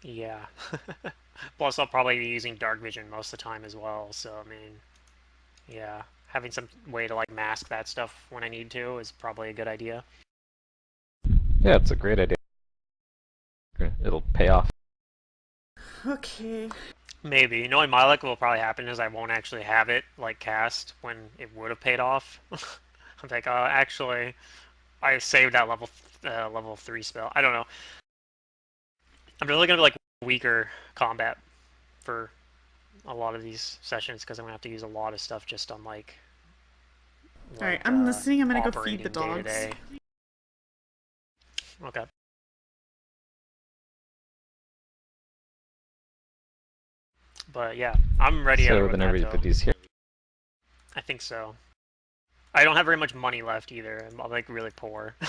Yeah. Plus, I'll probably be using dark vision most of the time as well, so I mean, yeah. Having some way to like mask that stuff when I need to is probably a good idea. Yeah, it's a great idea. It'll pay off. Okay. Maybe. Knowing my luck, what will probably happen is I won't actually have it like cast when it would have paid off. I'm like, actually, I saved that level 3 spell. I don't know. I'm really gonna be like weaker combat for a lot of these sessions because I'm gonna have to use a lot of stuff just on Alright, like I'm listening. I'm gonna go feed the operating day to dogs. day. Okay. But yeah, I'm ready So other than then that everybody put though. these here. I think so. I don't have very much money left either. I'm like really poor. I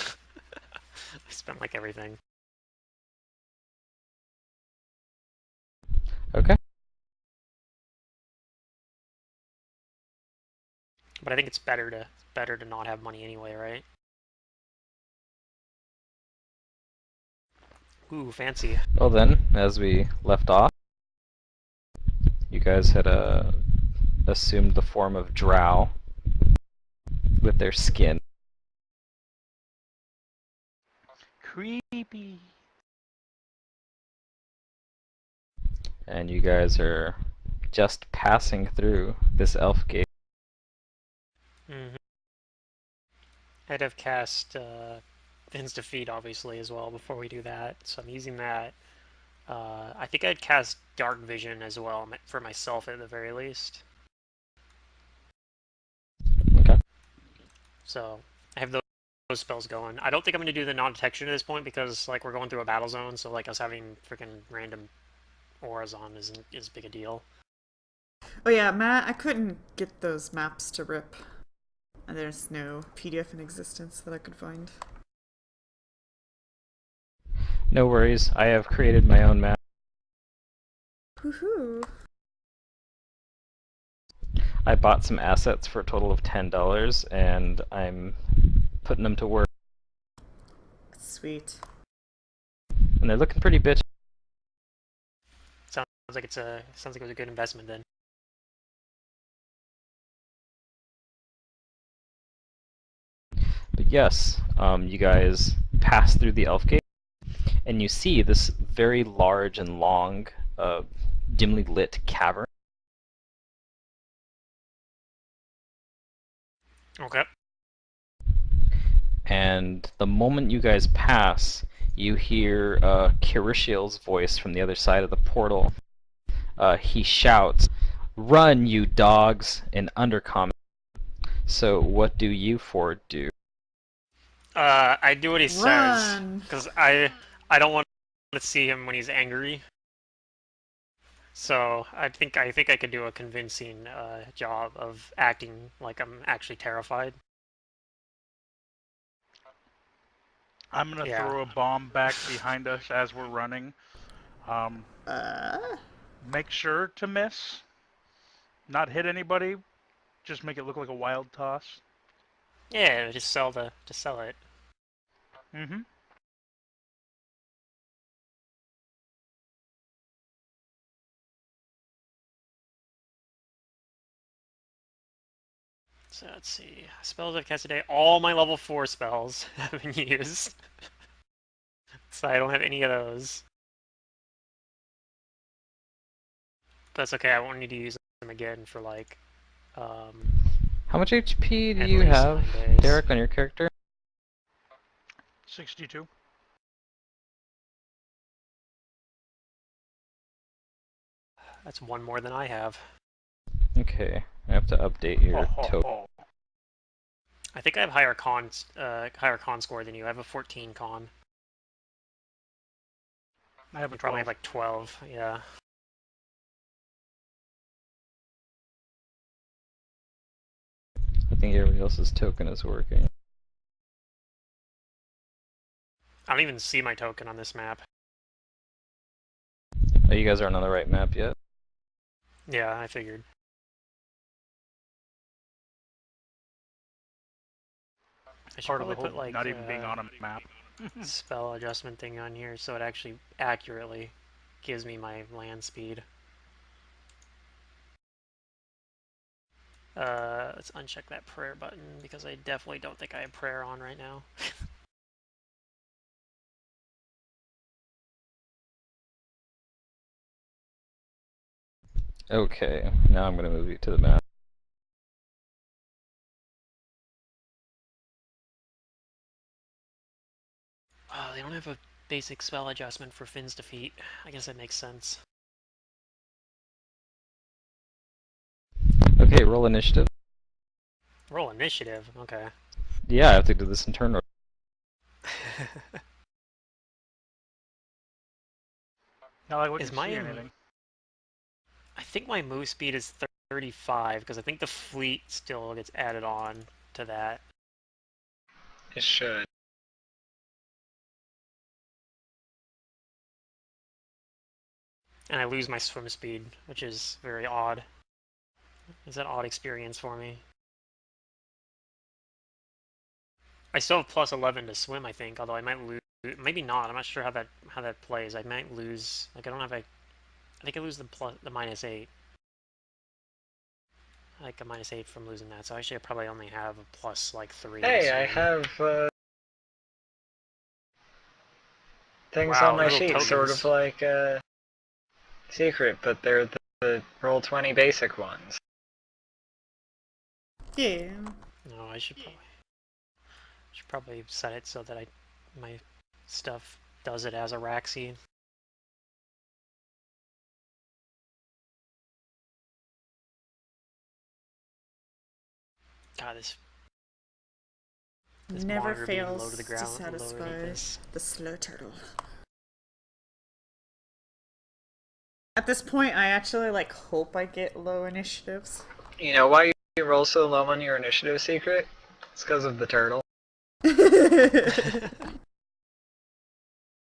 spent like everything. Okay. But I think it's better to not have money anyway, right? Ooh, fancy. Well then, as we left off, you guys had assumed the form of drow with their skin. Creepy. And you guys are just passing through this elf gate. Mm-hmm. I'd have cast Finn's Defeat obviously as well before we do that, so I'm using that. I think I'd cast Dark Vision as well for myself at the very least. Okay. So I have those spells going. I don't think I'm going to do the non-detection at this point because like we're going through a battle zone, so like us having freaking random auras on isn't as big a deal. Oh yeah, Matt, I couldn't get those maps to rip. And there's no PDF in existence that I could find. No worries, I have created my own map. Woohoo! I bought some assets for a total of $10, and I'm putting them to work. Sweet. And they're looking pretty bitchy. Sounds like it was a good investment then. But yes, you guys pass through the elf gate, and you see this very large and long, dimly lit cavern. Okay. And the moment you guys pass, you hear Kirishiel's voice from the other side of the portal. He shouts, "Run, you dogs!" in Undercommon. So what do you four do? I do what he says Run! because I don't want to see him when he's angry. So I think I could do a convincing job of acting like I'm actually terrified. I'm gonna Yeah. throw a bomb back behind us as we're running. Um, Uh? make sure to miss, not hit anybody. Just make it look like a wild toss. Yeah, just sell it. Mm-hmm. So let's see. Spells I've cast today. All my level 4 spells have been used. So I don't have any of those. That's okay, I won't need to use them again for like How much HP do at you least have, 9 days. Derek, on your character? 62. That's one more than I have. Okay, I have to update your total. I think I have higher con score than you. I have a 14 con. I have a You probably 12. have like 12, yeah. I think everybody else's token is working. I don't even see my token on this map. Oh, you guys aren't on the right map yet? Yeah, I figured. I should Part of the probably whole put like not even being on a map. spell adjustment thing on here so it actually accurately gives me my land speed. Let's uncheck that prayer button because I definitely don't think I have prayer on right now. Okay, now I'm gonna move you to the map. Oh, they don't have a basic spell adjustment for Finn's defeat. I guess that makes sense. Okay, roll initiative. Roll initiative, okay. Yeah, I have to do this in turn order. Not like we Is can my see anything. I think my move speed is 35 because I think the fleet still gets added on to that. It should. And I lose my swim speed, which is very odd. It's an odd experience for me. I still have plus 11 to swim, I think, although I might lose. Maybe not. I'm not sure how that plays. I might lose. Like I don't have a. I think I lose the minus 8. Like a minus 8 from losing that. So actually, I probably only have a plus like 3. to Hey, I swim. have things Wow, on my little sheet, sort of tokens. like secret, but they're the roll 20 basic ones. Yeah. No, I should probably set it so that my stuff does it as a Raxi. God, this Never monitor being low to the fails to ground. Low to satisfy this. the slow turtle. At this point, I actually like hope I get low initiatives. You know why you roll so low on your initiative secret? It's because of the turtle.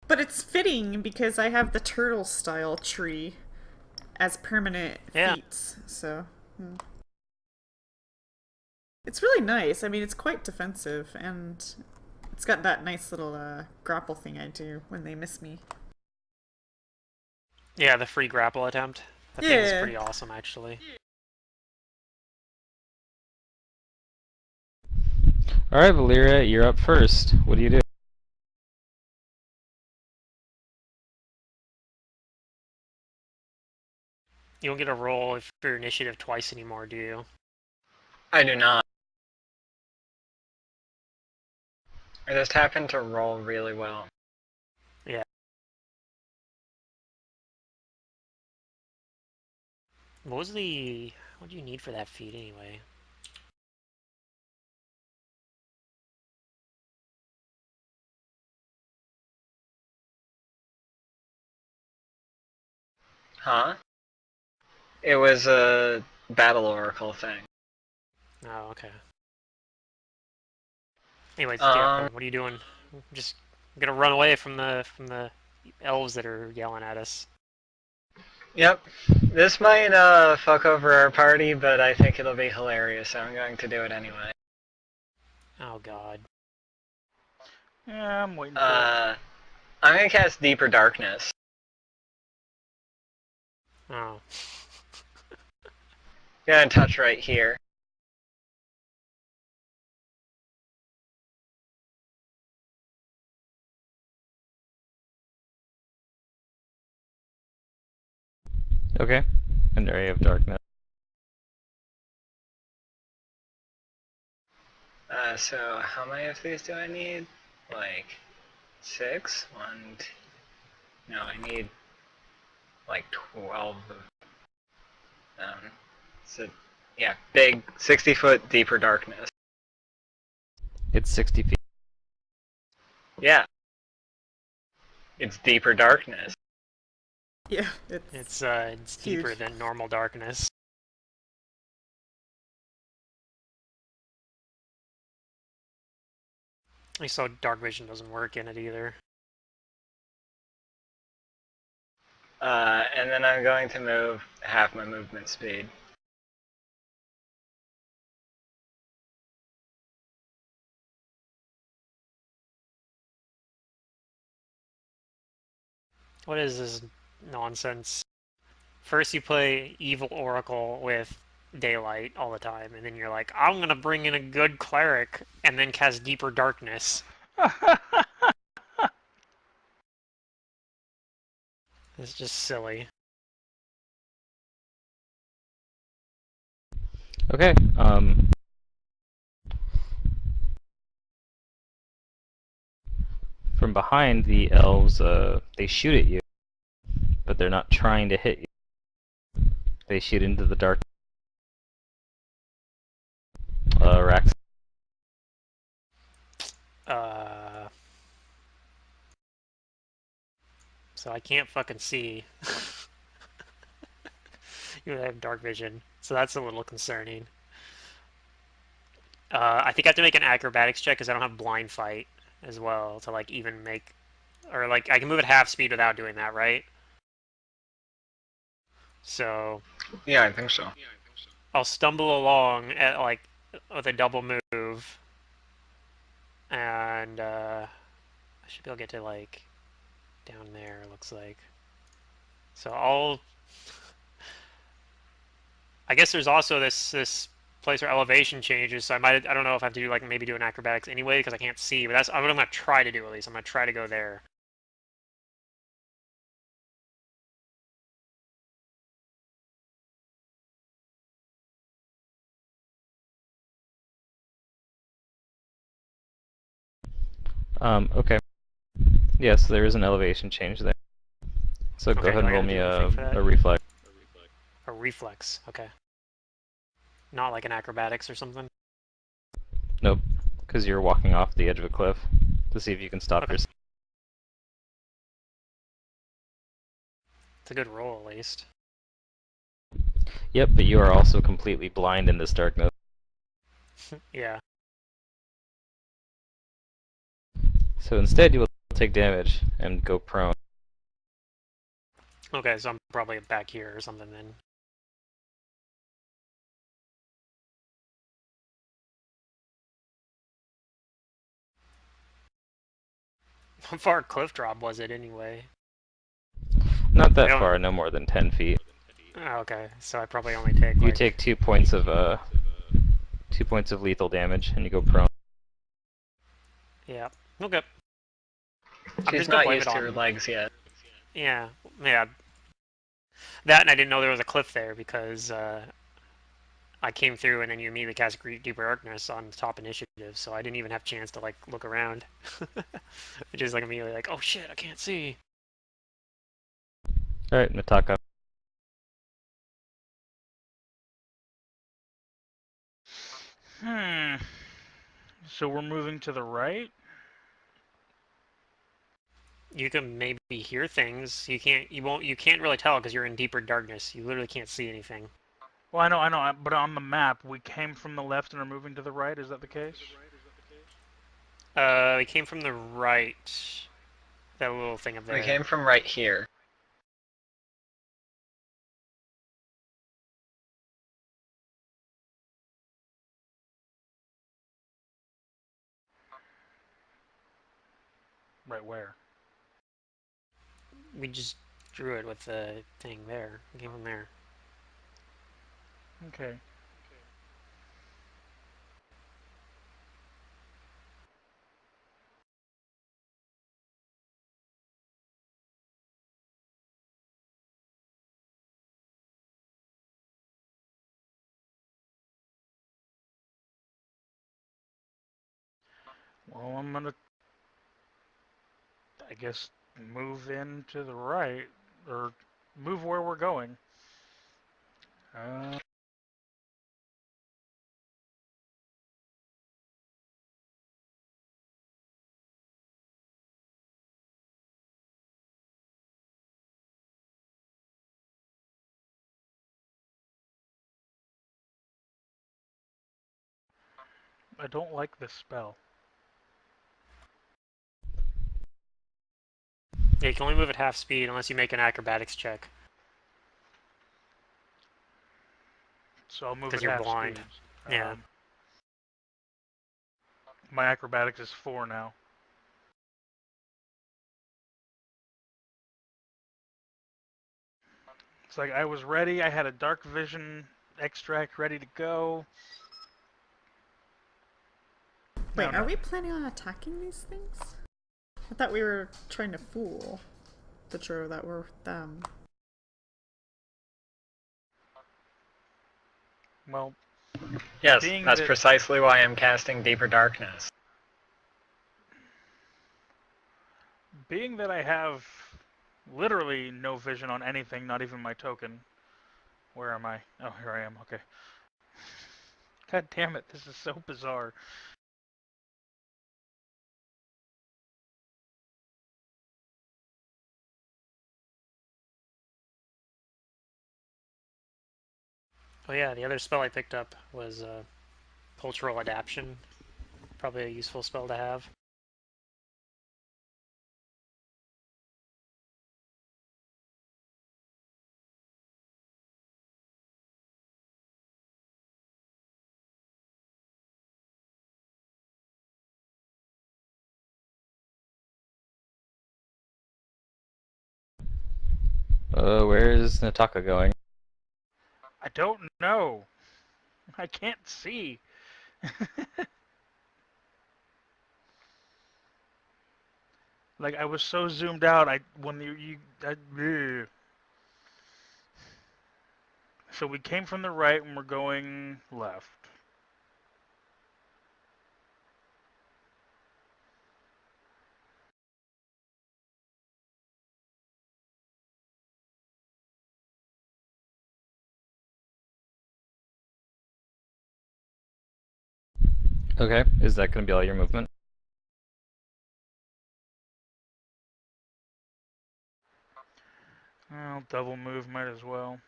But it's fitting because I have the turtle style tree as permanent Yeah. feats, so. It's really nice. I mean, it's quite defensive, and it's got that nice little grapple thing I do when they miss me. Yeah, the free grapple attempt. That thing is Yeah. pretty awesome, actually. Alright, Valyria, you're up first. What do you do? You don't get a roll for your initiative twice anymore, do you? I do not. I just happen to roll really well. Yeah. What do you need for that feat anyway? Huh? It was a battle oracle thing. Oh, okay. Anyways, Um, what are you doing? Just gonna run away from the elves that are yelling at us. Yep. This might fuck over our party, but I think it'll be hilarious, so I'm going to do it anyway. Oh god. Yeah, I'm waiting for it. I'm gonna cast Deeper Darkness. Oh. Gonna touch right here. Okay. An area of darkness. So how many of these do I need? Like 6? No, I need like 12 of them. So yeah, big 60-foot Deeper Darkness. It's 60 feet. Yeah. It's Deeper Darkness. Yeah, It's huge. deeper than normal darkness. So dark vision doesn't work in it either. And then I'm going to move half my movement speed. What is this nonsense. First, you play Evil Oracle with Daylight all the time, and then you're like, I'm gonna bring in a good cleric, and then cast Deeper Darkness. It's just silly. Okay. From behind, the elves, they shoot at you, but they're not trying to hit you. They shoot into the dark. Rax. So I can't fucking see. You have dark vision, so that's a little concerning. I think I have to make an acrobatics check because I don't have blind fight as well to like even make, or like I can move at half speed without doing that, right? So Yeah, I think so. I'll stumble along at like with a double move, and I should be able to get to like down there. It looks like. So I guess there's also this place where elevation changes. So I don't know if I have to do like maybe do an acrobatics anyway because I can't see. But that's what I'm gonna try to do at least. I'm gonna try to go there. Okay. Yes, there is an elevation change there. So go Okay, ahead do and I roll gotta me do anything for that? a reflex. A reflex. Okay. Not like an acrobatics or something. Nope, because you're walking off the edge of a cliff to see if you can stop Okay. yourself. It's a good roll at least. Yep, but you are also completely blind in this darkness. Yeah. So instead, you will take damage and go prone. Okay, so I'm probably back here or something then. How far a cliff drop was it anyway? Not I that don't. far, no more than 10 feet. Oh, okay, so I probably only take You like. take 2 points of lethal damage, and you go prone. Yeah. Okay. I'm She's just gonna not blame it used to her on. legs yet. Yeah. Yeah. That and I didn't know there was a cliff there because I came through and then you immediately cast Deeper Darkness on the top initiative, so I didn't even have a chance to like look around. Which is like immediately like, oh shit, I can't see. Alright, Mitaka. So we're moving to the right? You can maybe hear things. You can't really tell because you're in deeper darkness. You literally can't see anything. Well, I know, but on the map, we came from the left and are moving to the right. Is that the case? It came from the right. That little thing up there. We came from right here. Right where? We just drew it with the thing there. It came from there. Okay. Well, I'm gonna, I guess, move in to the right, or move where we're going. Uh, I don't like this spell. Yeah, you can only move at half speed unless you make an acrobatics check So I'll move because at you're half blind. speed. Yeah. My acrobatics is 4 now. It's like I was ready. I had a dark vision extract ready to go. Wait, No, are no. we planning on attacking these things? I thought we were trying to fool the Drow that were them. Well, Yes, being that's that precisely why I'm casting Deeper Darkness. I have literally no vision on anything, not even my token. Where am I? Oh, here I am. Okay. God damn it! This is so bizarre. Oh yeah, the other spell I picked up was Cultural Adaptation. Probably a useful spell to have. Where's Nataka going? I don't know. I can't see. Like I was so zoomed out. Ugh. So we came from the right and we're going left. Okay, is that going to be all your movement? Well, double move might as well.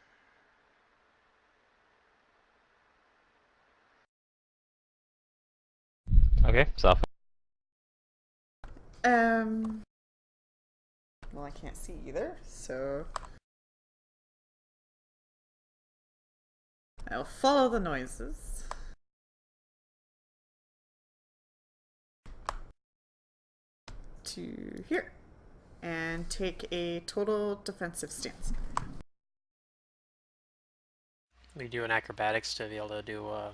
Okay, Soph. Well, I can't see either, so I'll follow the noises. To here. And take a total defensive stance. We do an acrobatics to be able to do or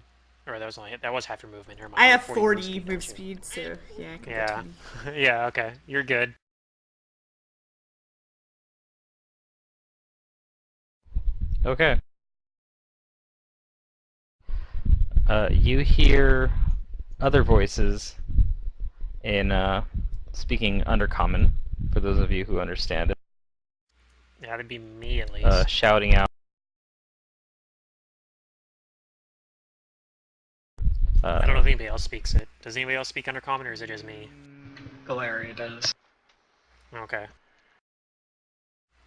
that was half your movement. Never mind. I You have 40 move move don't you? speed, so yeah, I can get Yeah. 20. Yeah, okay. You're good. Okay. You hear other voices in speaking Undercommon, for those of you who understand it, Yeah, that'd be me at least. shouting out. I don't know if anybody else speaks it. Does anybody else speak Undercommon, or is it just me? Valeria does. Okay.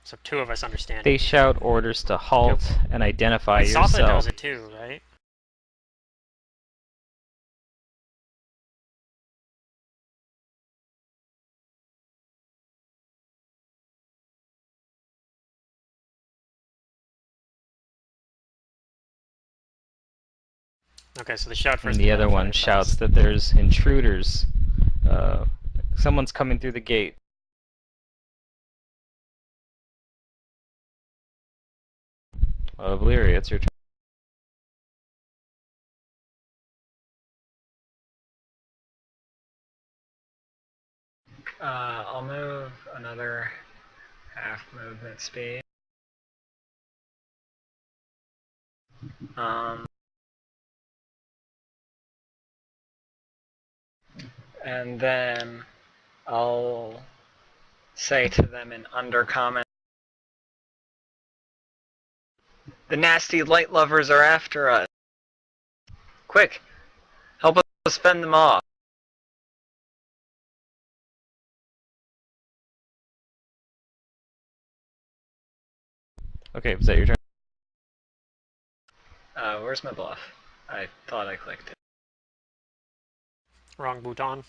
So two of us understand They it. shout orders to halt and identify And Safa yourself. knows it too, right? Okay, so the shout first. And the other one shouts that there's intruders. Someone's coming through the gate. Valyria, it's your turn. I'll move another half movement speed. And then I'll say to them in Undercommon, the nasty light lovers are after us. Quick, help us fend them off. Okay, is that your turn? Where's my bluff? I thought I clicked it. Wrong bouton.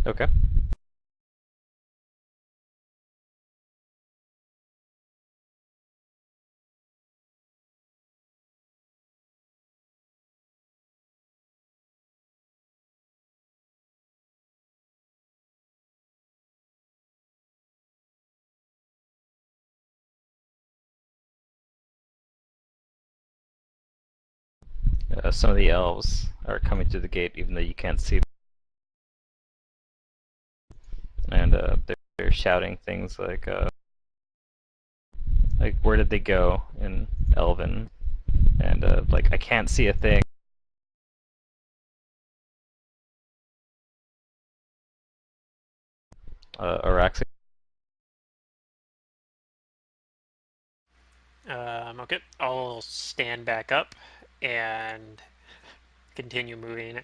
Okay. Some of the elves are coming through the gate, even though you can't see them. And they're shouting things like where did they go in Elven? And like, I can't see a thing. Araxi. Okay. I'll stand back up and continue moving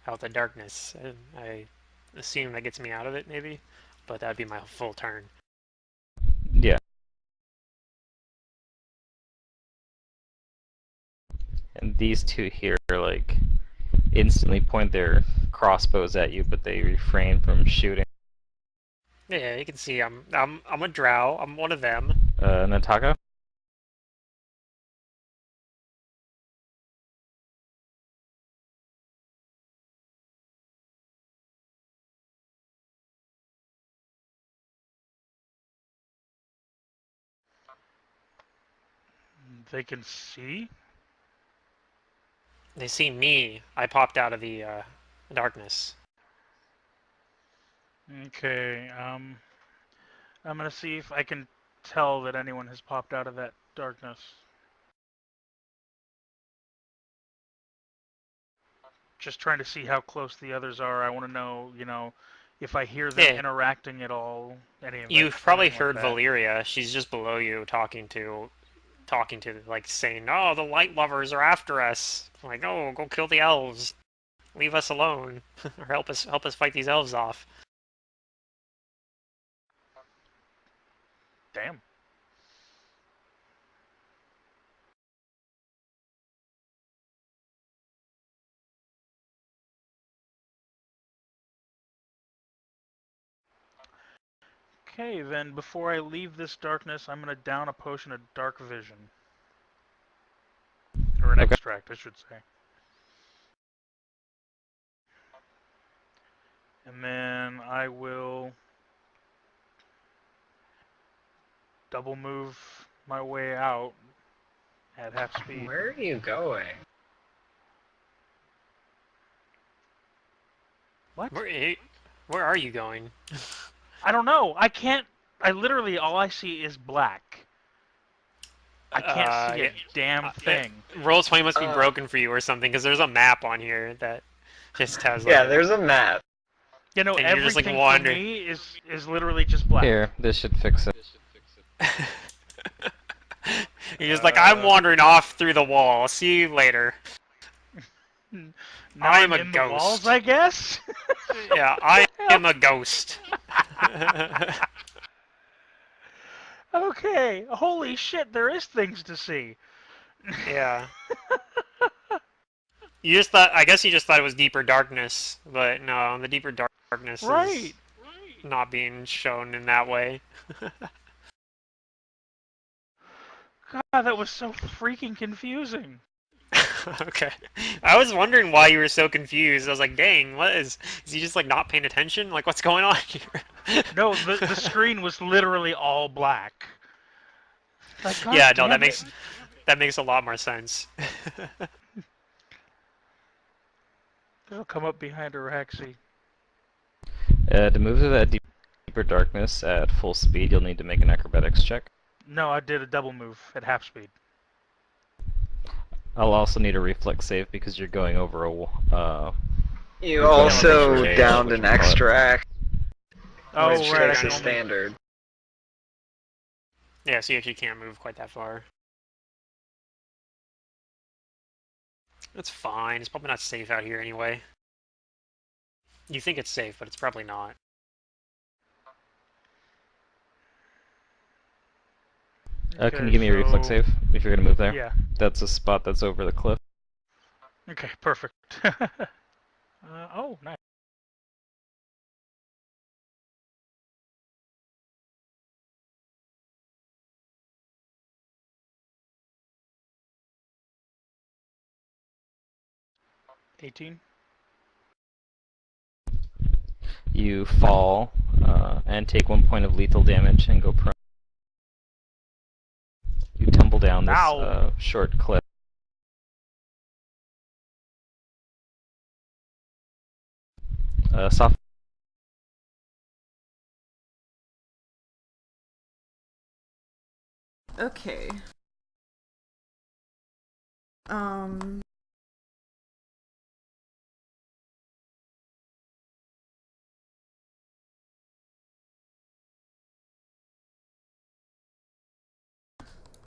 out the darkness. I assume that gets me out of it, maybe, but that'd be my full turn. Yeah. And these two here, like, instantly point their crossbows at you, but they refrain from shooting. Yeah, you can see I'm a drow. I'm one of them. Nataka? They can see? They see me. I popped out of the darkness. Okay, I'm gonna see if I can tell that anyone has popped out of that darkness. Just trying to see how close the others are. I want to know, if I hear them Yeah. interacting at all. You've probably anything like heard that. Valyria. She's just below you, talking to, like, saying, "Oh, the light lovers are after us." I'm like, "Oh, go kill the elves. Leave us alone, or help us fight these elves off." Damn. Okay, then before I leave this darkness, I'm gonna down a potion of dark vision. Or an Okay. extract, I should say. And then I will double move my way out at half speed. Where are you going? What? Where are you going? I don't know. I literally, all I see is black. I can't see a damn thing. Roll20 must be broken for you or something, because there's a map on here that just has like... Yeah, there's a map. You know, And you're just, like, everything for wandering. me is literally just black. Here, this should fix it. You're just like, "I'm wandering off through the wall. See you later." Now I'm a in ghost. the walls, I guess. Yeah, I am a ghost. Okay, holy shit, there is things to see. Yeah. I guess you just thought it was deeper darkness, but no, the deeper darkness Right. is not being shown in that way. God, that was so freaking confusing. Okay. I was wondering why you were so confused. I was like, dang, is he just like not paying attention? Like, what's going on here? No, the screen was literally all black. Like, God Yeah, no, damn that makes a lot more sense. It'll come up behind Araxi. To move to that deeper darkness at full speed, you'll need to make an acrobatics check. No, I did a double move at half speed. I'll also need a reflex save because you're going over a You We're going also on a downed which an we call it. extract, Oh, which right. makes I it can only- standard. Yeah, so you actually can't move quite that far. That's fine. It's probably not safe out here anyway. You think it's safe, but it's probably not. Can you give me a reflex save if you're gonna move there? Yeah. That's a spot that's over the cliff. Okay, perfect. Oh, nice. $18. You fall and take 1 point of lethal damage and go prone. You tumble down this Ow. short cliff. Soft. Okay. Um.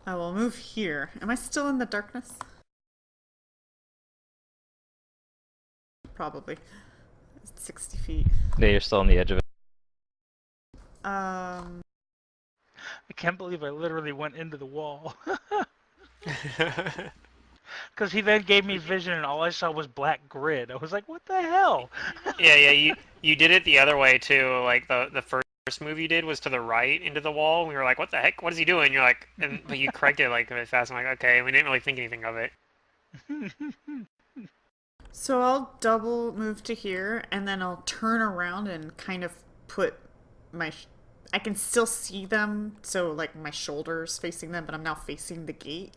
I will move here. Am I still in the darkness? Probably. 60 feet. Yeah, you're still on the edge of it. Um. I can't believe I literally went into the wall. Because he then gave me vision and all I saw was black grid. I was like, what the hell? Yeah, you did it the other way too. Like the first move you did was to the right into the wall. We were like, what the heck? What is he doing? You're like, but you corrected it like really fast. I'm like, okay. We didn't really think anything of it. So I'll double move to here, and then I'll turn around and kind of put my. I can still see them, so like my shoulders facing them, but I'm now facing the gate.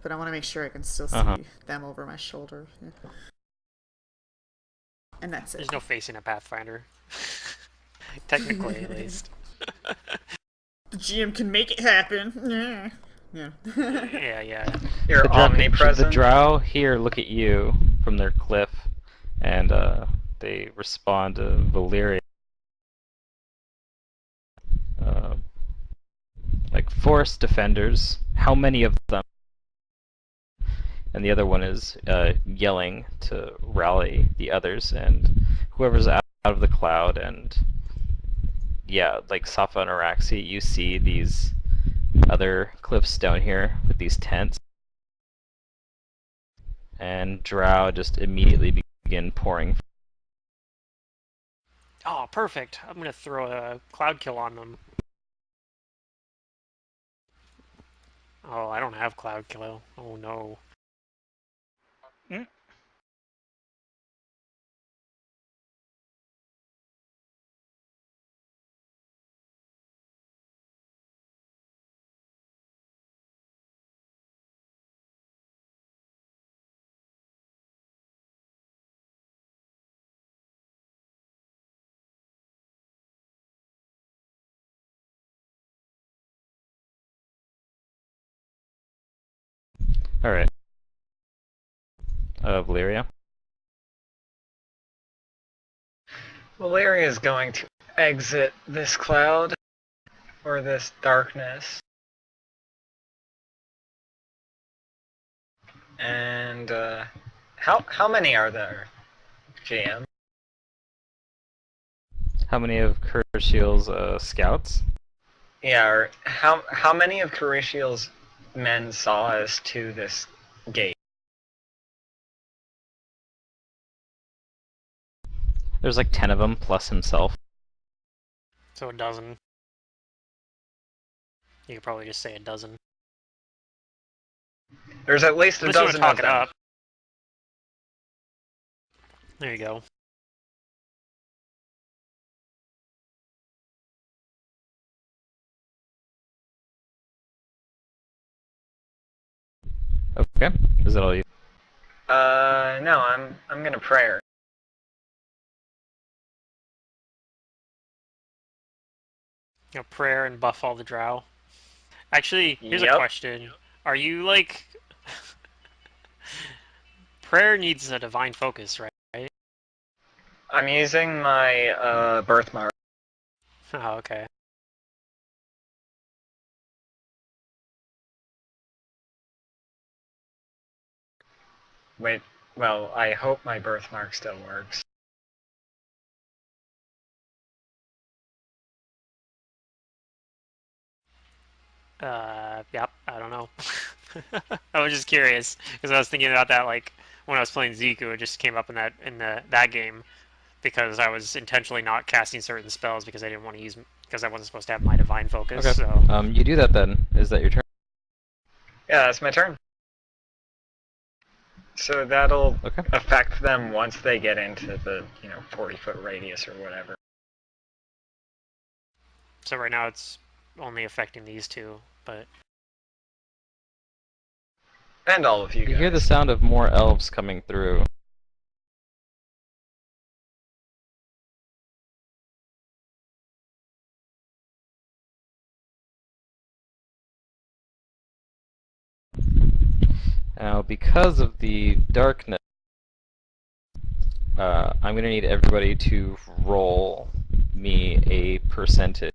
But I want to make sure I can still see them over my shoulder. Yeah. And that's it. There's no facing a Pathfinder. Technically, at least. The GM can make it happen. Yeah. Yeah. Yeah. You're The omnipresent. drow here look at you from their cliff, and they respond to Valyria. Like forest defenders, how many of them? And the other one is yelling to rally the others, and whoever's out of the cloud, and yeah, like Safa and Araxi, you see these other cliffs down here with these tents, and drow just immediately begin pouring. Oh, perfect. I'm gonna throw a cloud kill on them. Oh, I don't have cloud kill. Oh no. Alright. Valyria? Valeria is going to exit this cloud, or this darkness. And, how many are there, GM? How many of Kurshiel's scouts? Yeah, or how many of Carishiel's men saw us to this gate? There's like 10 of them, plus himself. So a dozen. You could probably just say a dozen. There's at least a Unless you want to dozen talk of it them. up. There you go. Okay, is that all you? No, I'm gonna prayer. Prayer and buff all the drow. Actually, here's a Yep. question. Are you like... Prayer needs a divine focus, right? I'm using my birthmark. Oh, okay. Wait, well, I hope my birthmark still works. Yep, I don't know. I was just curious because I was thinking about that like when I was playing Ziku, it just came up in that game because I was intentionally not casting certain spells because I didn't want to use because I wasn't supposed to have my divine focus. Okay. So You do that then. Is that your turn? Yeah, that's my turn. So that'll Okay. affect them once they get into the 40-foot radius or whatever. so right now it's only affecting these two, but And all of you You guys. hear the sound of more elves coming through. Now, because of the darkness, I'm going to need everybody to roll me a percentage.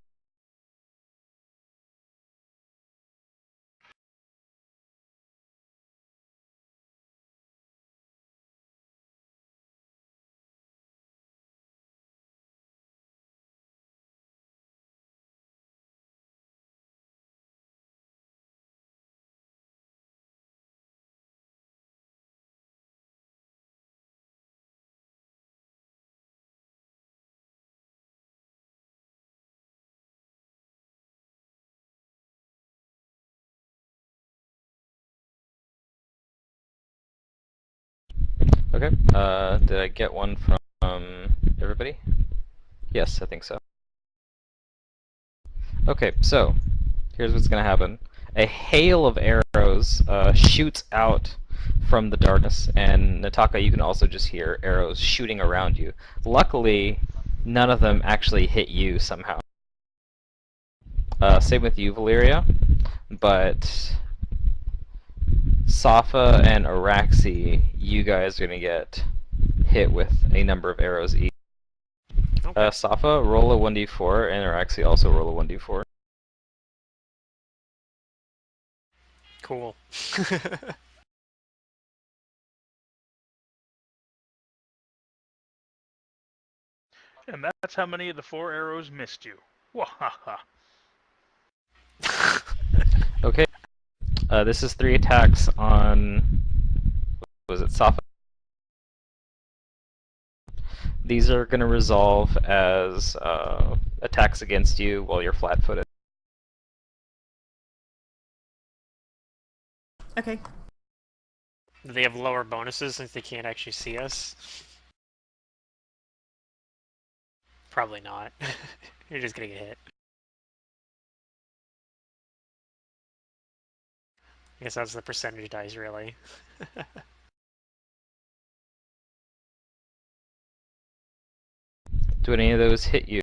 Okay, did I get one from everybody? Yes, I think so. Okay, so here's what's going to happen. A hail of arrows shoots out from the darkness, and Nataka, you can also just hear arrows shooting around you. Luckily, none of them actually hit you somehow. Same with you, Valeria, but Safa and Araxi, you guys are going to get hit with a number of arrows each. Okay. Safa, roll a 1d4, and Araxi also roll a 1d4. Cool. And that's how many of the 4 arrows missed you. Wahaha. Okay. This is 3 attacks on... was it Safa? These are going to resolve as attacks against you while you're flat-footed. Okay. Do they have lower bonuses since they can't actually see us? Probably not. You're just gonna get hit. I guess that's the percentage dice, really. Do any of those hit you?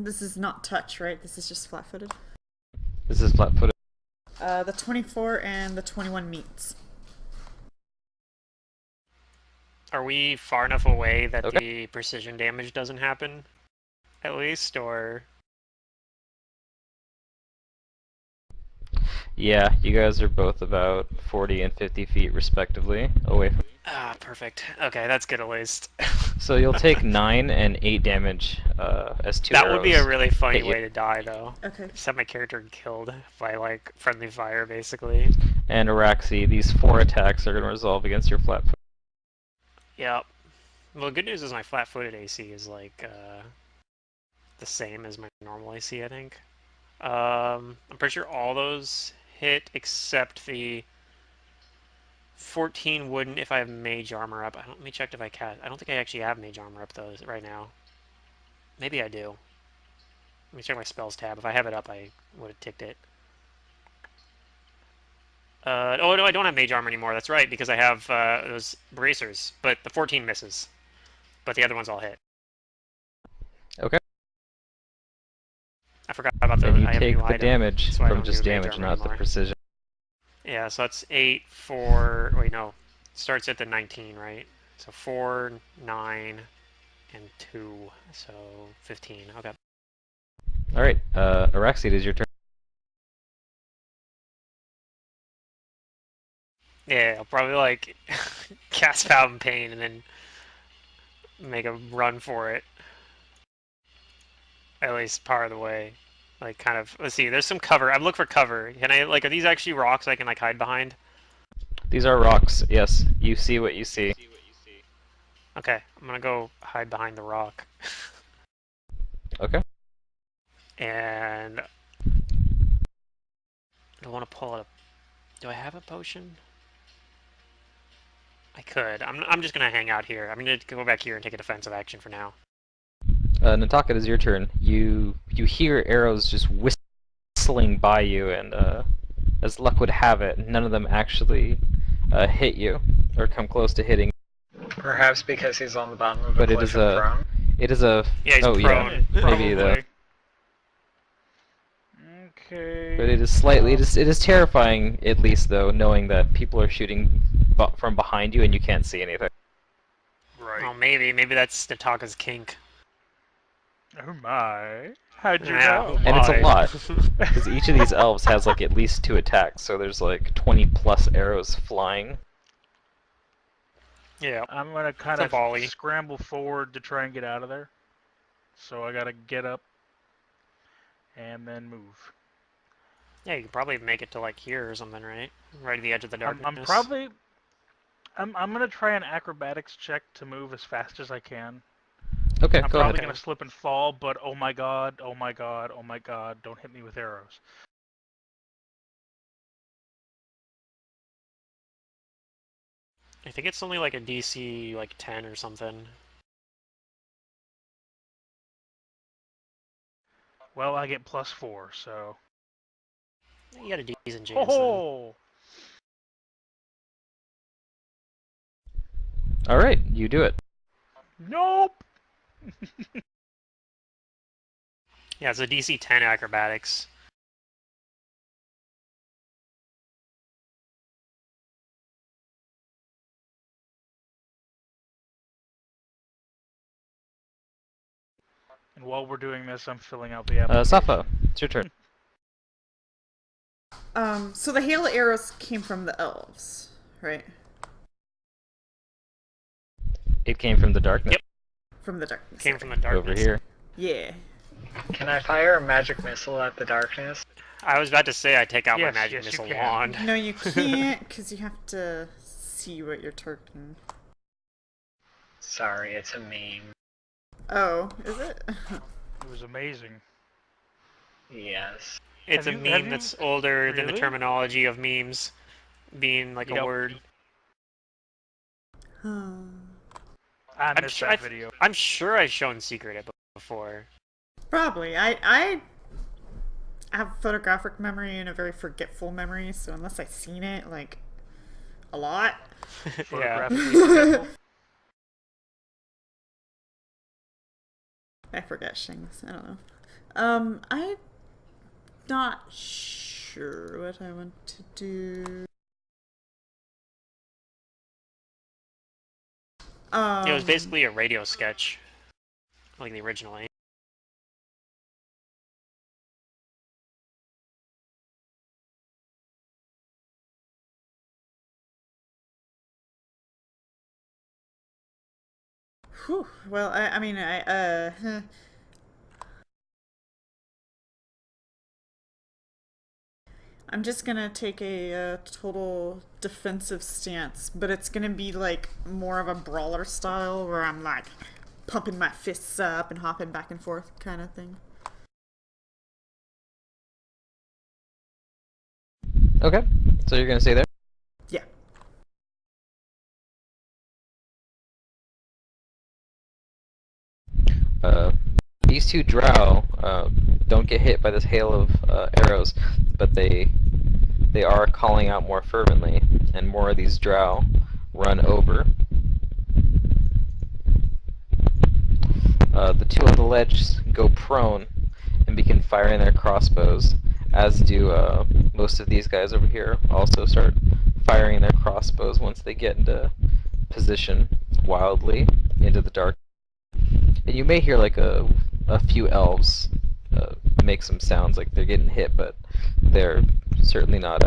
This is not touch, right? This is just flat-footed. This is flat-footed. The 24 and the 21 meets. Are we far enough away that Okay. the precision damage doesn't happen? At least, or... Yeah, you guys are both about 40 and 50 feet respectively away from... Ah, perfect. Okay, that's good at least. So you'll take 9 and 8 damage as 2 That arrows. would be a really funny hit you. way to die, though. Okay. Just have my character killed by, like, friendly fire, basically. And Araxi, these 4 attacks are going to resolve against your flat foot. Yep. Well, the good news is my flat-footed AC is, like, the same as my normal AC, I think. I'm pretty sure all those hit except the 14 wouldn't if I have mage armor up. Let me check if I cast. I don't think I actually have mage armor up though right now. Maybe I do. Let me check my spells tab. If I have it up, I would have ticked it. Oh no, I don't have mage armor anymore. That's right, because I have those bracers. But the 14 misses. But the other ones all hit. Okay. I forgot about the. And you I have a take new the item, damage so I from don't just do mage damage, armor not the anymore. precision. Yeah, so that's 8, 4. Wait, no. Starts at the 19, right? So 4, 9, and 2. So 15. Okay. Alright, Araxi, it is your turn. Yeah, I'll probably like cast Fountain Pain and then make a run for it. At least part of the way. Like kind of let's see, there's some cover. I'm looking for cover. Can I like are these actually rocks I can like hide behind? These are rocks, yes. You see what you see. Okay, I'm gonna go hide behind the rock. Okay. And I want to pull it up. Do I have a potion? I could. I'm just gonna hang out here. I'm gonna go back here and take a defensive action for now. Nataka, it is your turn. You hear arrows just whistling by you, and as luck would have it, none of them actually hit you or come close to hitting. Perhaps because he's on the bottom of a But it cliff is and a- prone. It is a Yeah, he's oh prone. yeah, maybe the Probably. Okay. But it is slightly, it is terrifying, at least though, knowing that people are shooting from behind you and you can't see anything. Right. Well, maybe that's Nataka's kink. Oh my. How'd you Yeah, know? And it's a why? lot, because each of these elves has like at least 2 attacks, so there's like 20 plus arrows flying. Yeah. I'm gonna kind It's a of volley. scramble forward to try and get out of there. So I gotta get up and then move. Yeah, you could probably make it to like here or something, right? Right at the edge of the darkness. I'm probably... I'm gonna try an acrobatics check to move as fast as I can. Okay, I'm go probably ahead. gonna slip and fall, but oh my god, oh my god, oh my god, don't hit me with arrows. I think it's only like a DC like 10 or something. Well, I get +4, so... You got a decent Ho chance then. ho! Alright, you do it. Nope! Yeah, it's a DC 10 acrobatics. And while we're doing this, I'm filling out the application. Safa, it's your turn. So the hail arrows came from the elves, right? It came from the darkness. Yep. From the darkness. Came from the darkness. Over here. Yeah. Can I fire a magic missile at the darkness? I was about to say I take out Yes, my magic yes, you missile can. wand. No, you can't, because you have to see what you're targeting. Sorry, it's a meme. Oh, is it? It was amazing. Yes. It's a Have meme you- that's older than the really? terminology of memes being like a Yep. word. I I'm missed sure that video. I'm sure I've shown Secret it before. Probably. I have photographic memory and a very forgetful memory, so unless I've seen it, like, a lot. Yeah. Photographically forgetful. I forget things. I don't know. I'm not sure what I want to do. It was basically a radio sketch, like the originally. Whew. Well, I mean, I'm just gonna take a total defensive stance, but it's gonna be like more of a brawler style where I'm like pumping my fists up and hopping back and forth kind of thing. Okay, so you're gonna stay there? Yeah. These 2 drow don't get hit by this hail of arrows, but they are calling out more fervently, and more of these drow run over. The 2 on the ledge go prone and begin firing their crossbows, as do most of these guys over here also start firing their crossbows once they get into position wildly into the dark. And you may hear like a few elves make some sounds like they're getting hit, but they're certainly not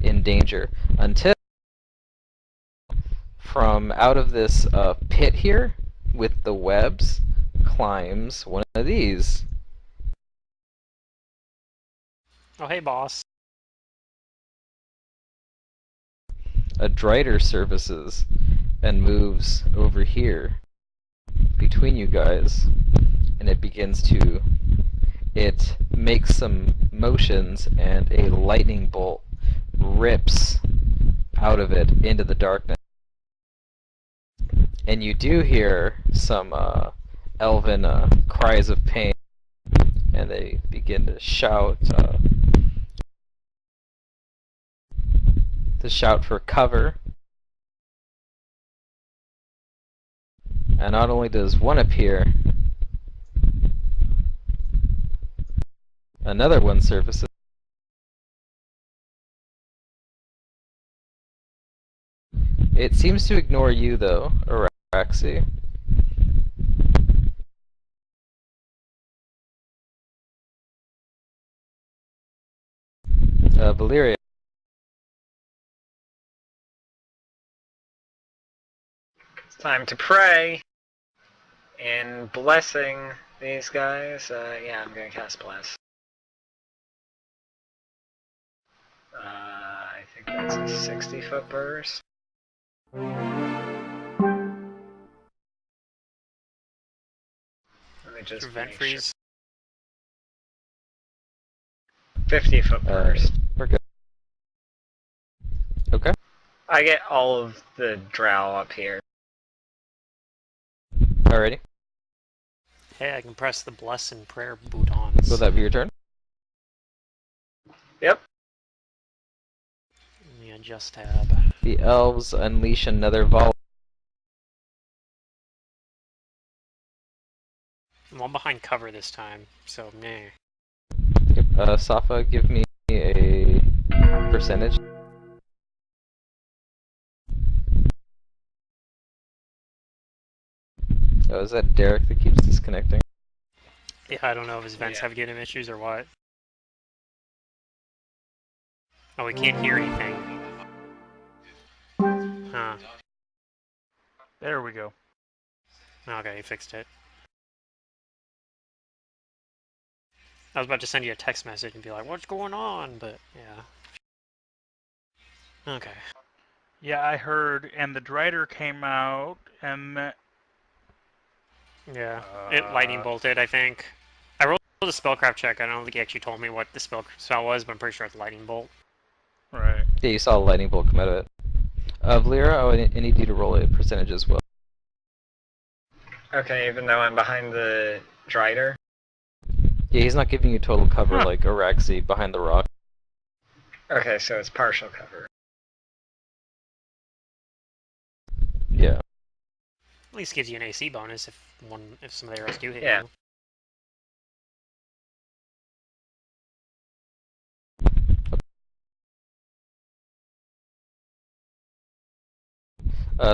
in danger until from out of this pit here with the webs climbs one of these. Oh, hey, boss. A Drider services and moves over here between you guys, and it makes some motions, and a lightning bolt rips out of it into the darkness. And you do hear some elven cries of pain, and they begin to shout for cover. And not only does one appear, another one surfaces. It seems to ignore you, though, Araxi. Valeria. It's time to pray and blessing these guys. Yeah, I'm gonna cast bless. I think that's a 60-foot burst. Let me just Prevent make freeze. sure. 50-foot burst. We're good. Okay. I get all of the drow up here. Alrighty. Hey, I can press the bless and prayer boutons. Will that be your turn? Yep. Let me adjust tab. The elves unleash another volley. I'm all behind cover this time, so meh. Yep. Safa, give me a percentage. Oh, is that Derek that keeps disconnecting? Yeah, I don't know if his vents Yeah. have getting issues or what. Oh, we can't hear anything. Huh. There we go. Okay, he fixed it. I was about to send you a text message and be like, what's going on? But, yeah. Okay. Yeah, I heard, and the Drider came out, and Yeah. It lightning bolted, I think. I rolled a spellcraft check. I don't think he actually told me what the spell was, but I'm pretty sure it's lightning bolt. right. Yeah, you saw a lightning bolt come out of it. Valera, I need you to roll a percentage as well. Okay, even though I'm behind the Drider. Yeah, he's not giving you total cover Huh. like Araxi behind the rock. Okay, so it's partial cover. Yeah. At least gives you an AC bonus if some of the arrows do hit Yeah. you.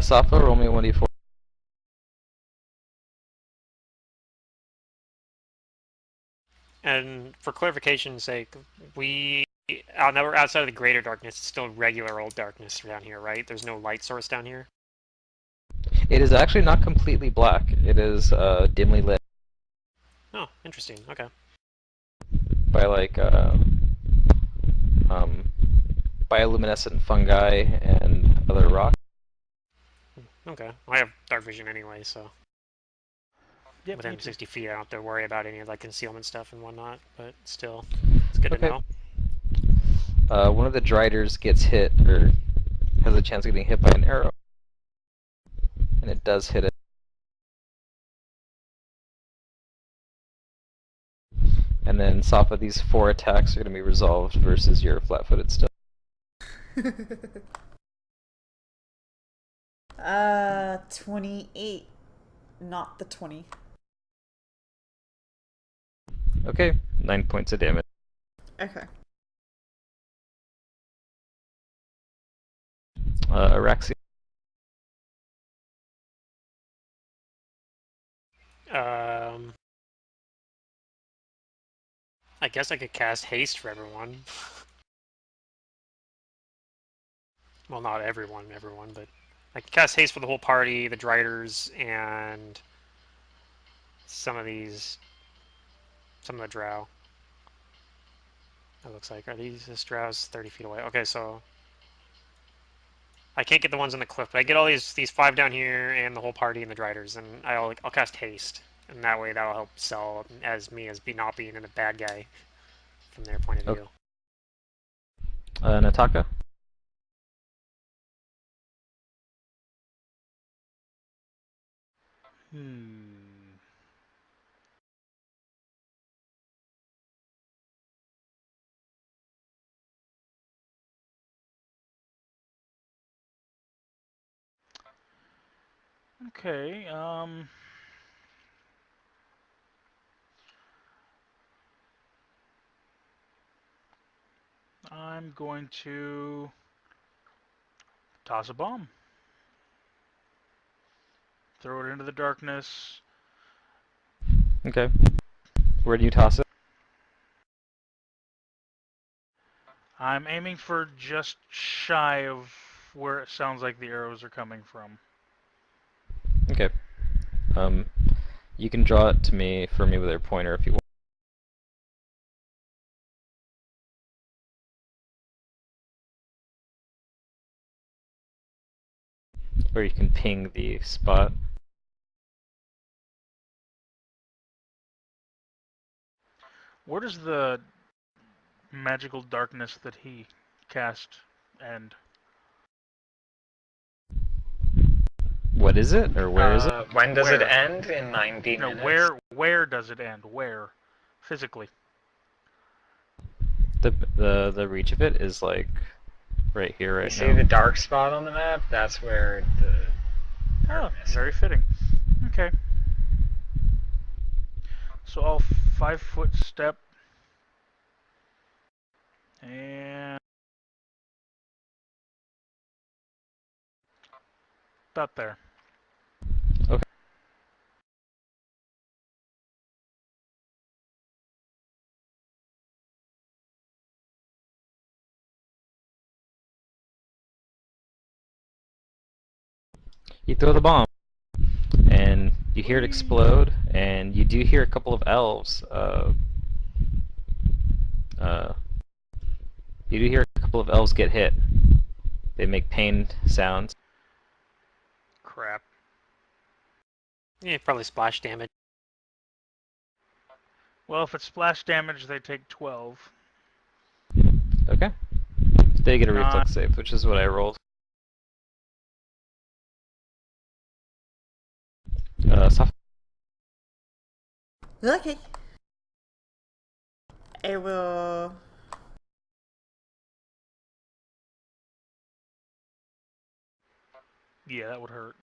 Safa, roll me a 1d4. And for clarification's sake, we're outside of the greater darkness. It's still regular old darkness down here, right? There's no light source down here. It is actually not completely black. It is dimly lit Oh, interesting. Okay. by like bioluminescent fungi and other rock. Okay. I have dark vision anyway, so Yep, me within too. 60 feet, I don't have to worry about any of like concealment stuff and whatnot. But still, it's good Okay. to know. One of the Driders gets hit, or has a chance of getting hit by an arrow. And it does hit it. And then Safa, these 4 attacks are going to be resolved versus your flat-footed stuff. 28. Not the 20. Okay, 9 points of damage. Okay. Araxi. Um, I guess I could cast haste for everyone. Well, not everyone, but I could cast haste for the whole party, the Driders, and some of the drow. It looks like. Are this drow's 30 feet away? Okay, so I can't get the ones on the cliff, but I get all these 5 down here and the whole party and the Driders, and I'll cast haste, and that way that'll help sell as me as not being in a bad guy from their point of view. Nataka. Hmm. Okay, I'm going to toss a bomb. throw it into the darkness. Okay. Where do you toss it? I'm aiming for just shy of where it sounds like the arrows are coming from. Okay. You can draw it to me for me with your pointer if you want. Or you can ping the spot. Where does the magical darkness that he cast end? What is it, or where is it? When does it Where? end? In 90 No, minutes? where does it end? Where? Physically. The reach of it is like right here, You right see now. the dark spot on the map? That's where the Oh, darkness very is. fitting. Okay. So I'll 5-foot step. And about there. Okay. You throw the bomb, and you hear it explode, and you do hear a couple of elves. You do hear a couple of elves get hit. They make pained sounds. Crap. Yeah, probably splash damage. Well, if it's splash damage, they take 12. Okay. They get a Not- reflex save, which is what I rolled. Soft. Okay. I will. Yeah, that would hurt.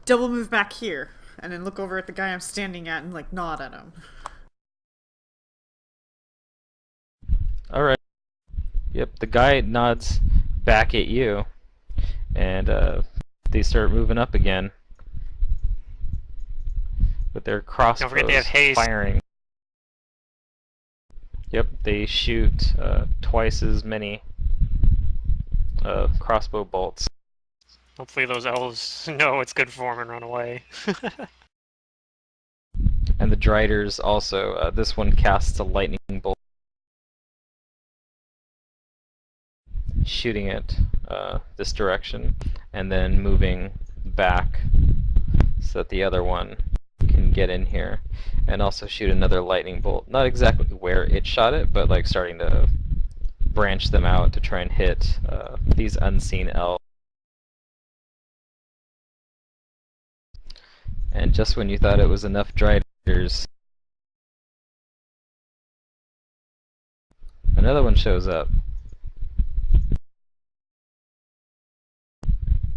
Double move back here, and then look over at the guy I'm standing at and like nod at him. Alright. Yep, the guy nods back at you, and they start moving up again. With their crossbows Don't forget they have haste. firing. Yep, they shoot twice as many crossbow bolts. Hopefully those elves know it's good form and run away. And the Driders also, this one casts a lightning bolt, shooting it this direction, and then moving back so that the other one can get in here, and also shoot another lightning bolt. Not exactly where it shot it, but like starting to branch them out to try and hit these unseen elves. And just when you thought it was enough Driders, another one shows up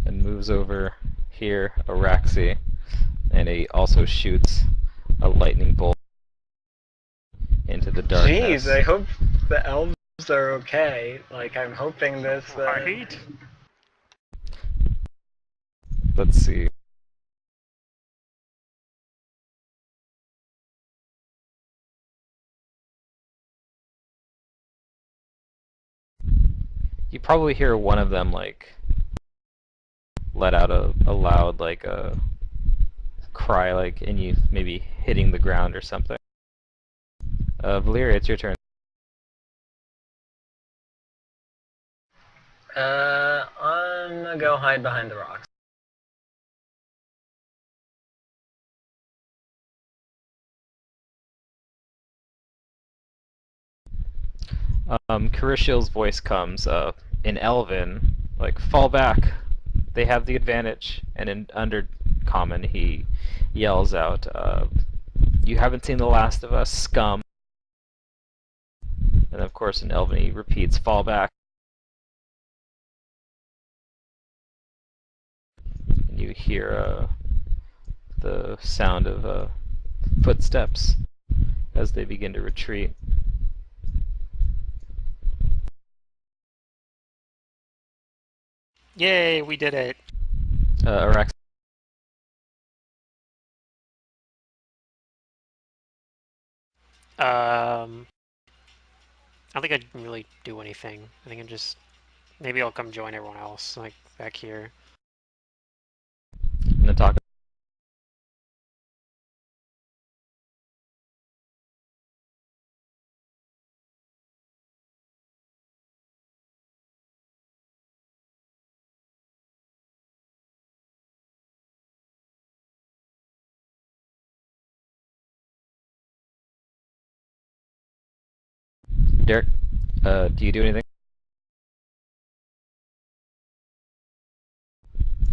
and moves over here, Araxi, and he also shoots a lightning bolt into the darkness. Jeez, I hope the elves are okay. Like, I'm hoping this. Right? Let's see. You probably hear one of them like let out a loud like a cry, like, and you maybe hitting the ground or something. Valyria, it's your turn. I'm gonna go hide behind the rocks. Carishiel's voice comes in Elven, like, fall back, they have the advantage, and in Undercommon he yells out, you haven't seen the last of us, scum. And of course in Elven he repeats, fall back. And you hear the sound of footsteps as they begin to retreat. Yay, we did it. Arax. I don't think I'd really do anything. I think I'm just maybe I'll come join everyone else like back here. Nataka. Derek, do you do anything?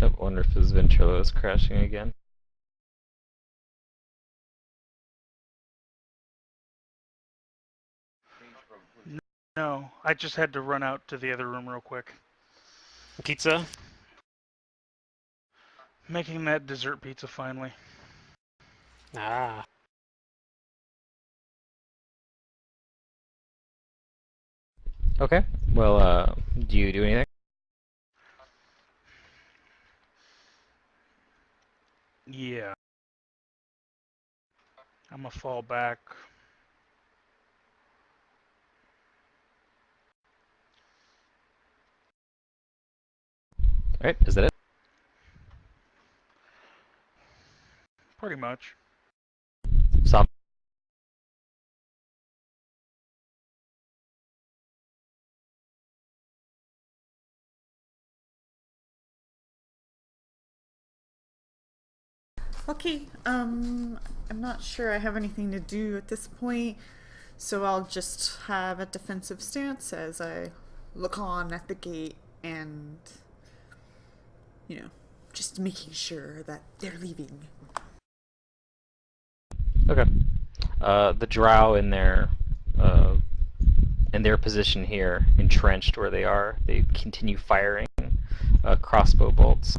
I wonder if his ventrilo is crashing again. No, I just had to run out to the other room real quick. Pizza? Making that dessert pizza finally. Ah. Okay. Well, do you do anything? Yeah. I'm gonna fall back. Alright, is that it? Pretty much. Stop. Okay, I'm not sure I have anything to do at this point, so I'll just have a defensive stance as I look on at the gate and, just making sure that they're leaving. Okay. The drow in their position here, entrenched where they are, they continue firing crossbow bolts,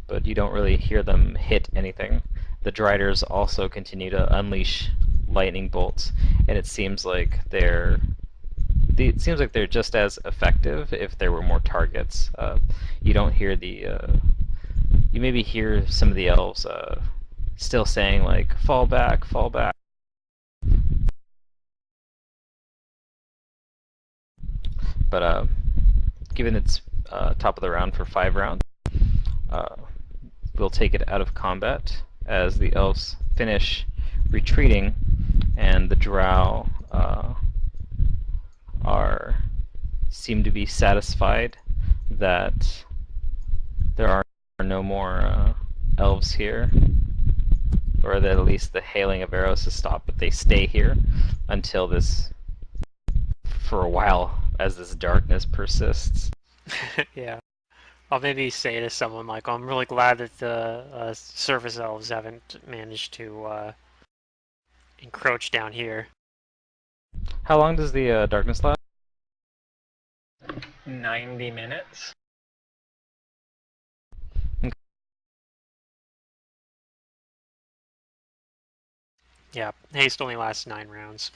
but you don't really hear them hit anything. The driders also continue to unleash lightning bolts, and it seems like they're just as effective if there were more targets. You don't hear you maybe hear some of the elves still saying like, fall back, fall back. But given it's top of the round for 5 rounds, we'll take it out of combat as the elves finish retreating, and the drow seem to be satisfied that there are no more elves here, or that at least the hailing of arrows has stopped, but they stay here until for a while, as this darkness persists. Yeah. I'll maybe say to someone like, I'm really glad that the surface elves haven't managed to encroach down here. How long does the darkness last? 90 minutes. Yeah, haste only lasts 9 rounds.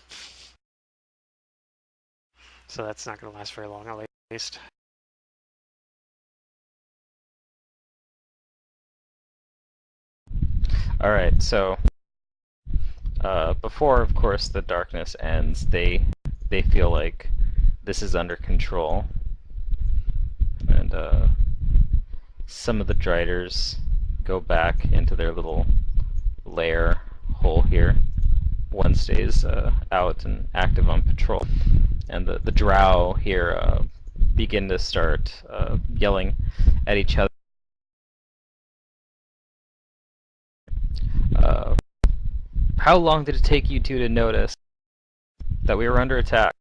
So that's not going to last very long, at least. Alright, so before, of course, the darkness ends, they feel like this is under control. And some of the driders go back into their little lair hole here. One stays out and active on patrol. And the drow here begin to start yelling at each other. How long did it take you two to notice that we were under attack?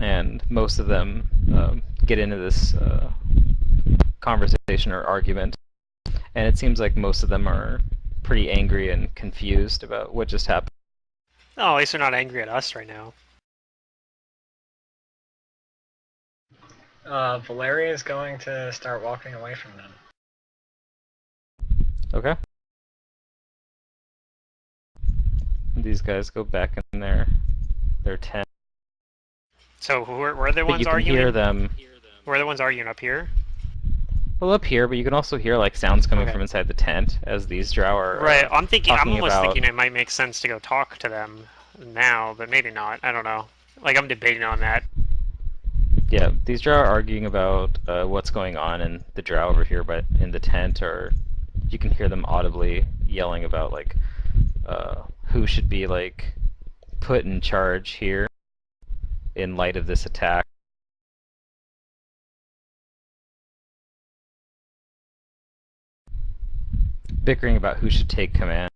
And most of them get into this conversation or argument, and it seems like most of them are pretty angry and confused about what just happened. Oh, at least they're not angry at us right now. Valeria is going to start walking away from them. Okay. These guys go back in their tent. So where are the But ones you can arguing? hear them. Where are the ones arguing up here? Well, up here, but you can also hear like sounds coming Okay. from inside the tent as these drow are Right. I'm talking almost about. thinking it might make sense to go talk to them now, but maybe not. I don't know. Like I'm debating on that. Yeah, these drow are arguing about what's going on, and the drow over here, but in the tent, or you can hear them audibly yelling about like who should be like put in charge here in light of this attack. Bickering about who should take command.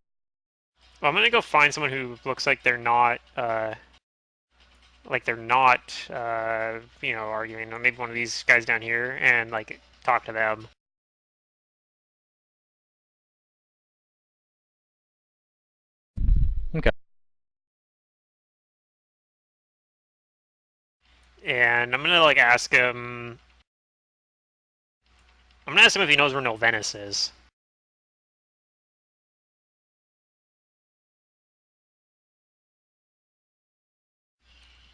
Well, I'm gonna go find someone who looks like they're not arguing. Or maybe one of these guys down here and like talk to them. Okay. And I'm gonna like ask him. I'm gonna ask him if he knows where Venice is.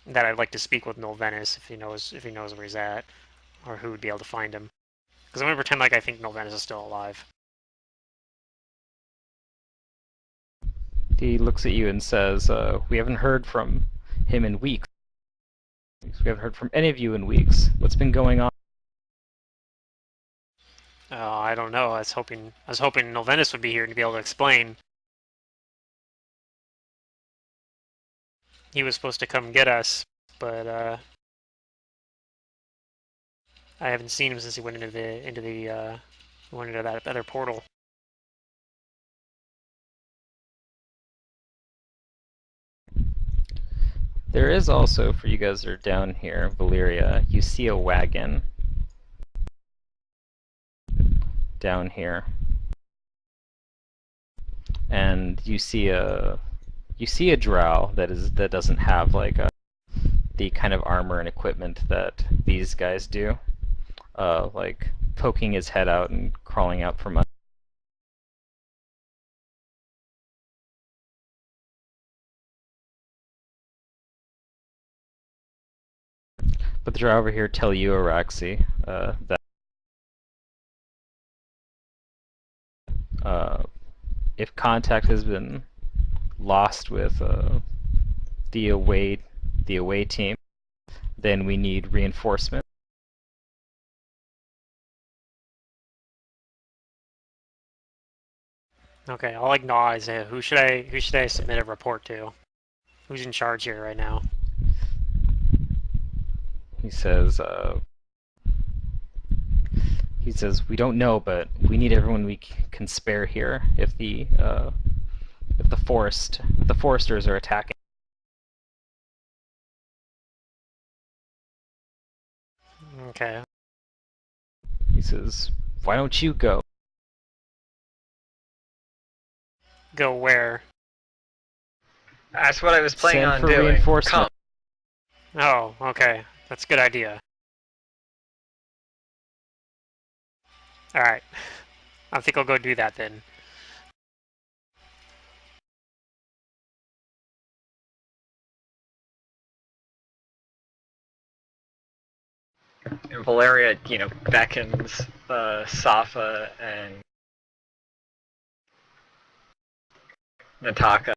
That I'd like to speak with Venice if he knows where he's at, or who would be able to find him. Because I'm gonna pretend like I think Venice is still alive. He looks at you and says, "We haven't heard from him in weeks. We haven't heard from any of you in weeks. What's been going on?" I don't know. I was hoping Venice would be here to be able to explain. He was supposed to come get us, but I haven't seen him since he went into that other portal. There is also, for you guys that are down here, Valyria, you see a wagon down here. And you see a drow that doesn't have like the kind of armor and equipment that these guys do. Like poking his head out and crawling out from under. But the drow over here tell you, Araxi, that if contact has been lost with the away team, then we need reinforcement. Okay, I'll like nod and say, who should I submit a report to? Who's in charge here right now? He says, we don't know, but we need everyone we can spare here if the foresters are attacking. Okay. He says, why don't you go? Go where? That's what I was planning Send on for doing. reinforcement. Come. Oh, okay. That's a good idea. Alright. I think I'll go do that then. And Valeria, beckons Safa and Nataka.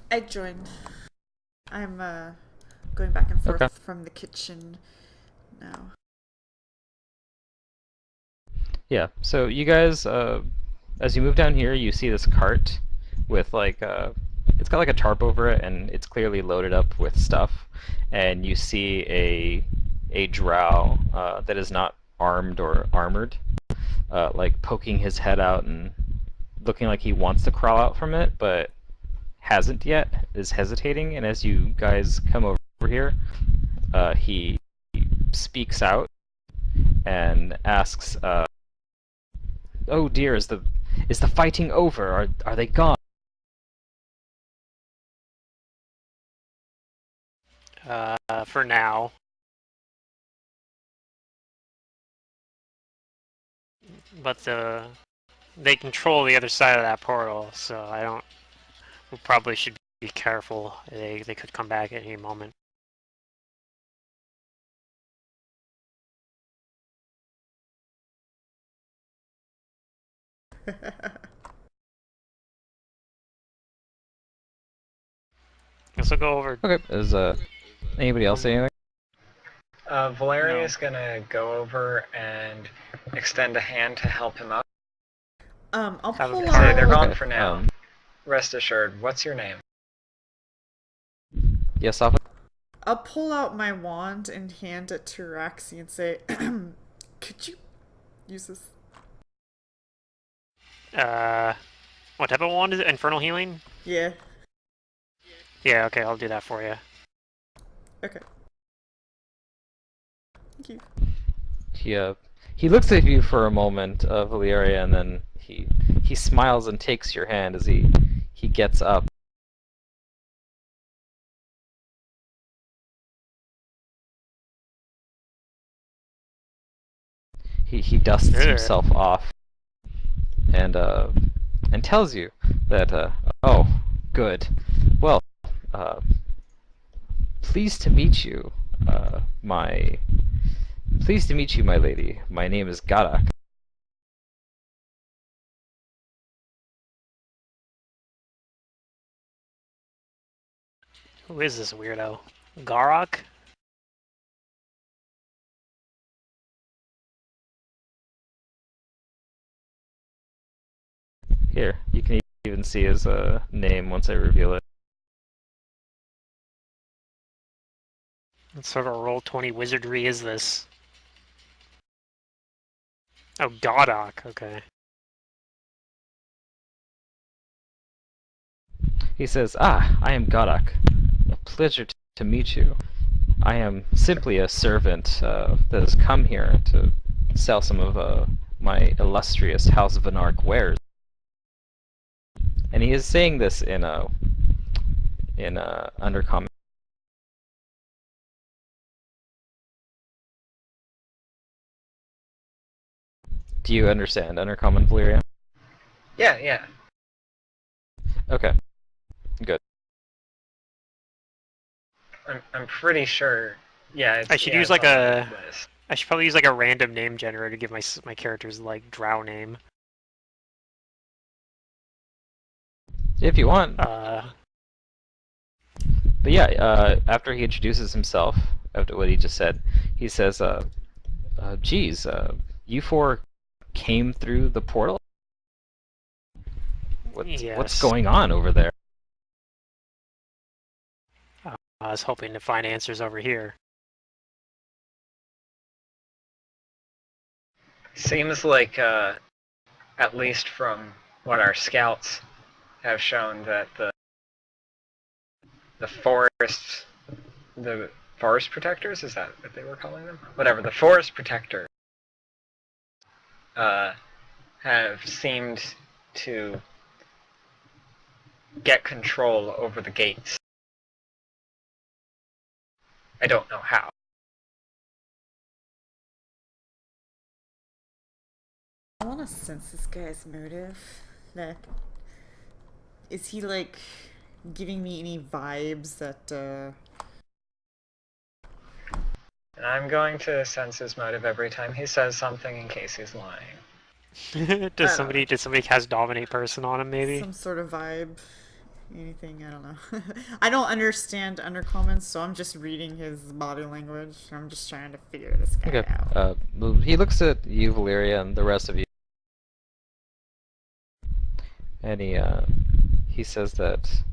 I joined. I'm going back and forth Okay. from the kitchen now. Yeah, so you guys, as you move down here, you see this cart with like, it's got like a tarp over it, and it's clearly loaded up with stuff. And you see a drow that is not armed or armored, like poking his head out and looking like he wants to crawl out from it, but hasn't yet, is hesitating. And as you guys come over here, he speaks out and asks, "Oh dear, is the fighting over? Are they gone?" For now. But they control the other side of that portal, so I don't. We probably should be careful. They could come back at any moment. Guess I'll go over. Okay. Is anybody else say anything? Valeria's gonna go over and extend a hand to help him up. I'll Have a pull good Say they're out. gone Okay, for now. Rest assured. What's your name? Yes, I'll. I'll pull out my wand and hand it to Raxi and say, "Could you use this?" What type of wand is it? Infernal healing? Yeah. Yeah, okay, I'll do that for you. Okay. Thank you. He looks at you for a moment, Valeria, and then he smiles and takes your hand as he gets up. He dusts Ugh. himself off and tells you that oh, good. Well, pleased to meet you, my lady. My name is Garak. Who is this weirdo? Garok? Here, you can even see his name once I reveal it. What sort of Roll20 wizardry is this? Oh, Godok, okay. He says, "Ah, I am Garak. A pleasure to meet you. I am simply a servant that has come here to sell some of my illustrious House of Anarch wares." And he is saying this in undercommon. Do you understand undercommon, Valeria? Yeah. Okay, good. I'm pretty sure. Yeah, it's, I should yeah, use it's like on a. the list. I should probably use like a random name generator to give my character's like drow name. If you want. But yeah, after he introduces himself, after what he just said, he says, geez, you four came through the portal? What's Yes. going on over there? I was hoping to find answers over here. Seems like, at least from what our scouts have shown, that the forest protectors, is that what they were calling them? Whatever, the forest protectors have seemed to get control over the gates. I don't know how. I want to sense this guy's motive. Like, is he like giving me any vibes that? And I'm going to sense his motive every time he says something in case he's lying. Did somebody cast dominate person on him maybe? Some sort of vibe. Anything, I don't know. I don't understand undercommons, so I'm just reading his body language. I'm just trying to figure this guy Okay. out. He looks at you, Valeria, and the rest of you, and he says that,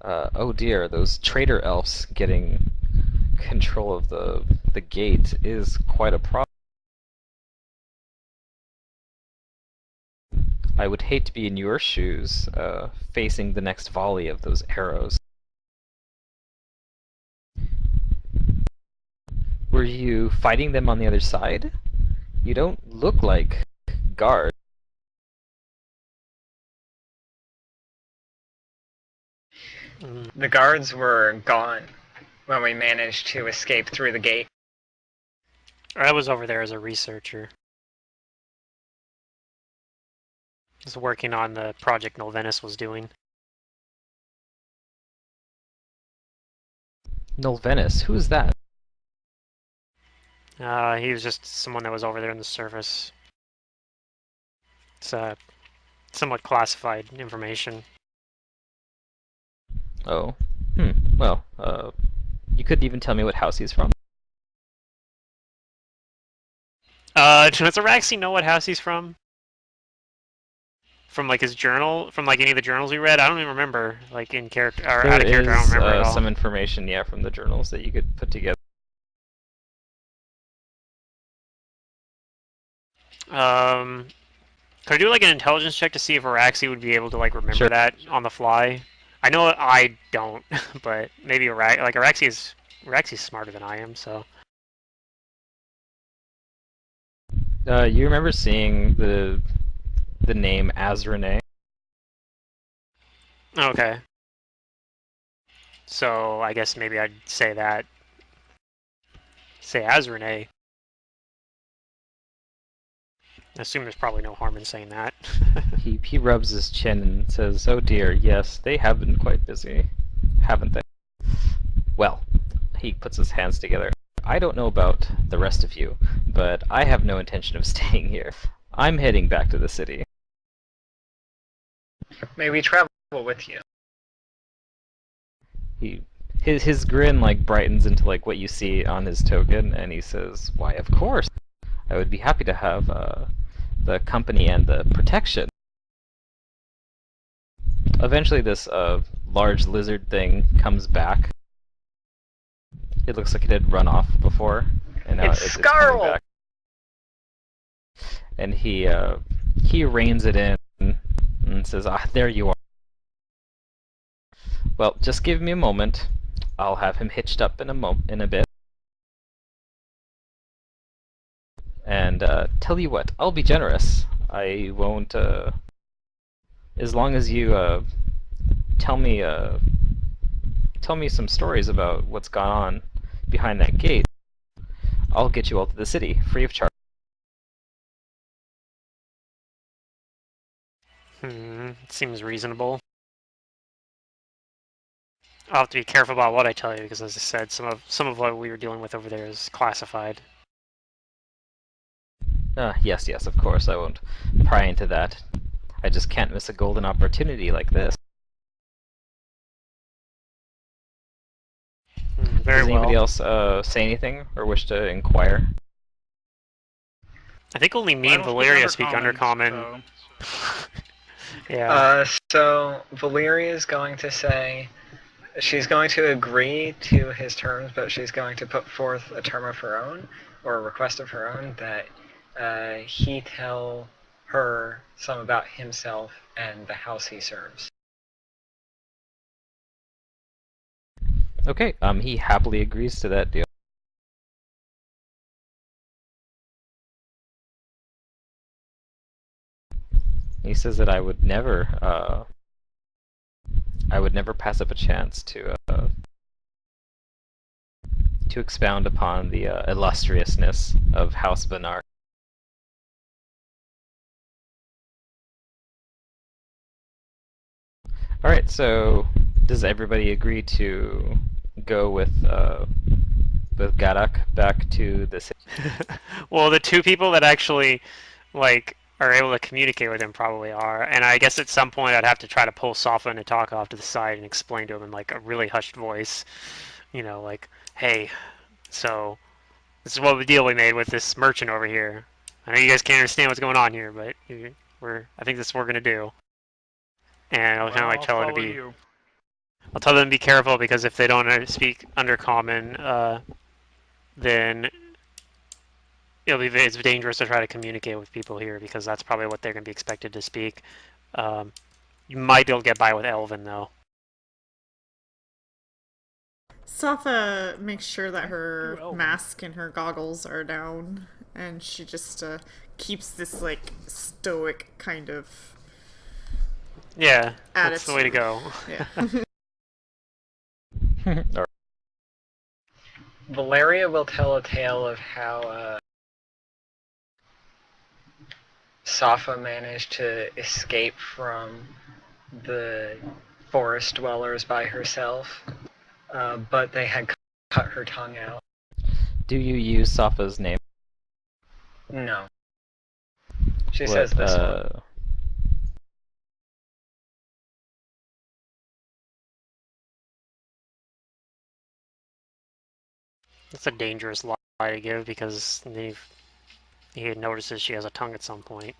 oh dear, those traitor elves getting control of the gate is quite a problem. I would hate to be in your shoes, facing the next volley of those arrows. Were you fighting them on the other side? You don't look like guards. The guards were gone when we managed to escape through the gate. I was over there as a researcher. was working on the project Nolvenus was doing. Nolvenus, who is that? He was just someone that was over there in the surface. It's somewhat classified information. Oh. Well, you couldn't even tell me what house he's from. Does Araxi know what house he's from? From like his journal, from like any of the journals we read? I don't even remember, like in character or out of character. I don't remember at all. Some information, yeah, from the journals that you could put together. Could I do like an intelligence check to see if Araxi would be able to like remember Sure. that on the fly? I know I don't, but maybe Araxi's smarter than I am, so. You remember seeing the name Azrene? Okay. So I guess maybe I'd say that. Say Azrene. I assume there's probably no harm in saying that. He rubs his chin and says, "Oh dear, yes, they have been quite busy, haven't they?" Well, he puts his hands together. I don't know about the rest of you, but I have no intention of staying here. I'm heading back to the city. May we travel with you? His grin like brightens into like what you see on his token, and he says, "Why, of course. I would be happy to have the company and the protection." Eventually, this large lizard thing comes back. It looks like it had run off before, and now it's coming back. And he reins it in and says, "Ah, there you are. Well, just give me a moment. I'll have him hitched up in a bit. And tell you what, I'll be generous. I won't. As long as you tell me some stories about what's gone on behind that gate, I'll get you all to the city free of charge." Seems reasonable. I'll have to be careful about what I tell you because, as I said, some of what we were dealing with over there is classified. Yes, of course, I won't pry into that. I just can't miss a golden opportunity like this. Very Does well. anybody else say anything or wish to inquire? I think only me and Valeria speak Undercommon. So. Yeah. So Valeria is going to say she's going to agree to his terms, but she's going to put forth a term of her own, or a request of her own, that he tell her some about himself and the house he serves. Okay, he happily agrees to that deal. He says that I would never pass up a chance to expound upon the illustriousness of House Benar. Alright, so does everybody agree to go with Garak back to the city? Well, the two people that actually like are able to communicate with him probably are, and I guess at some point I'd have to try to pull Safa and talk off to the side and explain to him in like a really hushed voice, you know, like, "Hey, so this is what the deal we made with this merchant over here. I know you guys can't understand what's going on here, but I think this is what we're gonna do." And I'll kind of like tell her to be. I'll tell them to be careful because if they don't speak Undercommon, then it's dangerous to try to communicate with people here because that's probably what they're going to be expected to speak. You might be able to get by with Elven though. Safa makes sure that her mask and her goggles are down, and she just keeps this like stoic kind of attitude. That's the way to go. Yeah. Valeria will tell a tale of how Safa managed to escape from the forest dwellers by herself, but they had cut her tongue out. Do you use Safa's name? No. She says What, this one. It's a dangerous lie to give because he notices she has a tongue at some point.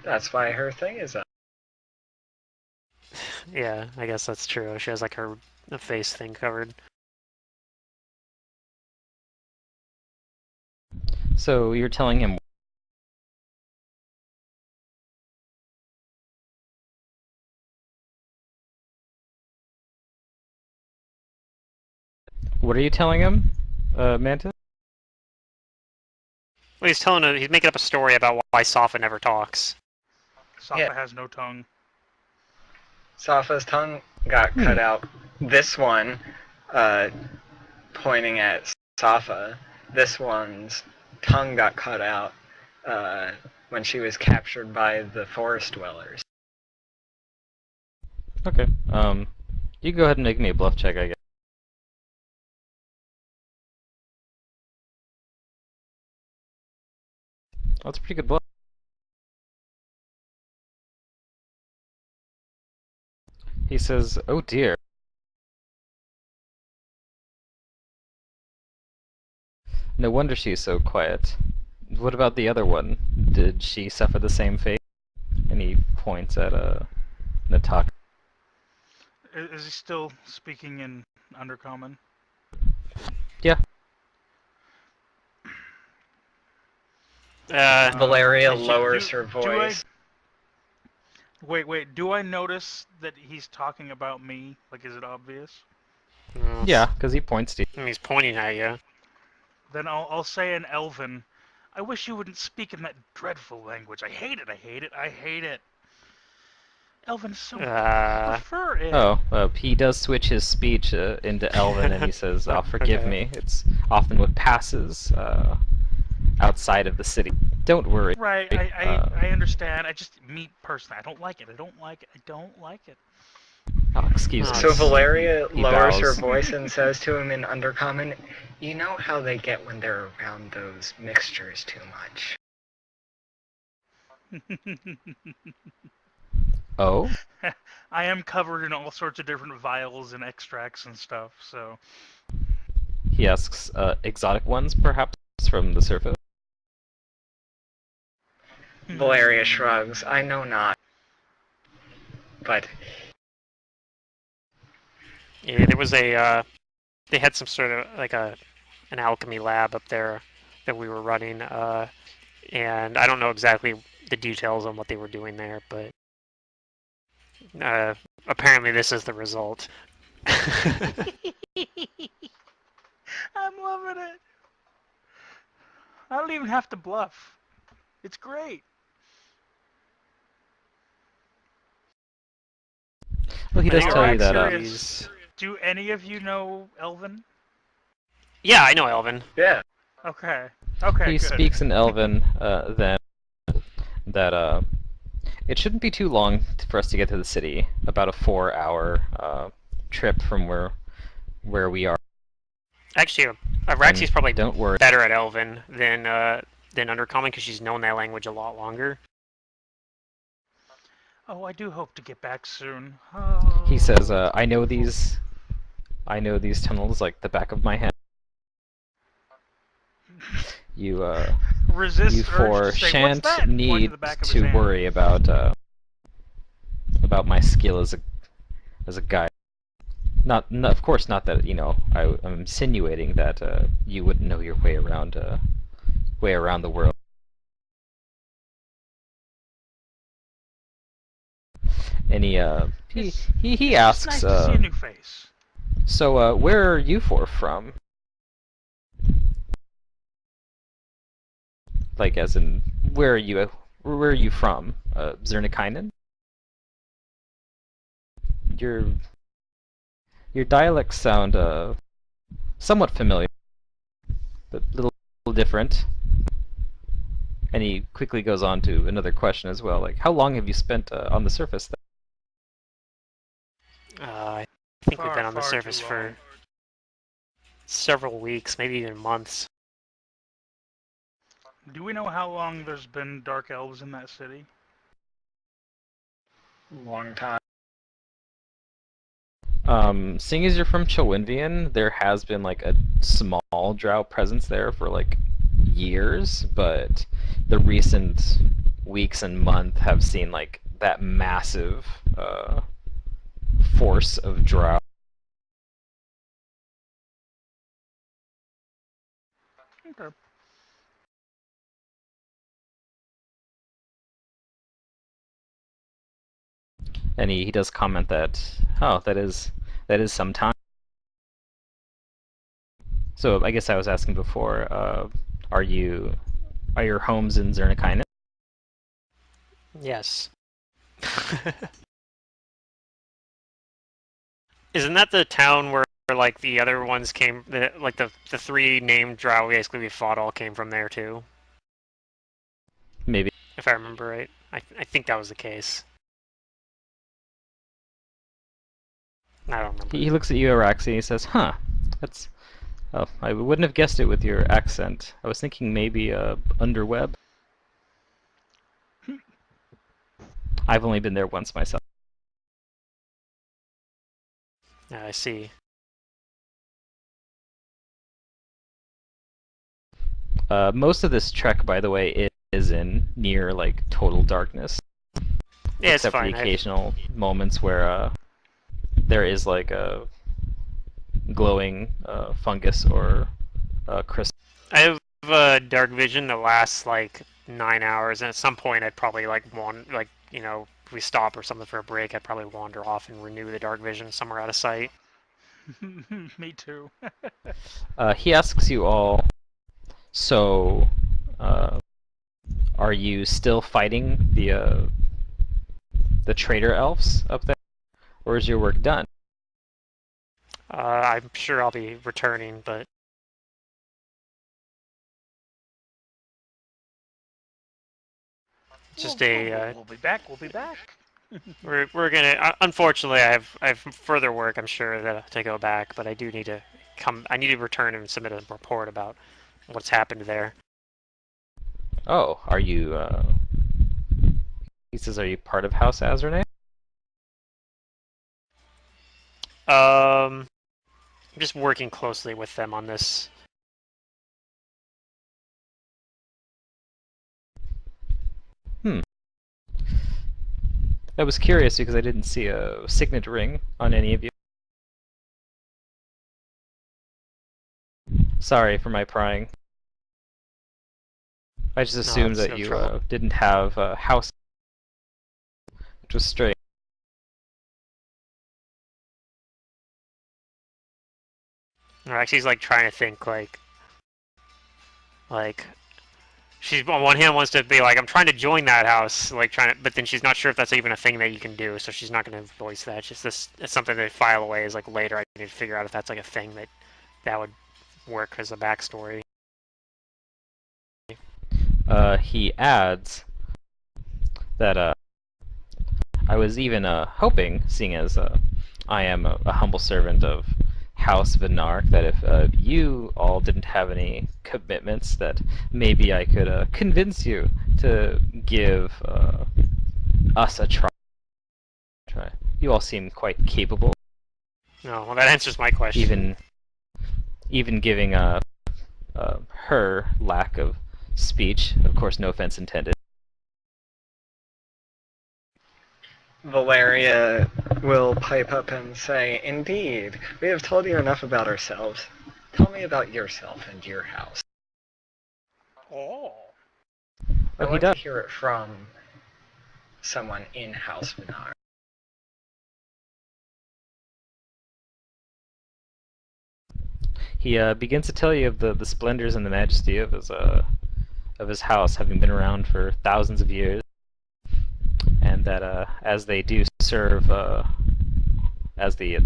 That's why her thing is up. Yeah, I guess that's true. She has like her face thing covered. So you're telling him. What are you telling him, Mantis? Well, he's making up a story about why Safa never talks. Safa has no tongue. Safa's tongue got cut out. This one, pointing at Safa, this one's tongue got cut out when she was captured by the forest dwellers. Okay. You can go ahead and make me a bluff check, I guess. That's a pretty good bluff. He says, "Oh dear." No wonder she's so quiet. What about the other one? Did she suffer the same fate? And he points at Nataka. Is he still speaking in Undercommon? Yeah. Valeria Wait, lowers her voice. Wait, do I notice that he's talking about me? Like, is it obvious? Yeah, because he points to you. He's pointing at you. Then I'll say in Elven, I wish you wouldn't speak in that dreadful language. I hate it, I hate it, I hate it. Elven is so prefer it. Oh, he does switch his speech into Elven, and he says, "Oh, forgive Okay. me. It's often what passes outside of the city. Don't worry." Right, I understand. I just, me personally, I don't like it. I don't like it. I don't like it. Oh, excuse me. So Valeria He lowers her bows. voice and says to him in Undercommon, "You know how they get when they're around those mixtures too much." Oh? I am covered in all sorts of different vials and extracts and stuff, so. He asks, exotic ones, perhaps, from the surface? Valeria shrugs. "I know not. But Yeah, there was they had some sort of like an alchemy lab up there that we were running, and I don't know exactly the details on what they were doing there, but apparently this is the result. I'm loving it. I don't even have to bluff. It's great. Well, he does They tell are you that, curious. Do any of you know Elven? Yeah, I know Elven. yeah, Okay. Okay, he good. speaks in Elven, then, that, it shouldn't be too long for us to get to the city. About a 4-hour, trip from where we are. Actually, Araxi's probably Don't worry. better at Elven than Undercommon because she's known that language a lot longer. Oh, I do hope to get back soon. Oh. He says, I know these tunnels like the back of my hand. You Resist urge four to say, shan't "What's that?" Point to need the back of his to hand. worry about my skill as a guide. Not, of course, not that, I'm insinuating that you wouldn't know your way around the world. And he asks, It's nice to see a new face. so where are you four from? Like, as in, where are you from? Zernikainen? Your dialects sound somewhat familiar, but a little different. And he quickly goes on to another question as well, like, how long have you spent on the surface then? I think we've been on the Far too surface long. for several weeks, maybe even months. Do we know how long there's been dark elves in that city? Long time. Seeing as you're from Chowinvian, there has been like a small drow presence there for like years, but the recent weeks and month have seen like that massive force of drow. Okay. And he does comment that, oh, that is some time. So I guess I was asking before, are your homes in Zernikainen? Yes. Isn't that the town where like the other ones came? Like the three named drow basically we fought all came from there too. Maybe. If I remember right, I think that was the case. I don't remember. He looks at you, Araxi, and he says, huh, that's... Oh, I wouldn't have guessed it with your accent. I was thinking maybe underweb. I've only been there once myself. I see. Most of this trek, by the way, is in near like total darkness. Yeah, it's except fine. for the occasional moments where there is like a glowing fungus or crystal. I have dark vision that lasts like 9 hours, and at some point I'd probably like if we stop or something for a break, I'd probably wander off and renew the dark vision somewhere out of sight. Me too. He asks you all, so are you still fighting the traitor elves up there, or is your work done? I'm sure I'll be returning, but just we'll be back. We'll be back. we're gonna. Unfortunately, I have further work. I'm sure that to go back, but I do need to come. I need to return and submit a report about what's happened there. Oh, are you? He says, are you part of House Azrene? I'm just working closely with them on this. I was curious because I didn't see a signet ring on any of you. Sorry for my prying. I just assumed that no you trouble. didn't have a house, which was strange. Actually, he's like trying to think like she's on one hand wants to be like, I'm trying to join that house, like trying to, but then she's not sure if that's even a thing that you can do, so she's not going to voice that. It's just this, it's something to file away. Is like later I need to figure out if that's like a thing that would work as a backstory. He adds that I was even hoping, seeing as I am a humble servant of House Vinark, that if you all didn't have any commitments, that maybe I could convince you to give us a try. You all seem quite capable. No, well that answers my question. Even giving her lack of speech, of course, no offense intended. Valeria will pipe up and say, "Indeed, we have told you enough about ourselves. Tell me about yourself and your house." Oh. I he want does. to hear it from someone in House Minar. He begins to tell you of the splendors and the majesty of his house, having been around for thousands of years, and that as they do serve as the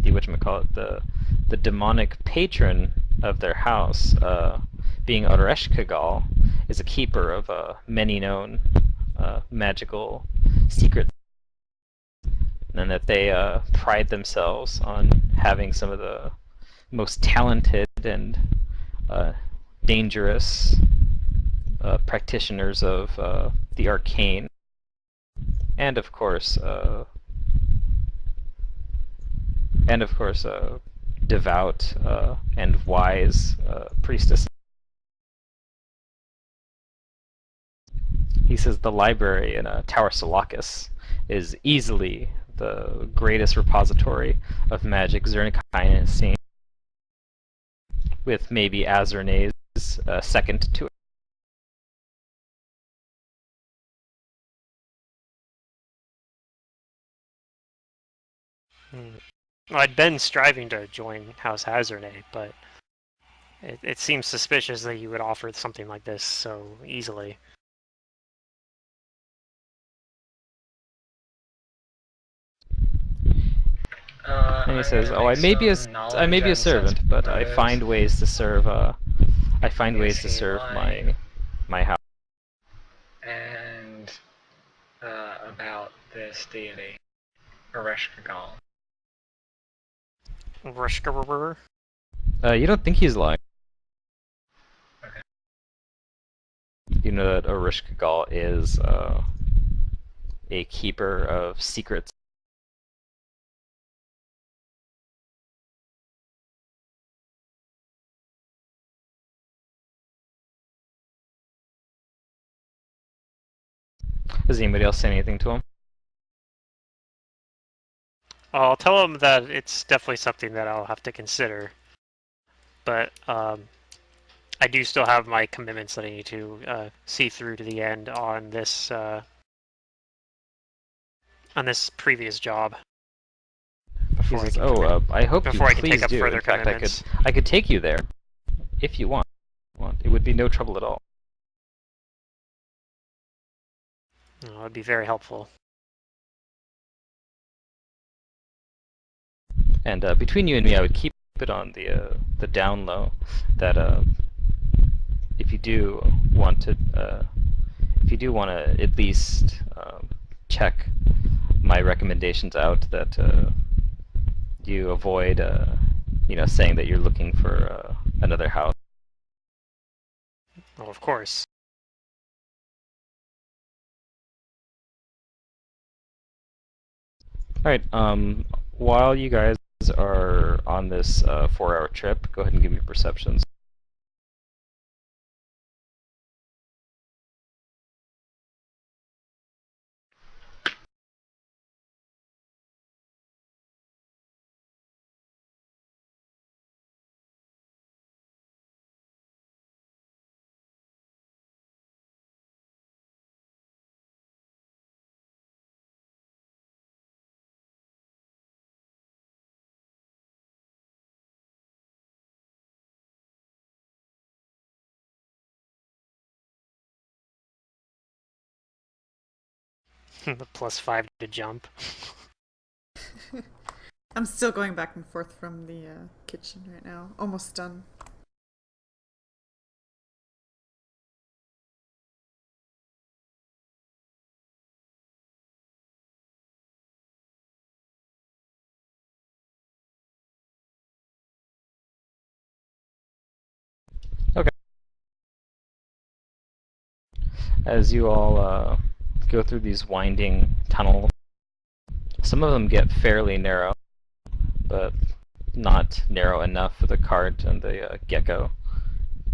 whatchamacallit, the demonic patron of their house, being Oresh Kagal, is a keeper of many known magical secrets, and that they pride themselves on having some of the most talented and dangerous practitioners of the arcane, and of course, devout and wise priestess. He says the library in Tower Salakis is easily the greatest repository of magic Zernikai has seen, with maybe Azernae's second to it. Well, I'd been striving to join House Hazardney, but it seems suspicious that you would offer something like this so easily. And he says, "Oh, I may be a servant, but I find ways to serve. I find ways to serve my house." And about this deity, Ereshkigal. You don't think he's lying. Okay. You know that Ereshkigal is a keeper of secrets. Does anybody else say anything to him? I'll tell him that it's definitely something that I'll have to consider, but I do still have my commitments that I need to see through to the end on this previous job. He says, "Oh, I hope you before I can please take up do. further In fact, commitments. I could take you there if you want. It would be no trouble at all." It would be very helpful. And between you and me, I would keep it on the down low that if you do want to at least check my recommendations out, that you avoid saying that you're looking for another house. Well, of course. All right. While you guys are on this 4-hour trip, go ahead and give me perceptions. The +5 to jump. I'm still going back and forth from the kitchen right now. Almost done. Okay. As you all go through these winding tunnels, some of them get fairly narrow, but not narrow enough for the cart and the gecko,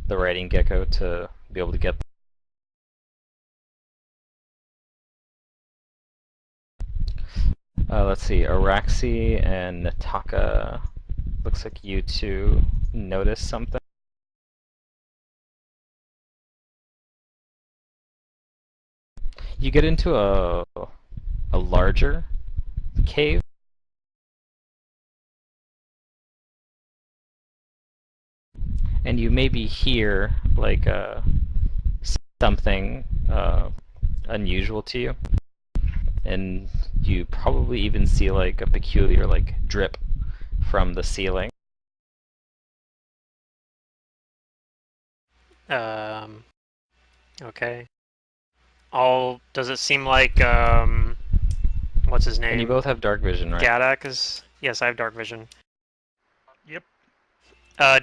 the riding gecko, to be able to get. Let's see, Araxi and Nataka, looks like you two notice something. You get into a larger cave. And you maybe hear like something unusual to you. And you probably even see like a peculiar like drip from the ceiling. Okay. Does it seem like, what's his name? And you both have dark vision, right? Gadak is... Yes, I have dark vision. Yep.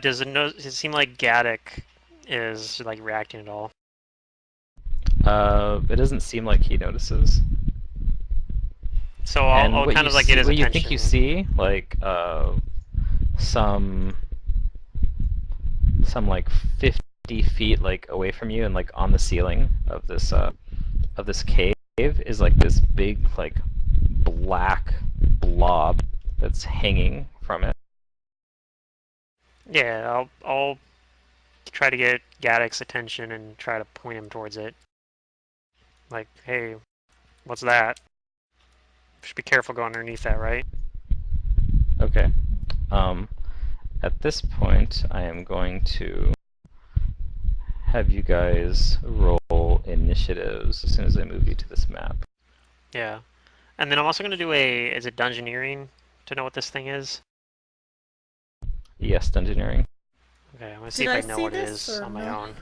Does it seem like Gadak is, like, reacting at all? It doesn't seem like he notices. So And I'll what kind you of, like, see, get his what you attention. think you see, like, some like 50 feet like away from you, and like on the ceiling of this cave is like this big like black blob that's hanging from it. Yeah, I'll try to get Gadak's attention and try to point him towards it. Like, hey, what's that? Should be careful going underneath that, right? Okay. At this point, I am going to have you guys roll initiatives as soon as I move you to this map. Yeah. And then I'm also going to do is it Dungeoneering to know what this thing is? Yes, Dungeoneering. Okay, I'm going to see Did if I I know see what it this is or on my no?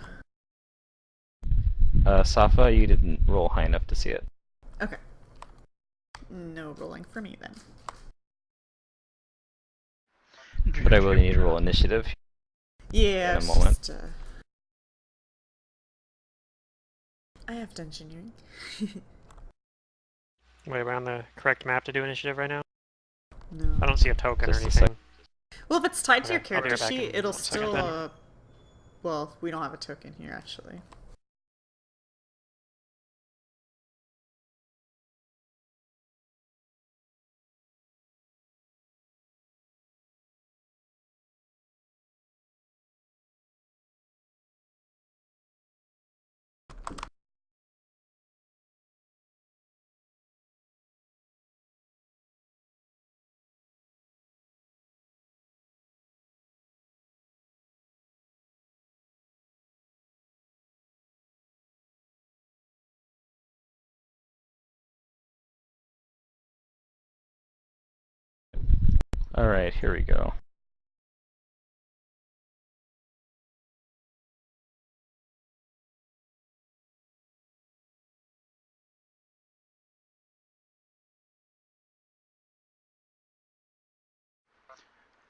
own. Safa, you didn't roll high enough to see it. Okay. No rolling for me then. But I will need to roll initiative Yeah, in a it's moment. just, I have Dungeoneering. Wait, am I on the correct map to do initiative right now? No. I don't see a token or Just a anything. Well, if it's tied to your Okay, I'll be character right back sheet, in it'll 1 second still, then. well, we don't have a token here, actually. Alright, here we go.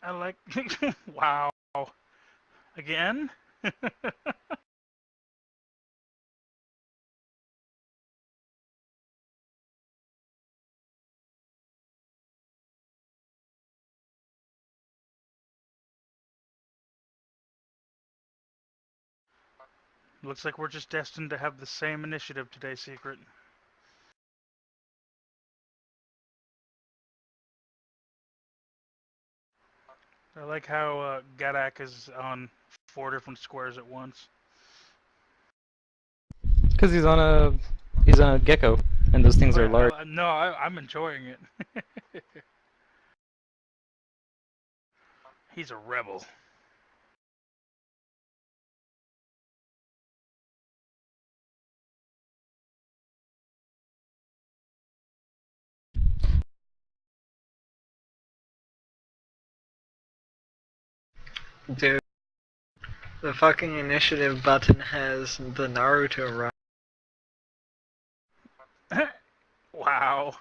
I like. Wow. Again? Looks like we're just destined to have the same initiative today, Secret. I like how Gadak is on 4 different squares at once. Because he's on a gecko, and those things are large. No, I'm enjoying it. He's a rebel. Dude, the fucking initiative button has the Naruto run. Wow.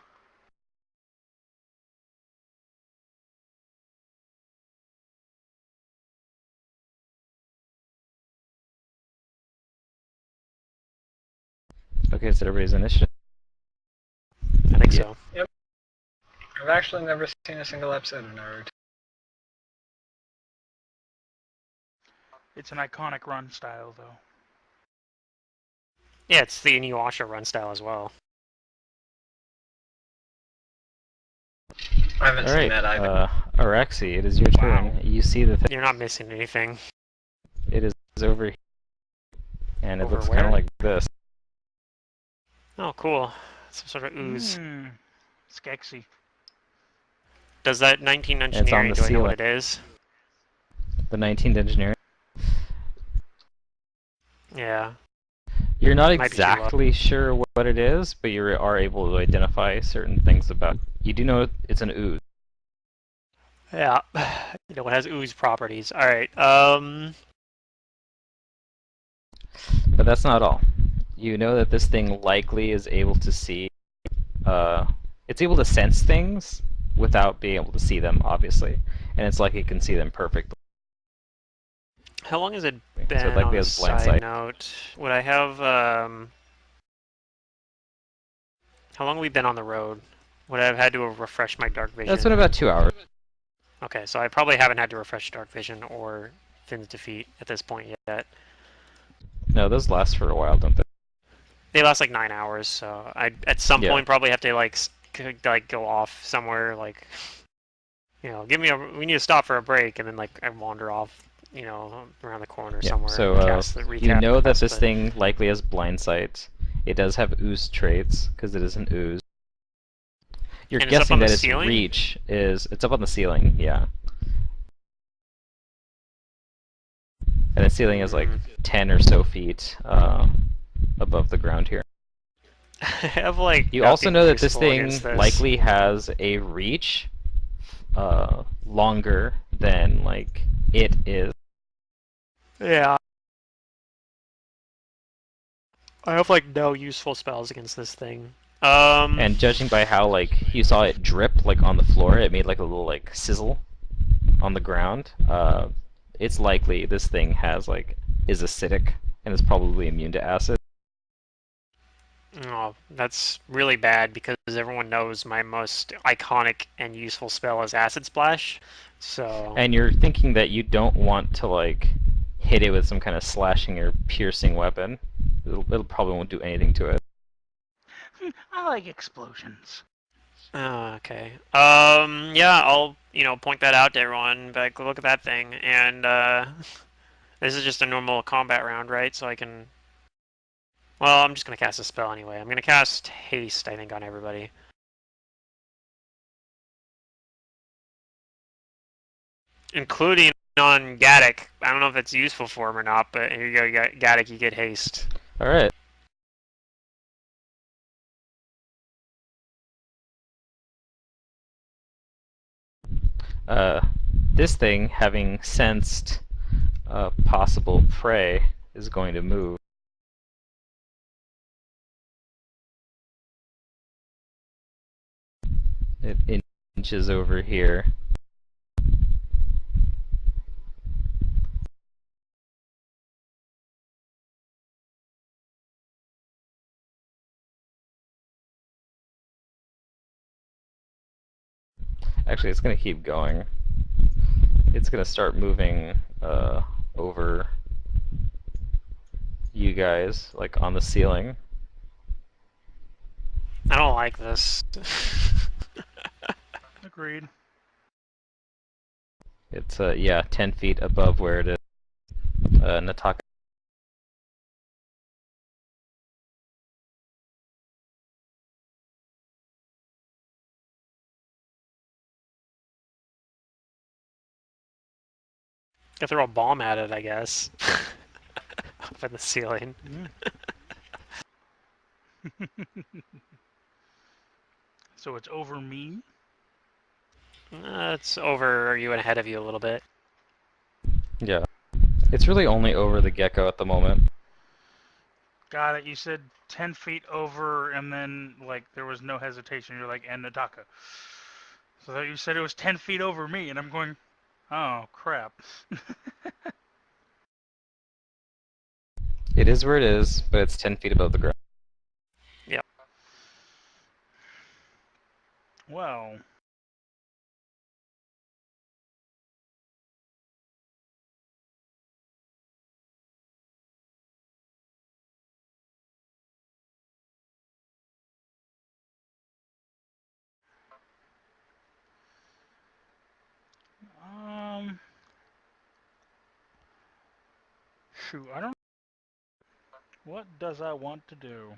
Okay, it's everybody's initiative. I think Yeah. so. Yep. I've actually never seen a single episode of Naruto. It's an iconic run style, though. Yeah, it's the Inuyasha run style as well. I haven't seen that either. Araxi, it is your turn. Wow. You see the thing. You're not missing anything. It is over here. And it Over looks kind where? of like this. Oh, cool. Some sort of ooze. Skexy. Does that 19 It's on engineering, the do I know ceiling. what it is? The 19th engineering. Yeah. You're not Might be too low. exactly sure what it is, but you are able to identify certain things about it. You do know it's an ooze. Yeah. You know, it has ooze properties. Alright, But that's not all. You know that this thing likely is able to see, it's able to sense things without being able to see them, obviously. And it's like it can see them perfectly. How long has it So it been likely on a has blind side sight. note? Would I have, how long have we been on the road? Would I have had to refresh my dark vision? That's been about 2 hours. Okay, so I probably haven't had to refresh dark vision or Finn's defeat at this point yet. No, those last for a while, don't they? They last like 9 hours, so I at some Yeah. point probably have to like go off somewhere, like, you know, we need to stop for a break, and then like I wander off, you know, around the corner Yeah, somewhere so and cast the you recast. know that this but- thing likely has blind sight. It does have ooze traits, because it is an ooze. You're And it's up guessing on the that its ceiling? reach is... It's up on the ceiling, yeah. And the ceiling is like 10 or so feet above the ground here. I have like You also nothing know that this useful thing against this. likely has a reach longer than, like, it is. Yeah. I have like no useful spells against this thing. And judging by how, like, you saw it drip, like, on the floor, it made, like, a little, like, sizzle on the ground. It's likely this thing has, like, is acidic and is probably immune to acid. Oh, that's really bad because everyone knows my most iconic and useful spell is Acid Splash. So And you're thinking that you don't want to, like, hit it with some kind of slashing or piercing weapon. It'll probably won't do anything to it. I like explosions. okay. Yeah, I'll point that out to everyone. But look at that thing, and this is just a normal combat round, right? So I can. Well, I'm just gonna cast a spell anyway. I'm gonna cast Haste, I think, on everybody. Including on Gaddock. I don't know if it's useful for him or not, but here you go, Gaddock, you get haste. Alright. This thing, having sensed possible prey, is going to move. It inches over here. Actually, it's going to keep going. It's going to start moving over you guys, like on the ceiling. I don't like this. Agreed. It's, yeah, 10 feet above where it is. Nataka. Could throw a bomb at it, I guess. Up in the ceiling. So it's over me? It's over you and ahead of you a little bit. Yeah. It's really only over the gecko at the moment. Got it. You said 10 feet over, and then, like, there was no hesitation. You're like, and Nataka. So that you said it was 10 feet over me, and I'm going, oh, crap. It is where it is, but it's 10 feet above the ground. Yep. Well. Shoot, I don't. What does I want to do?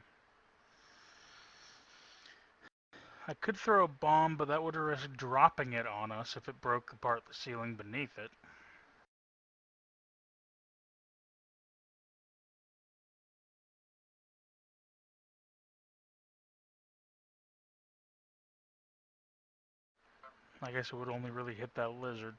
I could throw a bomb, but that would risk dropping it on us if it broke apart the ceiling beneath it. I guess it would only really hit that lizard.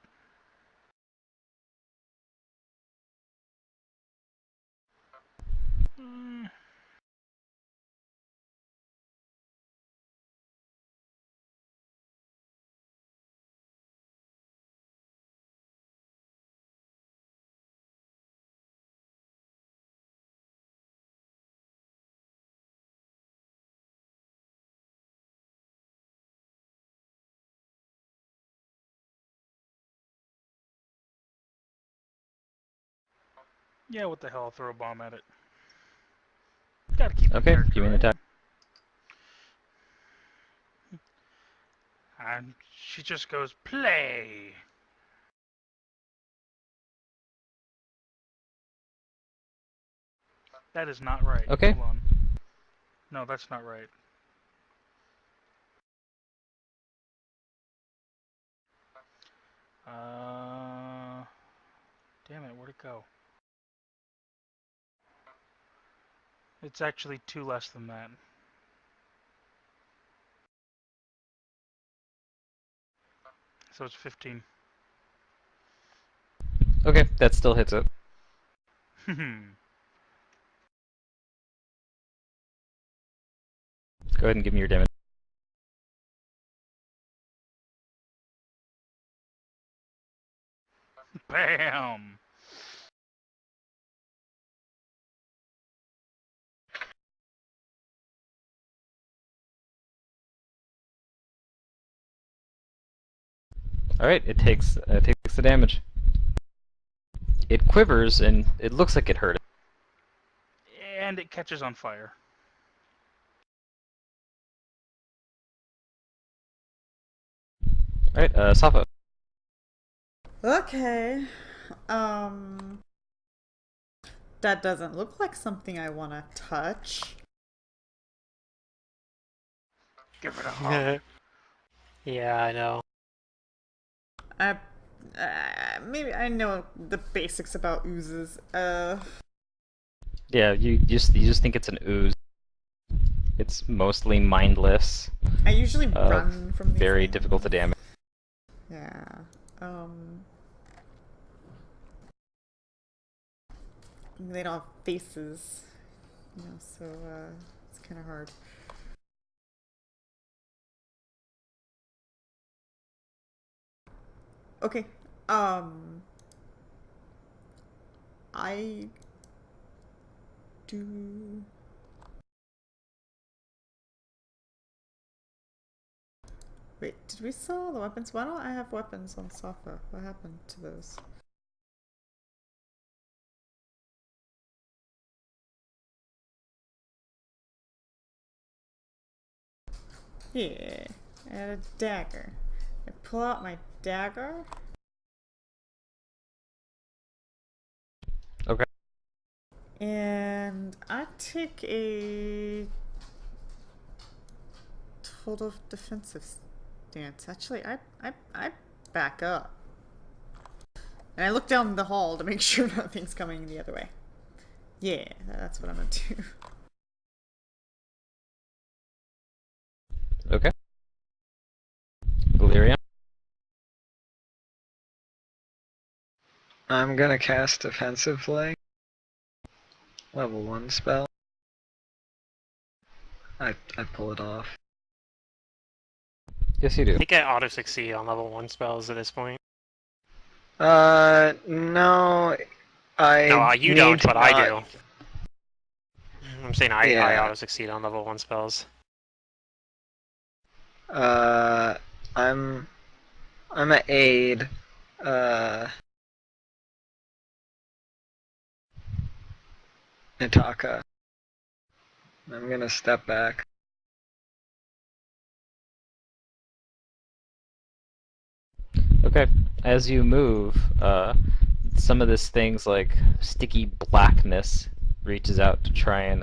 Yeah, what the hell? I'll throw a bomb at it. Gotta keep the Okay, character, give me an right? attack. And she just goes, play! That is not right. Okay. Hold on. No, that's not right. Damn it, where'd it go? It's actually 2 less than that. So it's 15. Okay, that still hits it. Go ahead and give me your damage. Bam! Alright, it takes the damage. It quivers and it looks like it hurt it. And it catches on fire. Alright, Safa. Okay. That doesn't look like something I want to touch. Give it a hug. Yeah, I know. I, maybe I know the basics about oozes. Yeah, you just think it's an ooze. It's mostly mindless. I usually run from these Very things. difficult to damage. Yeah. They don't have faces, so it's kind of hard. Okay. I do. Wait, did we sell all the weapons? Why don't I have weapons on Safa? What happened to those? Yeah, I had a dagger. I pull out my dagger. Okay. And I take a total defensive stance. Actually, I back up. And I look down the hall to make sure nothing's coming the other way. Yeah, that's what I'm gonna do. Okay. Valyria. I'm gonna cast defensively. Level 1 spell. I pull it off. Yes, you do. I think I auto-succeed on level 1 spells at this point. No, I No, you need don't, to but I not- do. I'm saying I Yeah. auto-succeed on level 1 spells. I'm an aide. Nitaka. I'm gonna step back. Okay. As you move, some of this thing's like sticky blackness reaches out to try and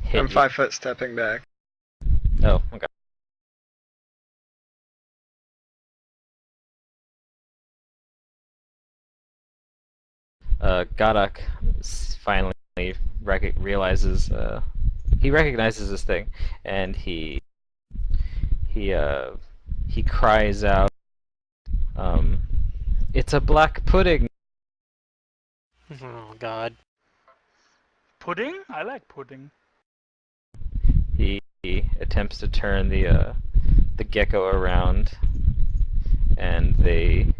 hit I'm you. 5 foot stepping back. Oh, okay. Gadak finally realizes he recognizes this thing, and he cries out, "It's a black pudding!" Oh god. Pudding? I like pudding. He attempts to turn the gecko around, and they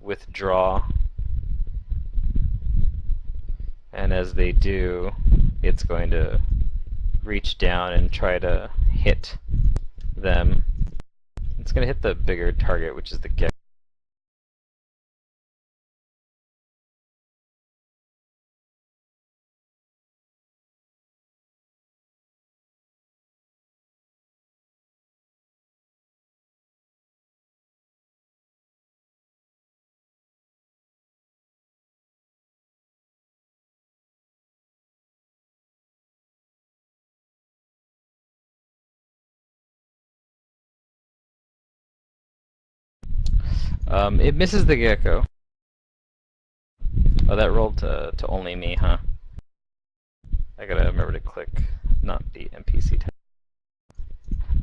withdraw. And as they do, it's going to reach down and try to hit them. It's going to hit the bigger target, which is the gecko. It misses the gecko. Oh, that rolled to only me, huh? I gotta remember to click, not the NPC tab.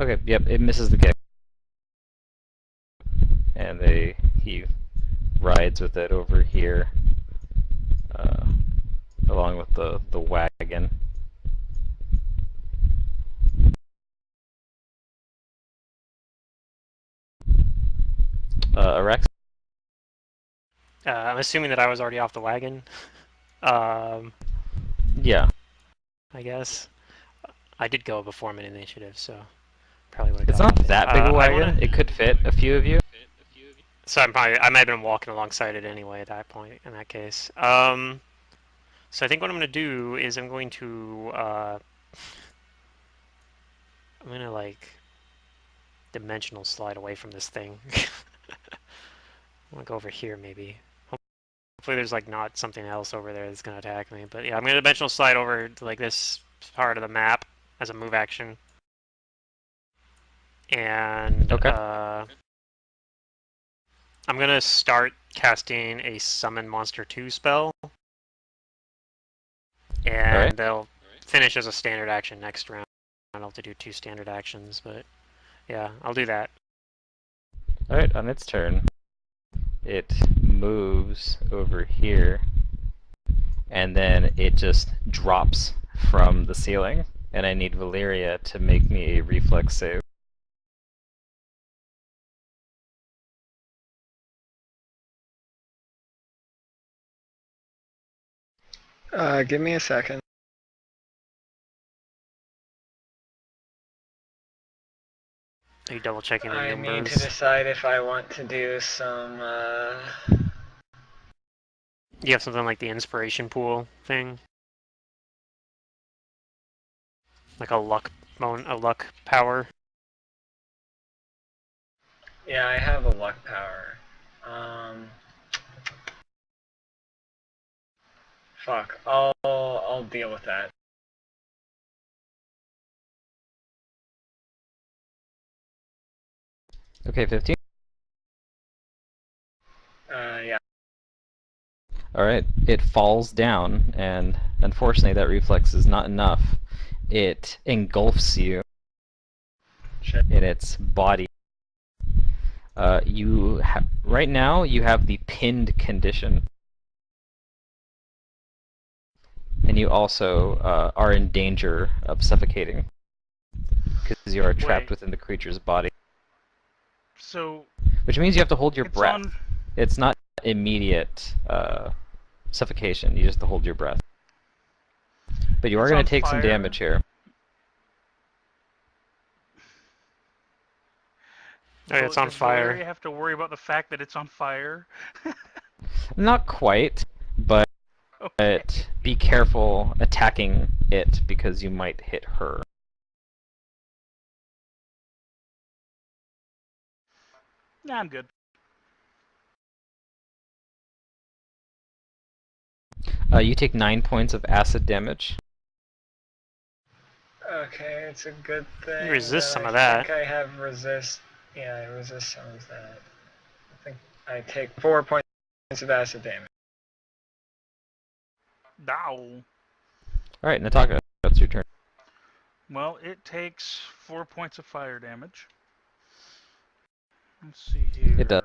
Okay, yep, it misses the gecko. And he rides with it over here, along with the wagon. Rex? I'm assuming that I was already off the wagon. Yeah. I guess. I did go before mid initiative, so probably would have It's got not off it. that big a wagon. Wanna... It could fit a few of you. So I might have been walking alongside it anyway at that point, in that case. So I think what I'm going to do is I'm going to, like, dimensional slide away from this thing. I'm going to go over here, maybe. Hopefully there's, like, not something else over there that's going to attack me. But yeah, I'm going to dimensional slide over to, like, this part of the map as a move action. And, Okay. I'm going to start casting a Summon Monster 2 spell. And they'll finish as a standard action next round. I'll have to do 2 standard actions, but yeah, I'll do that. Alright, on its turn, it moves over here, and then it just drops from the ceiling, and I need Valeria to make me a reflex save. Give me a second. Are you double checking the I numbers? need to decide if I want to do some, You have something like the inspiration pool thing? Like a luck power? Yeah, I have a luck power. Fuck. I'll deal with that. Okay, 15. Yeah. Alright, it falls down, and unfortunately that reflex is not enough. It engulfs you Shit. in its body. Right now you have the pinned condition. And you also are in danger of suffocating. Because you are trapped within the creature's body. So... Which means you have to hold your breath. On... It's not immediate suffocation, you just have to hold your breath. But you are going to take some damage here. Oh, yeah, it's on fire. Does Valeria have to worry about the fact that it's on fire? Not quite, but Okay. be careful attacking it because you might hit her. Nah, I'm good. You take 9 points of acid damage. Okay, it's a good thing. You resist some of I that. think I have resist. Yeah, I resist some of that. I think I take 4 points of acid damage. Ow. Alright, Nataka, that's your turn. Well, it takes 4 points of fire damage. Let's see here. It does.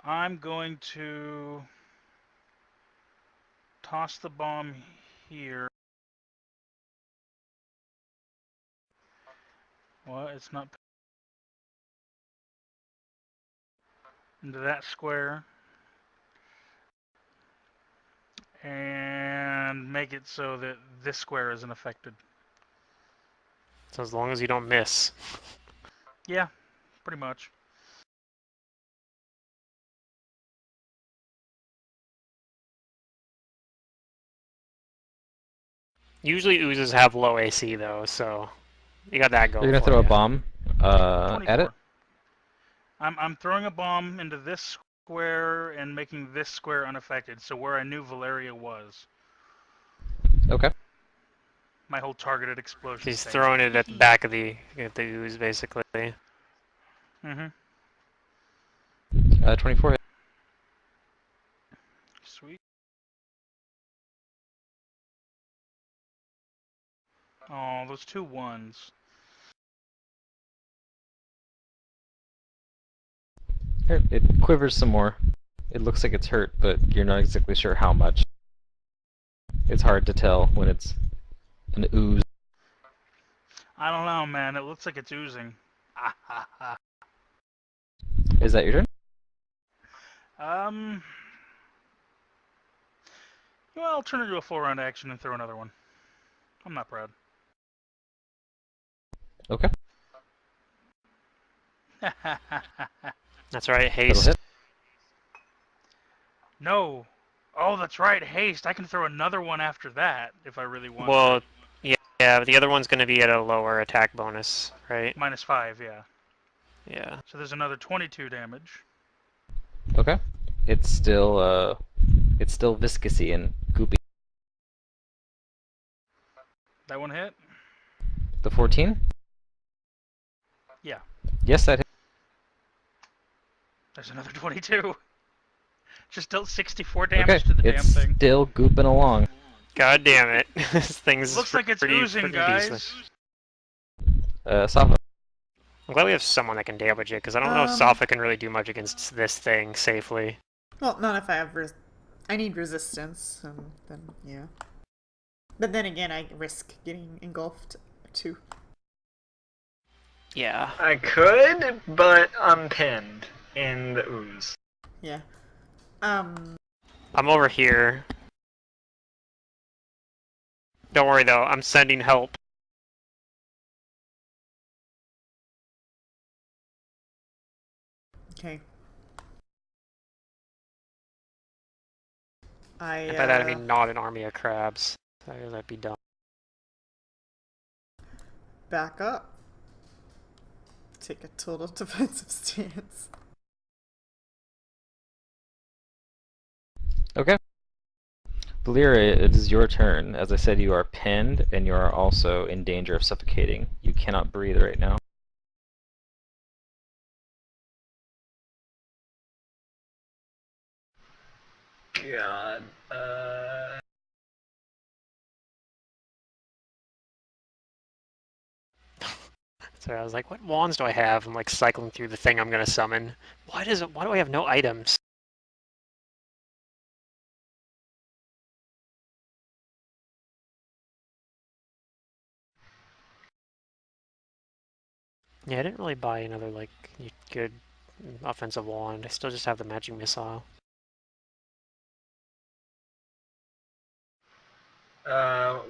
I'm going to toss the bomb here. Well, it's not into that square. And make it so that this square isn't affected. So as long as you don't miss. Yeah, pretty much. Usually oozes have low AC though, so you got that going. You're gonna throw a bomb at it? I'm throwing a bomb into this square and making this square unaffected, so where I knew Valeria was. Okay. My whole targeted explosion He's thing. throwing it at the back of the ooze, basically. Mm-hmm. 24 hit. Sweet. Oh, those 2 1s. Here, it quivers some more. It looks like it's hurt, but you're not exactly sure how much. It's hard to tell when it's an ooze. I don't know, man. It looks like it's oozing. Ah, ha, ha. Is that your turn? Well, I'll turn it into a 4-round action and throw another one. I'm not proud. Okay. That's right, That'll haste. hit. No. Oh, that's right, haste. I can throw another one after that if I really want Well, to. yeah, but the other one's going to be at a lower attack bonus, right? -5, yeah. Yeah. So there's another 22 damage. Okay. It's still viscousy and goopy. That one hit? The 14? Yeah. Yes, that hit. There's another 22. Just dealt 64 damage Okay, to the damn it's thing. still gooping along. God damn it. This thing's Looks like it's pretty oozing, freaking beastly. guys. Safa. I'm glad we have someone that can damage it, because I don't know if Safa can really do much against this thing safely. Well, not if I have I need resistance, and then yeah. But then again, I risk getting engulfed too. Yeah. I could, but I'm pinned in the ooze. Yeah. I'm over here. Don't worry though, I'm sending help. Okay. And by that I mean not an army of crabs. That'd be dumb. Back up. Take a total defensive stance. Okay. Valera, it is your turn. As I said, you are pinned, and you are also in danger of suffocating. You cannot breathe right now. God. So I was like, what wands do I have? I'm like cycling through the thing I'm gonna summon. Why do I have no items? Yeah, I didn't really buy another like good offensive wand. I still just have the magic missile.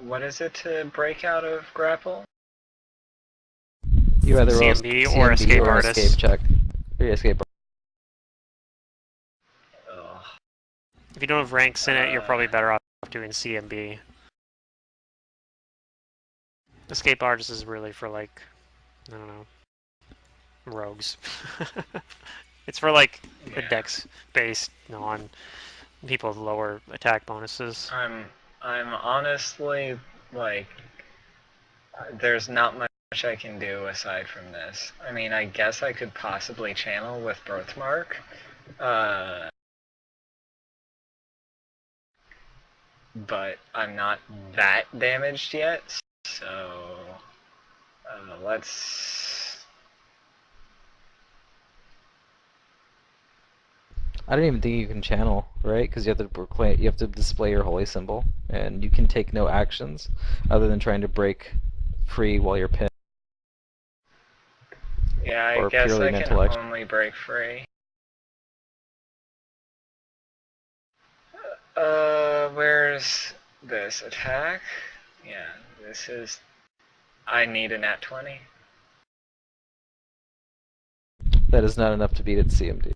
What is it to break out of grapple? You either roll CMB or escape or artist. escape check. Or escape. Ugh. If you don't have ranks in it, you're probably better off doing CMB. Escape artist is really for like, I don't know, rogues. It's for like a Yeah. dex-based non people with lower attack bonuses. I'm honestly like, there's not much I can do aside from this. I mean, I guess I could possibly channel with Birthmark. But I'm not that damaged yet, so let's. I don't even think you can channel, right? Because you have to display your holy symbol, and you can take no actions other than trying to break free while you're pinned. Yeah, I Or guess purely I an can intellect. only break free. Where's this attack? Yeah, this is. I need a nat 20. That is not enough to beat its CMD.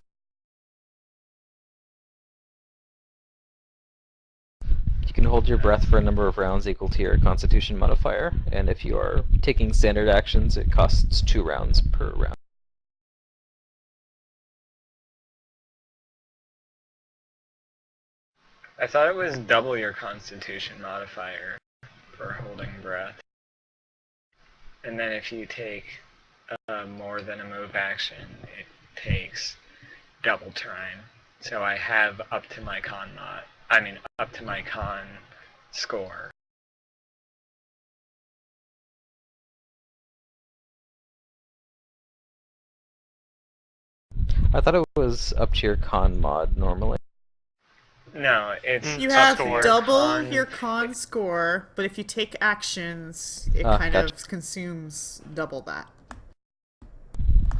You can hold your breath for a number of rounds equal to your Constitution modifier, and if you are taking standard actions, it costs 2 rounds per round. I thought it was double your Constitution modifier. for holding breath. And then if you take more than a move action, it takes double turn. So I have up to my up to my con score. I thought it was up to your con mod normally. No, it's You It's have up to your double your con score, but if you take actions, it kind Gotcha. of consumes double that.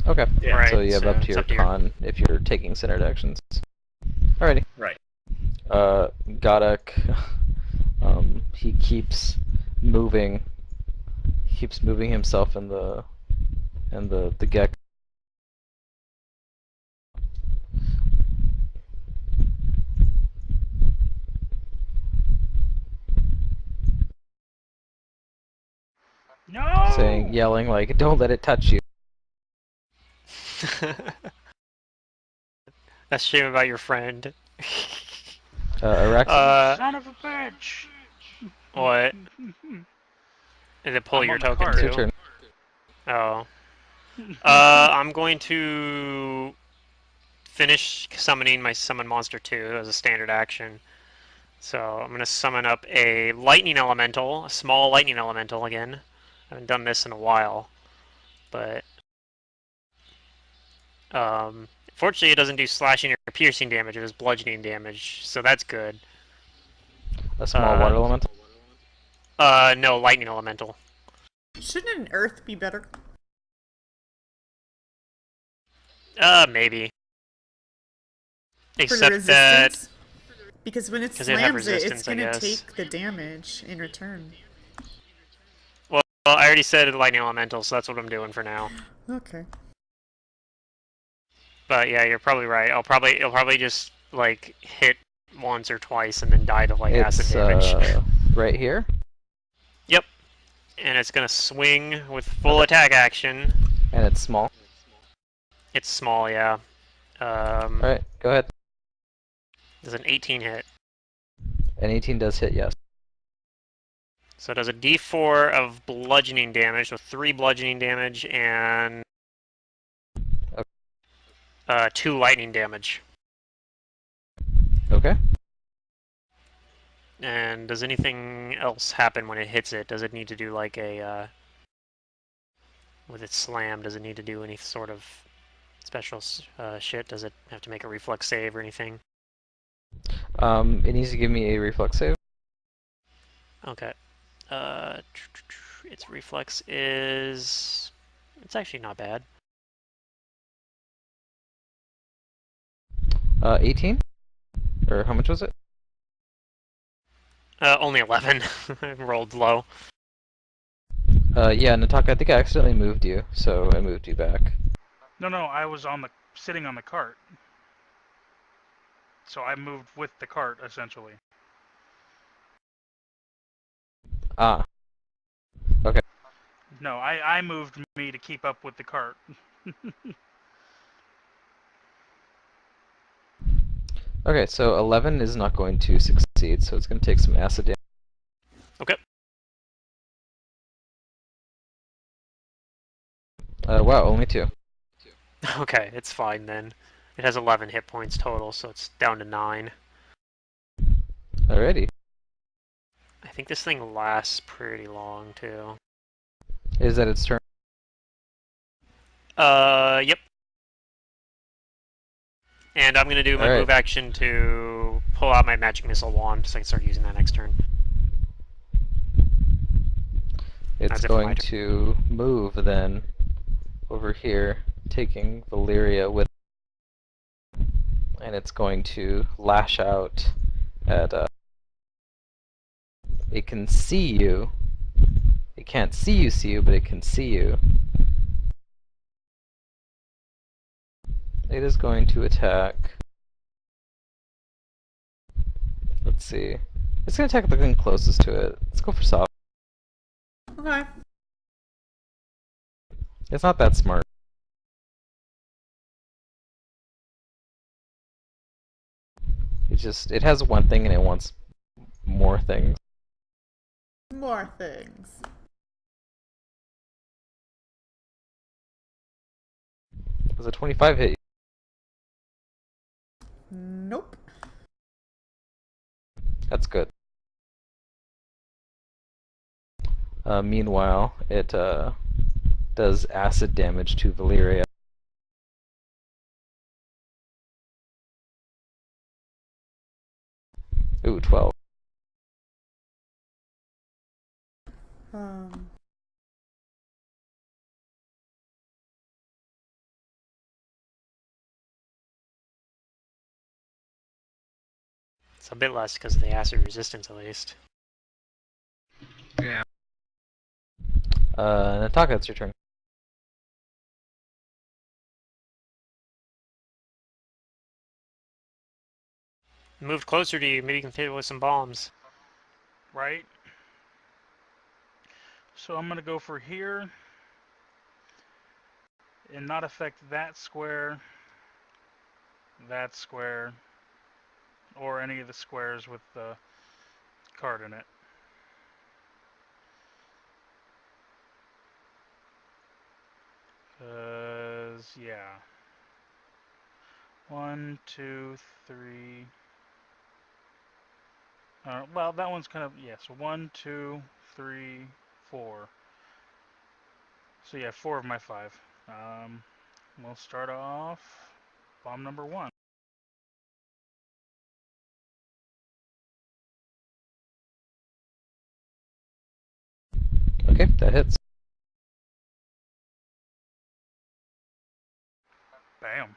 Okay. Yeah. Right. So you have up it's to your con if you're taking centered actions. Alrighty. Right. Godok, he keeps moving. He keeps moving himself in the gek. No! Yelling like, "Don't let it touch you." That's shame about your friend. Araxi. Son of a bitch! What? Did it pull I'm your on the token card. It's your too? turn. Oh. I'm going to finish summoning my Summon Monster 2 as a standard action. So I'm going to summon up a Lightning Elemental, a small Lightning Elemental again. I haven't done this in a while, but fortunately it doesn't do slashing or piercing damage, it does bludgeoning damage, so that's good. A small water elemental. No, Lightning Elemental. Shouldn't an earth be better? Maybe. For the Except that resistance? Because when it 'cause it'd have slams it, it's resistance, I gonna guess. take the damage in return. Well, I already said Lightning Elemental, so that's what I'm doing for now. Okay. But yeah, you're probably right. It'll probably just like hit once or twice and then die to like acid It's damage. right here. Yep. And it's gonna swing with full attack action. And it's small. It's small, yeah. Alright, go ahead. Does an 18 hit. An 18 does hit, yes. So it does a d4 of bludgeoning damage, so 3 bludgeoning damage and 2 lightning damage. Okay. And does anything else happen when it hits it? Does it need to do like a with its slam? Does it need to do any sort of special shit? Does it have to make a reflex save or anything? It needs to give me a reflex save. Okay. Its reflex is... It's actually not bad. 18? Or how much was it? Only 11. I rolled low. Yeah, Nataka, I think I accidentally moved you, so I moved you back. No, I was sitting on the cart. So I moved with the cart, essentially. Ah. Okay. No, I moved me to keep up with the cart. Okay, so 11 is not going to succeed, so it's going to take some acid damage. Okay. Wow, only 2. Okay, it's fine then. It has 11 hit points total, so it's down to 9. Alrighty. I think this thing lasts pretty long, too. Is that its turn? Yep. And I'm gonna do my move action to pull out my magic missile wand so I can start using that next turn. It's going to move then over here, taking Valyria with, and it's going to lash out at. It can see you. It can't see you, but it can see you. It is going to attack. Let's see. It's going to attack the thing closest to it. Let's go for soft. Okay. It's not that smart. It has one thing and it wants more things. More things. Does a 25 hit you? Nope. That's good. Meanwhile, it does acid damage to Valeria. Ooh, 12. Um, It's a bit less because of the acid resistance, at least. Yeah. Nataka, it's your turn. Moved closer to you. Maybe you can hit it with some bombs. Right? So I'm going to go for here and not affect that square, or any of the squares with the card in it. Yeah. 1, 2, 3. Well, that one's kind of, yeah, so 1, 2, 3, 4. So yeah, 4 of my 5. We'll start off bomb number 1. Okay, that hits. Bam.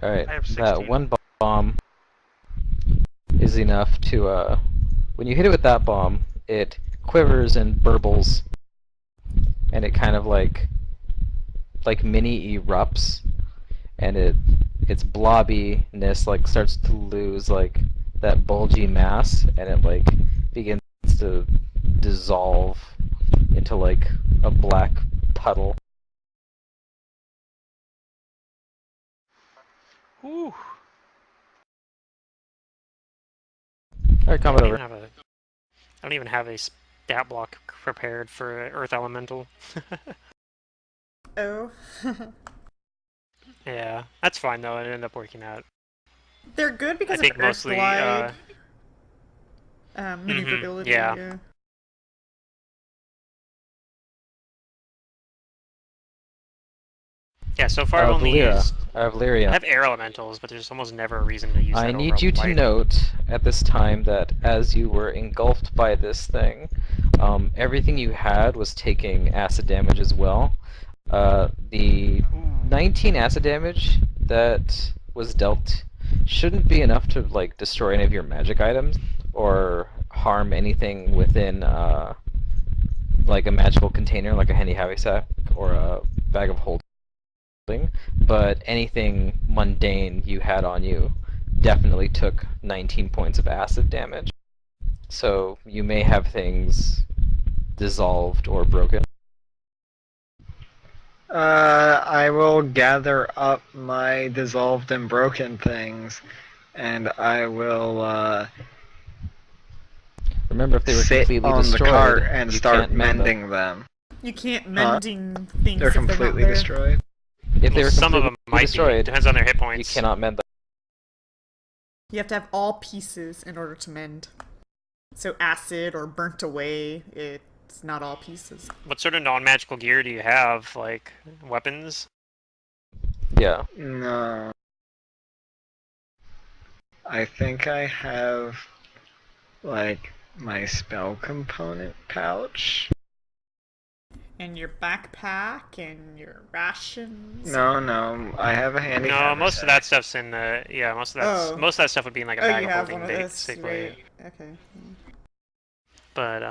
Alright, I have that 16. one bomb is enough to, when you hit it with that bomb, it quivers and burbles, and it kind of like mini erupts, and its blobbiness like starts to lose like that bulgy mass, and it like begins to dissolve into like a black puddle. Whew. Alright, combat over. I don't even have a stat block prepared for Earth Elemental. oh. Yeah, that's fine though. It ended up working out. They're good because I think of Earth mostly, Glide. Maneuverability. yeah. Yeah, so far I've only used... Valeria. I have air elementals, but there's almost never a reason to use that I over need you to light. note at this time that as you were engulfed by this thing, everything you had was taking acid damage as well. The 19 acid damage that was dealt shouldn't be enough to like destroy any of your magic items or harm anything within like a magical container, like a handy haversack or a bag of holding. But anything mundane you had on you definitely took 19 points of acid damage. So you may have things dissolved or broken. I will gather up my dissolved and broken things, and I will Remember, if they were sit completely on the destroyed, cart and you start can't mend them. mending them. You can't mending things They're if they're not completely there. destroyed. If they Well, were some of completely them might destroyed, be. Depends on their hit you points. cannot mend them. You have to have all pieces in order to mend. So acid or burnt away, it's not all pieces. What sort of non-magical gear do you have? Like, weapons? Yeah. No. I think I have, like, my spell component pouch. And your backpack and your rations. No, I have a handy No, most of haversack. that stuff's in the... Yeah, most of that stuff would be in like a Oh, bag you of have holding, one of those, basically. right? Okay. But,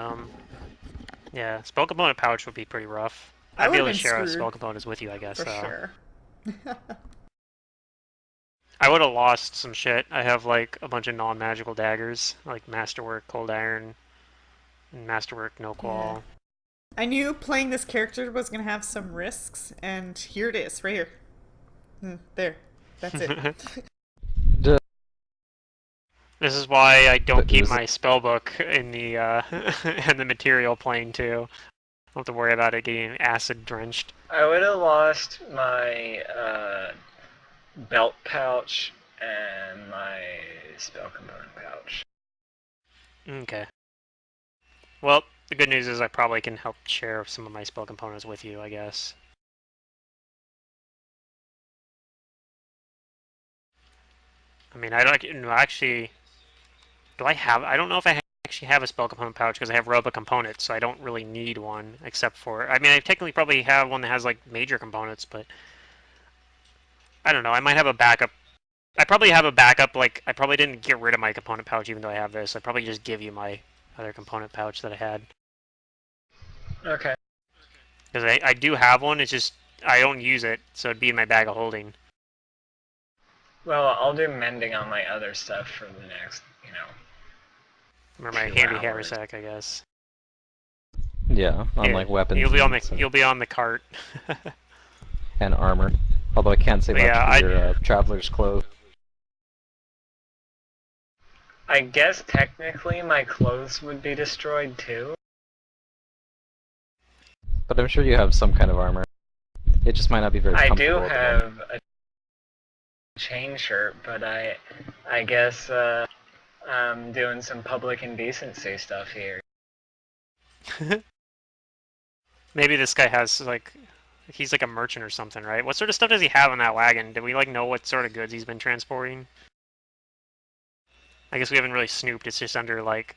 yeah, spell component pouch would be pretty rough. I I'd be able to would've been share screwed. spell components with you, I guess. For sure. I would have lost some shit. I have, like, a bunch of non-magical daggers, like Masterwork, Cold Iron, and Masterwork, No Qual. Yeah. I knew playing this character was going to have some risks, and here it is, right here. There. That's it. This is why I don't But it keep was my spell book in the in the material plane too. I don't have to worry about it getting acid drenched. I would have lost my belt pouch and my spell component pouch. Okay. Well, the good news is I probably can help share some of my spell components with you, I guess. I mean, I don't no, actually. Do I have? I don't know if I actually have a spell component pouch because I have Roba components, so I don't really need one except for. I mean, I technically probably have one that has like major components, but I don't know. I might have a backup. I probably have a backup. Like I probably didn't get rid of my component pouch even though I have this. I probably just give you my other component pouch that I had Okay. because I do have one. It's just I don't use it, so it'd be in my bag of holding. Well, I'll do mending on my other stuff for the next, Or my 2 handy hours. haversack, I guess. yeah, on Yeah, like weapons. you'll be on the cart. And armor. Although I can't say But much yeah, for your traveler's clothes. I guess technically my clothes would be destroyed too. But I'm sure you have some kind of armor. It just might not be very I comfortable do at the moment. have a chain shirt, but I guess I'm doing some public indecency stuff here. Maybe this guy has like he's like a merchant or something, right? What sort of stuff does he have on that wagon? Do we like know what sort of goods he's been transporting? I guess we haven't really snooped. It's just under like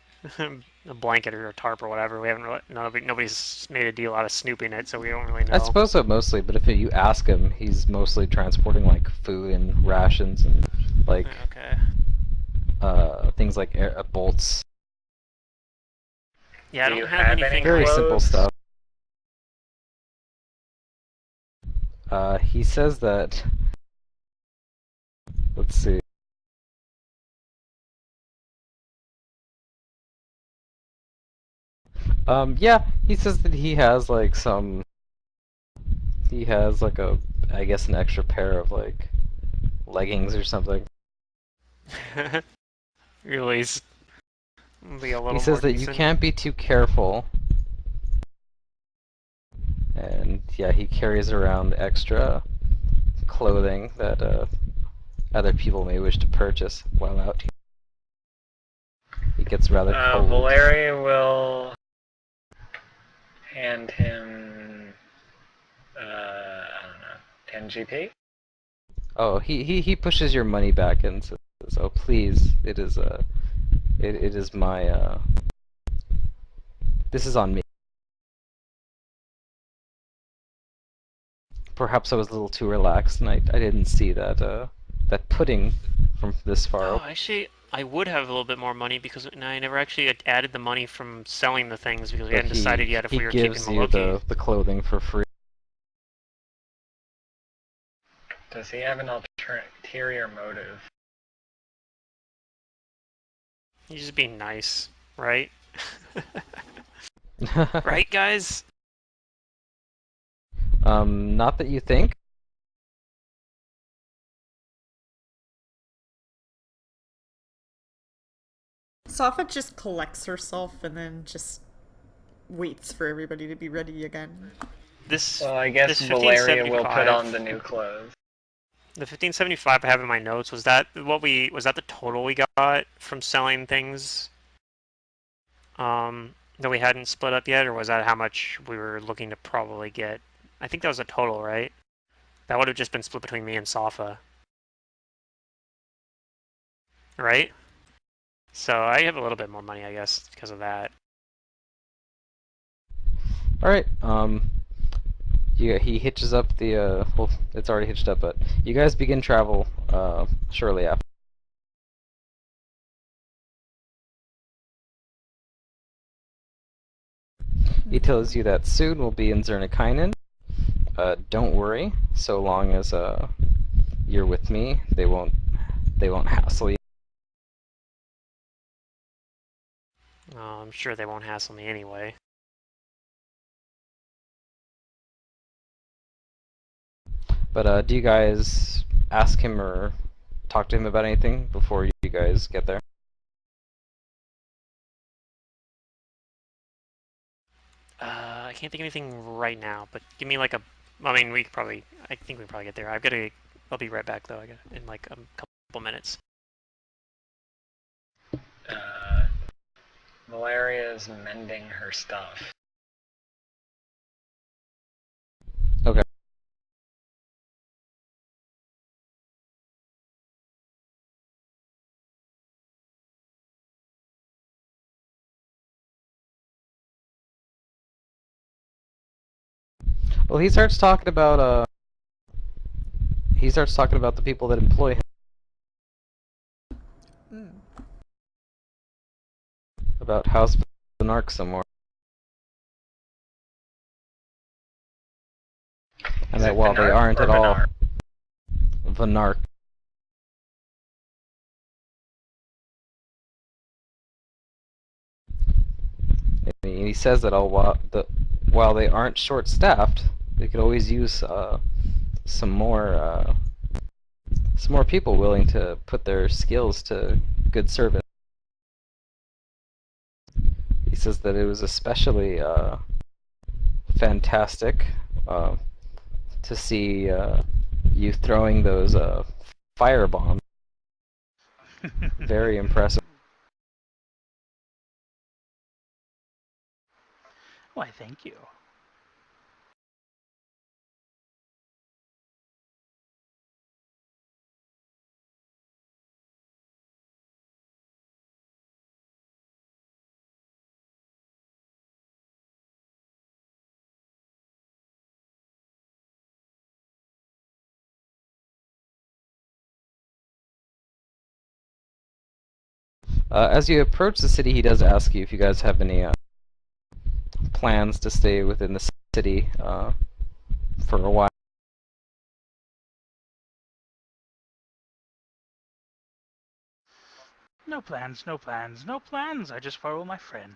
a blanket or a tarp or whatever. We haven't really nobody's made a deal out of snooping it, so we don't really know. I suppose so mostly, but if you ask him, he's mostly transporting like food and rations and like Okay. things like bolts. Yeah, I Do don't you have have anything. any Very simple clothes? stuff. He says that. Let's see. Yeah, he says that he has like some. He has like I guess an extra pair of like leggings or something. Really, be a He little says more that you decent. can't be too careful. And yeah, he carries around extra clothing that other people may wish to purchase while out here. It gets rather cold. Valeria will hand him, I don't know, 10 GP? Oh, he pushes your money back and says, "Oh, please, it is it is my this is on me. Perhaps I was a little too relaxed and I didn't see that that pudding from this far." Oh, actually, I would have a little bit more money because I never actually added the money from selling the things because we But hadn't decided yet if he we were keeping gives you Maloki. the clothing for free. Does he have an ulterior motive? He's just being nice, right? Right, guys? Not that you think. Safa just collects herself and then just waits for everybody to be ready again. This Well, I guess this Valeria will 1575 put on the new clothes. The 1575 I have in my notes, was that the total we got from selling things that we hadn't split up yet, or was that how much we were looking to probably get? I think that was a total, right? That would have just been split between me and Safa. Right? So I have a little bit more money, I guess, because of that. Alright, yeah, he hitches up the, well, it's already hitched up, but you guys begin travel, shortly after. He tells you that soon we'll be in Zernikainen. Don't worry, so long as, you're with me, they won't hassle you. I'm sure they won't hassle me anyway. But, do you guys ask him or talk to him about anything before you guys get there? I can't think of anything right now, but give me like a. I mean, we could probably. I think we can probably get there. I've got to. I'll be right back though. I got in like a couple minutes. Valeria's mending her stuff. Okay. Well, he starts talking about the people that employ him. Mm. About House Benark some more. And Is that it while they Vinark aren't or at all Vinar? Venark. And he says that while they aren't short-staffed, they could always use some more people willing to put their skills to good service. He says that it was especially fantastic to see you throwing those fire bombs. Very impressive. Why, thank you. As you approach the city, he does ask you if you guys have any plans to stay within the city for a while. No plans, no plans, no plans. I just follow my friends.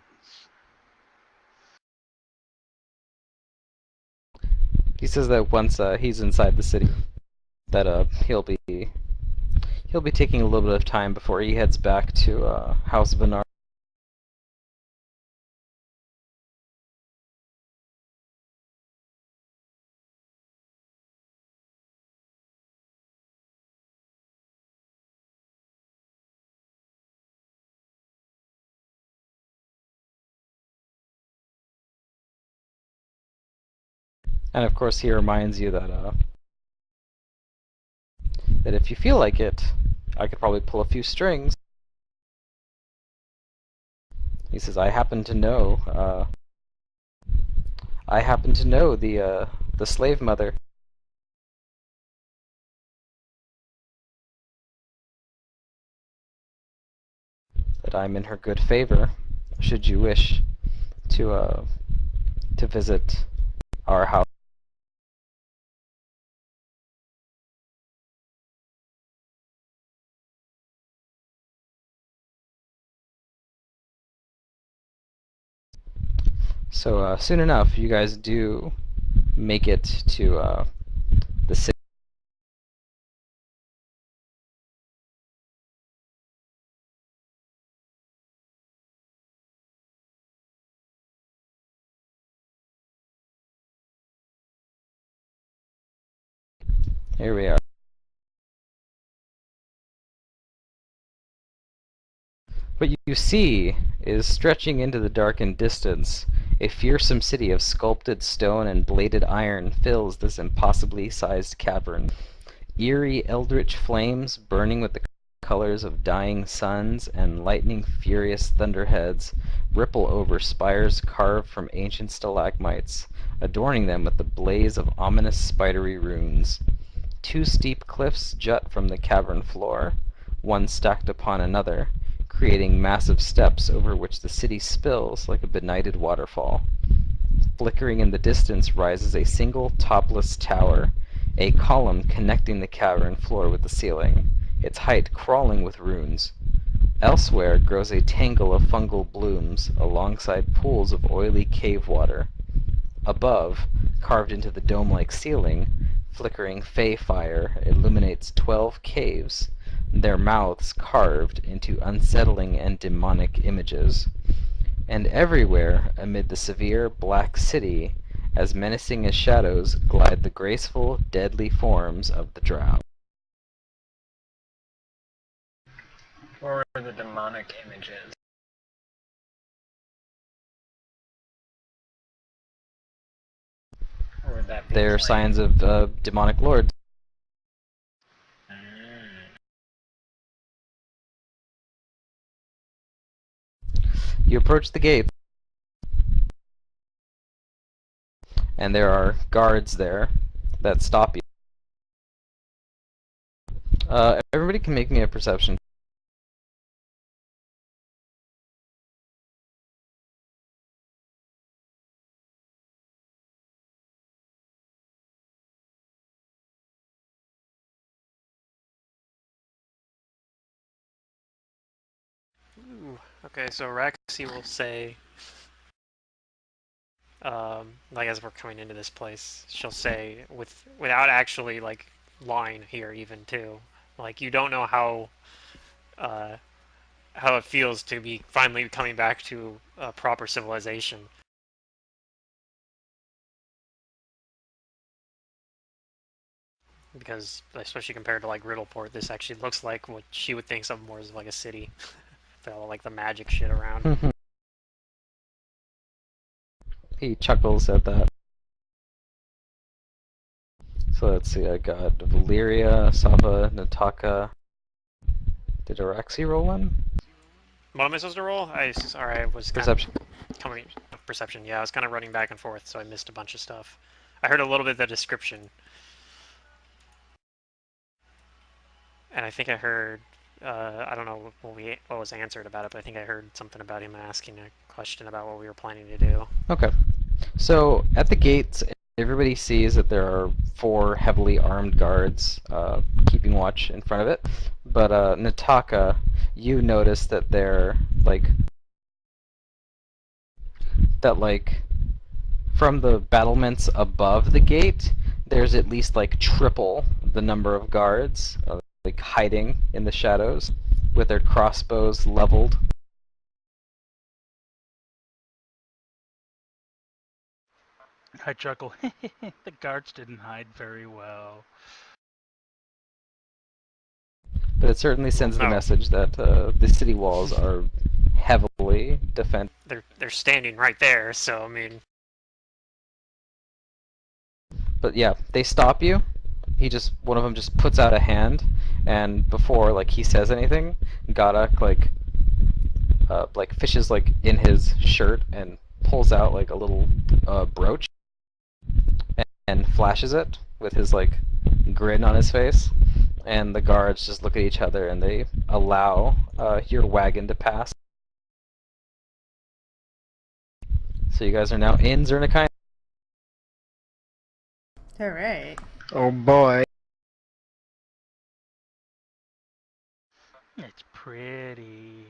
He says that once he's inside the city, that he'll be taking a little bit of time before he heads back to House Vinar. And of course, he reminds you that if you feel like it, I could probably pull a few strings. He says, I happen to know the slave mother. That I'm in her good favor, should you wish to visit our house. So soon enough, you guys do make it to the city. Here we are. What you see is stretching into the darkened distance. A fearsome city of sculpted stone and bladed iron fills this impossibly sized cavern. Eerie eldritch flames burning with the colors of dying suns and lightning furious thunderheads ripple over spires carved from ancient stalagmites, adorning them with the blaze of ominous spidery runes. Two steep cliffs jut from the cavern floor, one stacked upon another, creating massive steps over which the city spills like a benighted waterfall. Flickering in the distance rises a single topless tower, a column connecting the cavern floor with the ceiling, its height crawling with runes. Elsewhere grows a tangle of fungal blooms alongside pools of oily cave water. Above, carved into the dome-like ceiling, flickering fey fire illuminates 12 caves, their mouths carved into unsettling and demonic images. And everywhere, amid the severe black city, as menacing as shadows, glide the graceful, deadly forms of the drow. Or the demonic images. Or would that be They are plain? signs of demonic lords. Mm. You approach the gate, and there are guards there that stop you. Everybody can make me a perception. Ooh. Okay, so Raxi will say, like as we're coming into this place, she'll say without actually like lying here even too, like you don't know uh, how it feels to be finally coming back to a proper civilization. Because especially compared to like Riddleport, this actually looks like what she would think of more as like a city. With all like the magic shit around. He chuckles at that. So let's see, I got Valyria, Sapa, Nataka. Did Araxi roll one? What am I supposed to roll? Sorry, I was kind Perception. of coming. Perception, yeah, I was kind of running back and forth, so I missed a bunch of stuff. I heard a little bit of the description. And I think I heard, I don't know what was answered about it, but I think I heard something about him asking a question about what we were planning to do. Okay. So at the gates, everybody sees that there are 4 heavily armed guards keeping watch in front of it. But Nataka, you notice that they're like from the battlements above the gate, there's at least like triple the number of guards like hiding in the shadows with their crossbows leveled. I chuckle. The guards didn't hide very well. But it certainly sends the no. message that the city walls are heavily defended. They're standing right there, so I mean. But yeah, they stop you. One of them just puts out a hand, and before like he says anything, Garak like fishes like in his shirt and pulls out like a little brooch and flashes it with his like grin on his face. And the guards just look at each other and they allow your wagon to pass. So you guys are now in Zernikai. Alright. Oh boy. It's pretty.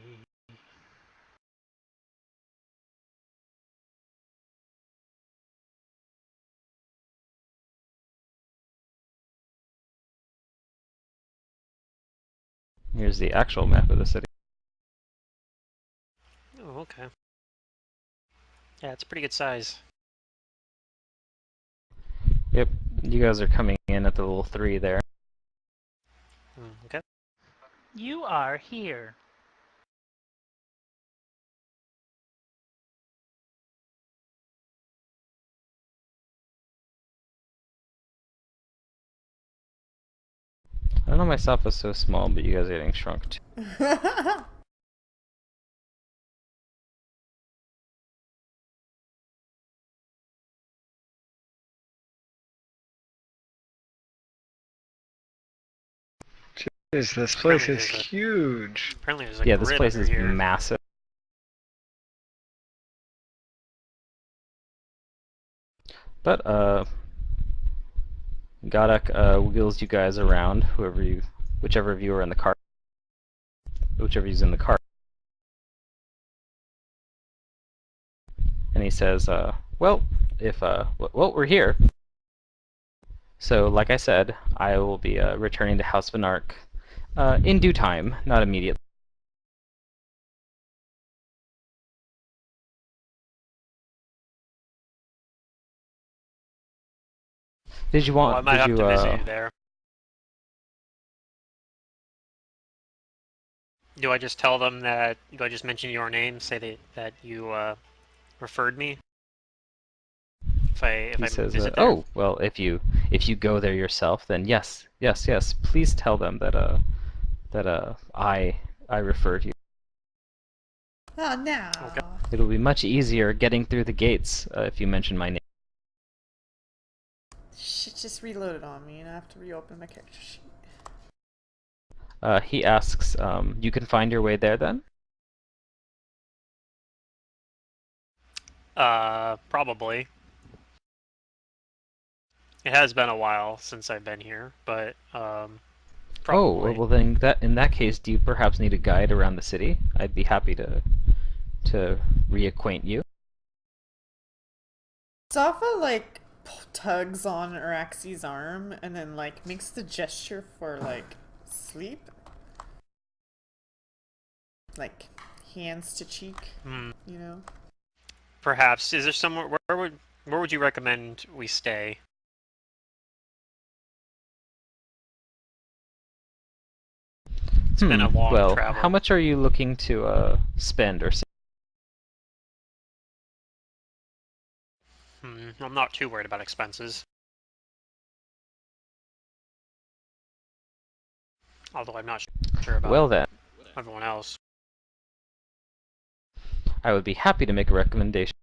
Here's the actual map of the city. Oh, okay. Yeah, it's a pretty good size. Yep, you guys are coming in at the little 3 there. Okay. You are here. I don't know myself is so small, but you guys are getting shrunk too. Jeez, this place Apparently is there's a- huge. Apparently there's a Yeah, this grid place under is here. massive. But Garak wheels you guys around, whichever of you are in the cart, whichever is in the cart, and he says, "Well, well, we're here. So, like I said, I will be returning to House Vanark in due time, not immediately." Did you Well, I want? might Did have you? to visit you there. Do I just tell them that? Do I just mention your name? Say that you referred me? If He I says, visit there? "Oh, well, if you go there yourself, then yes, yes, yes. Please tell them that I referred you. Oh no. Okay. It'll be much easier getting through the gates if you mention my name." Shit just reloaded on me and I have to reopen my character sheet. He asks, "You can find your way there then?" Probably. It has been a while since I've been here, but Oh, probably. well then in that case, do you perhaps need a guide around the city? I'd be happy to reacquaint you. Zafa like tugs on Araxi's arm and then like makes the gesture for like sleep. Like hands to cheek, Hmm. you know? Perhaps. Is there somewhere where would you recommend we stay? It's been a long Well, travel. how much are you looking to spend or save? I'm not too worried about expenses. Although I'm not sure about Well then, everyone else. I would be happy to make a recommendation.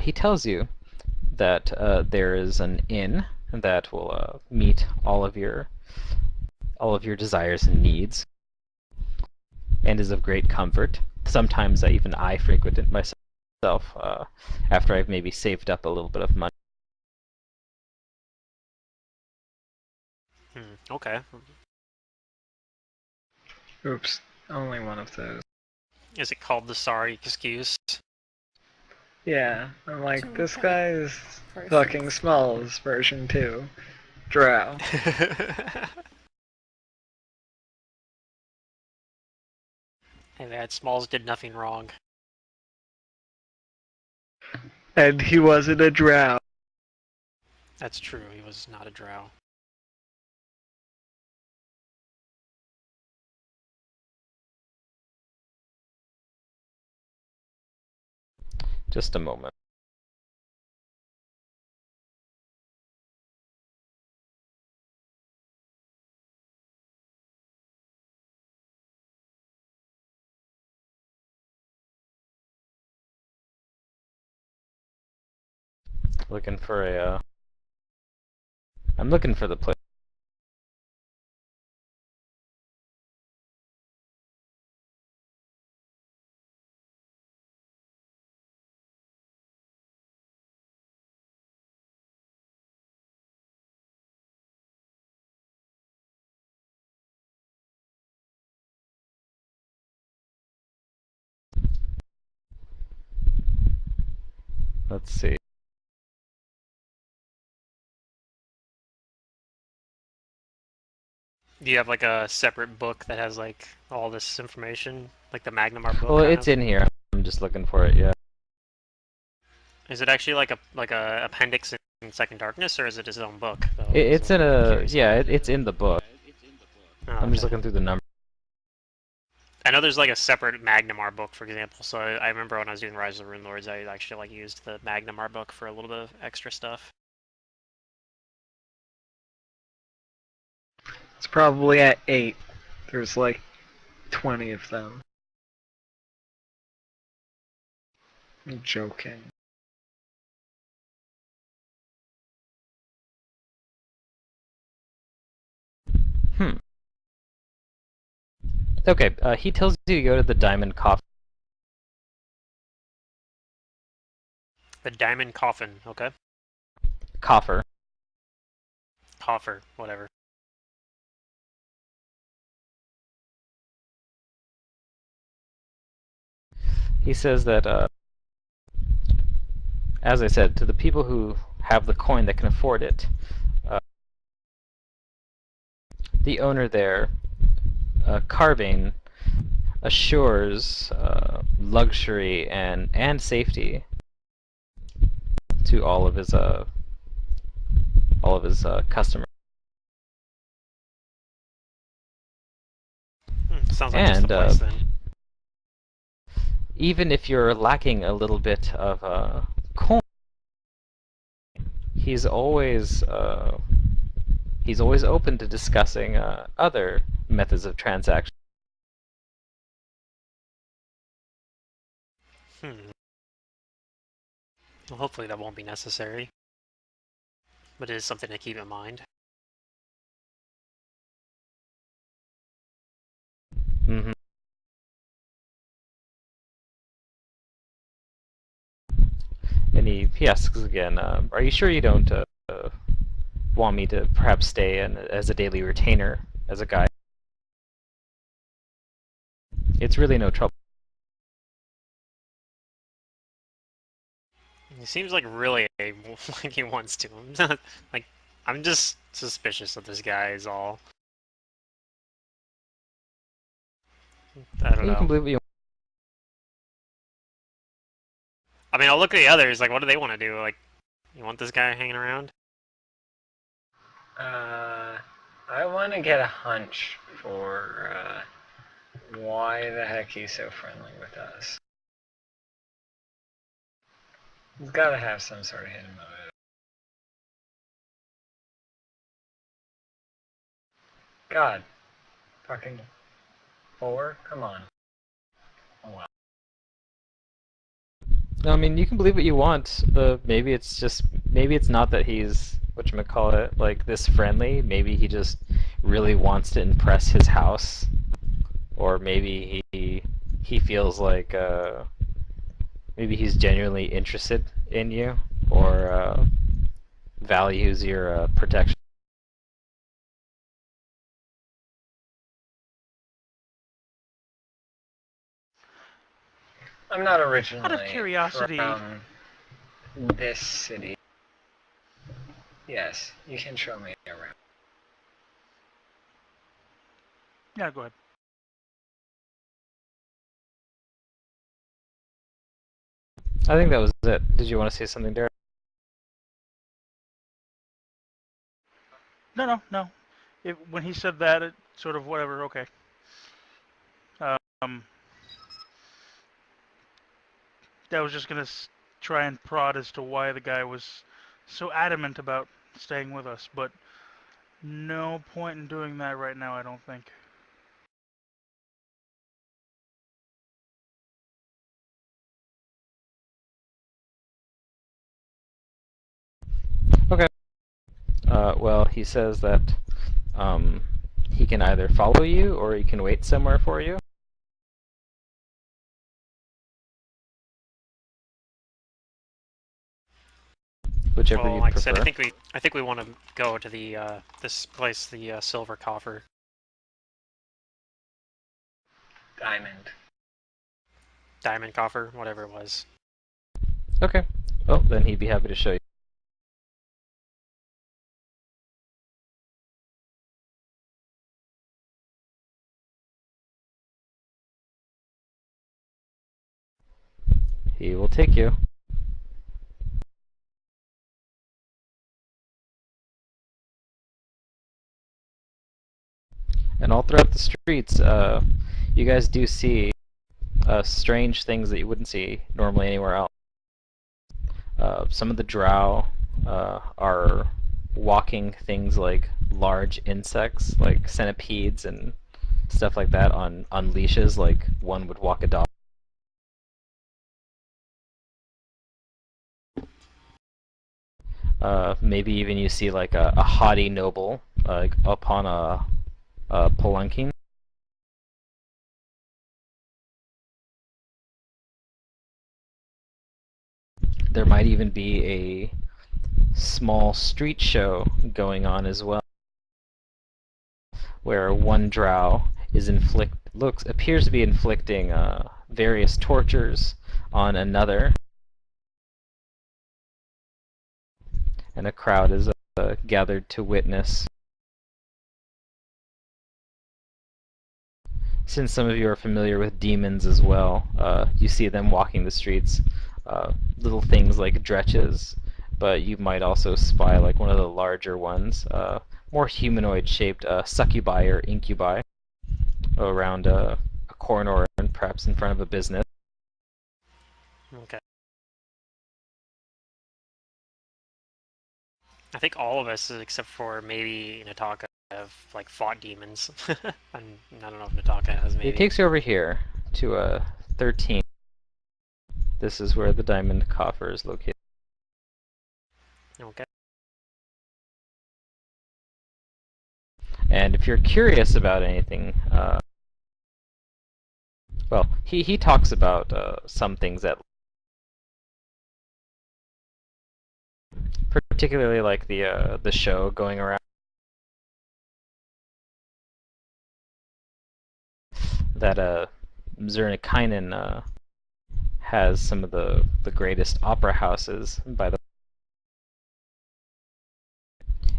He tells you that there is an inn that will meet all of your desires and needs, and is of great comfort. Sometimes even I frequent it myself after I've maybe saved up a little bit of money. Okay. Oops, only one of those. Is it called the Sorry Excuse? Yeah, I'm like, What this kind of guy's prices? fucking Smalls version 2. Drow. Hey man, Smalls did nothing wrong. And he wasn't a drow. That's true, he was not a drow. Just a moment. Looking for a. I'm looking for the place. Let's see. Do you have like a separate book that has like all this information? Like the Magnumar book Well, kind it's of? in here. I'm just looking for it. Yeah. Is it actually like a appendix in Second Darkness, or is it his own book? Though, It's in a. curious Yeah, about. it's in the book. Oh, I'm just okay. looking through the numbers. I know there's like a separate Magnumar book, for example. So I remember when I was doing Rise of the Rune Lords, I actually like used the Magnumar book for a little bit of extra stuff. It's probably at 8. There's like 20 of them. I'm joking. Hmm. Okay. He tells you to go to the Diamond The Diamond Coffin, okay? Coffer. Coffer, whatever. He says that, as I said, to the people who have the coin that can afford it, uh, the owner there, carving, assures luxury and safety to all of his customers. Sounds like just the And place then. even if you're lacking a little bit of coin, he's always open to discussing other methods of transaction. Well, hopefully that won't be necessary. But it is something to keep in mind. Mm-hmm. And he asks again, are you sure you don't want me to perhaps stay as a daily retainer, as a guide? It's really no trouble. He seems like really like he wants to. Like, I'm just suspicious of this guy is all. I don't You can know. believe what you I mean, I'll look at the others. Like, what do they want to do? Like, you want this guy hanging around? I want to get a hunch for why the heck he's so friendly with us. He's got to have some sort of hidden motive. God, fucking 4? Come on. Oh well. No, I mean, you can believe what you want. Maybe it's not that he's, whatchamacallit, like, this friendly. Maybe he just really wants to impress his house. Or maybe he feels like, maybe he's genuinely interested in you. Or, values your, protection. I'm not Out of originally curiosity, from this city. Yes, you can show me around. yeah, go ahead. I think that was it. Did you want to say something, Derek? No. When he said that, it sort of whatever. Okay. Um, I was just gonna try and prod as to why the guy was so adamant about staying with us, but no point in doing that right now, I don't think. Okay. Well, he says that he can either follow you or he can wait somewhere for you. Whichever Well, you like I said, prefer. I think we want to go to the this place, the Silver Coffer. Diamond Coffer, whatever it was. Okay. Well, then he'd be happy to show you. He will take you. And all throughout the streets, you guys do see strange things that you wouldn't see normally anywhere else. Some of the drow are walking things like large insects, like centipedes and stuff like that on leashes, like one would walk a dog. Maybe even you see like a haughty noble upon a palanquin. There might even be a small street show going on as well, where one drow is appears to be inflicting various tortures on another, and a crowd is gathered to witness. Since some of you are familiar with demons as well, you see them walking the streets. Little things like dretches, but you might also spy like one of the larger ones, more humanoid-shaped succubi or incubi around a corner and perhaps in front of a business. Okay. I think all of us, except for maybe Nataka, have like fought demons. I don't know if Nataka has maybe. It takes you over here to 13. This is where the diamond coffer is located. Okay. And if you're curious about anything, well, he talks about some things that, particularly like the show going around. That Zernikainen has some of the greatest opera houses. By the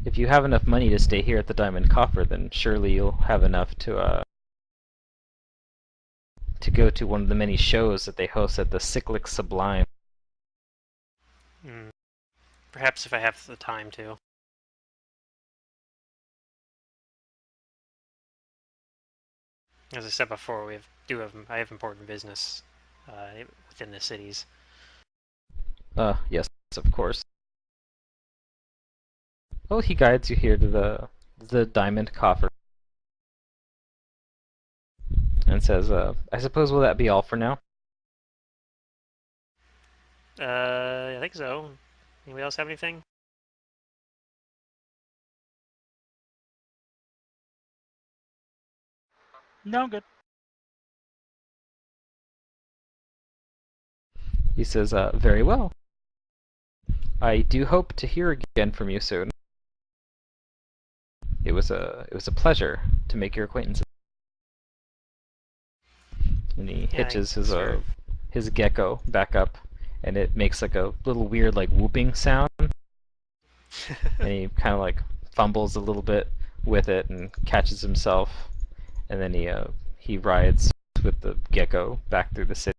if you have enough money to stay here at the Diamond Coffer, then surely you'll have enough to go to one of the many shows that they host at the Cyclic Sublime. Perhaps if I have the time to. As I said before, I have important business within the cities. Yes, of course. Well, he guides you here to the Diamond Coffer and says, I suppose will that be all for now? I think so. Anybody else have anything? No, I'm good. He says, very well. I do hope to hear again from you soon. It was a pleasure to make your acquaintance. And he hitches his gecko back up, and it makes like a little weird like whooping sound. And he kind of like fumbles a little bit with it and catches himself, and then he rides with the gecko back through the city.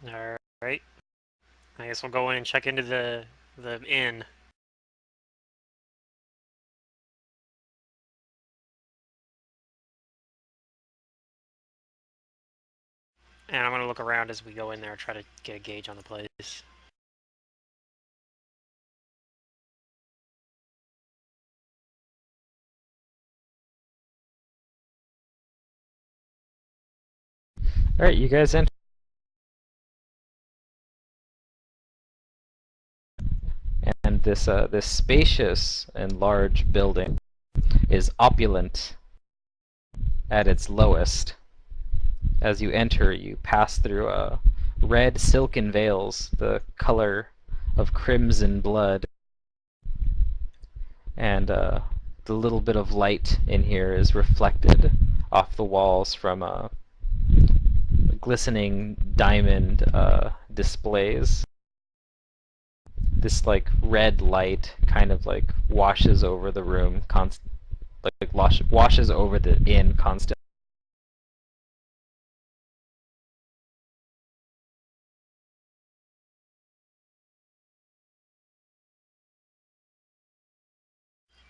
All right. I guess we'll go in and check into the inn. And I'm gonna look around as we go in there, try to get a gauge on the place. All right, you guys enter. And this spacious and large building is opulent at its lowest. As you enter, you pass through red silken veils, the color of crimson blood. And the little bit of light in here is reflected off the walls from glistening diamond displays. This like red light kind of like washes over the room, washes over the inn constantly.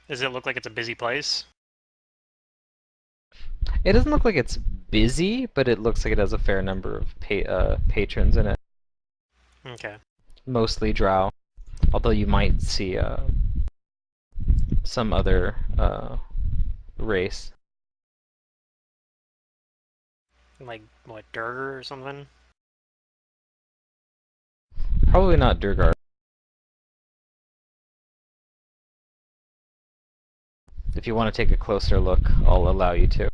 Does it look like it's a busy place? It doesn't look like it's busy, but it looks like it has a fair number of patrons in it. Okay. Mostly drow, although you might see some other race. Like, what, Durgar or something? Probably not Durgar. If you want to take a closer look, I'll allow you to.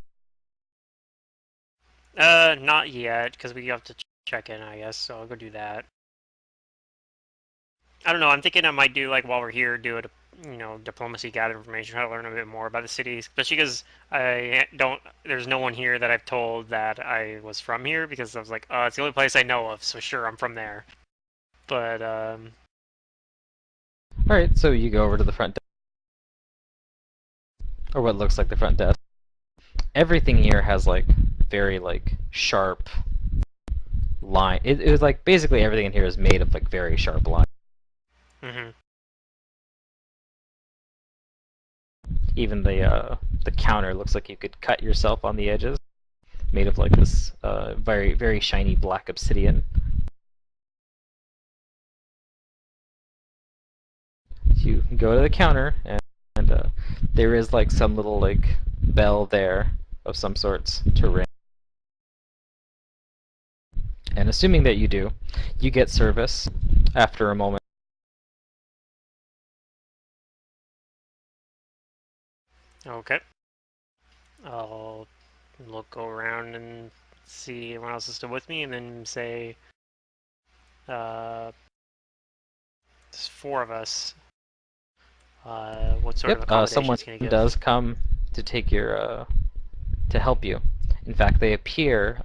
Not yet, because we have to check in, I guess, so I'll go do that. I don't know, I'm thinking I might do, like, while we're here, do a, diplomacy, gather information, try to learn a bit more about the city, especially because there's no one here that I've told that I was from here, because I was like, it's the only place I know of, so sure, I'm from there. But, Alright, so you go over to the front desk. Or what looks like the front desk. everything here has like very like sharp line. It was like basically everything in here is made of like very sharp lines. Mm-hmm. Even the counter looks like you could cut yourself on the edges, made of like this very very shiny black obsidian. You go to the counter and there is like some little like bell there of some sorts to ring. And assuming that you do, you get service after a moment. Okay. I'll go around and see everyone else is still with me, and then say, there's 4 of us. What sort of Yep, someone accommodations can you give? does come to take your to help you. In fact, they appear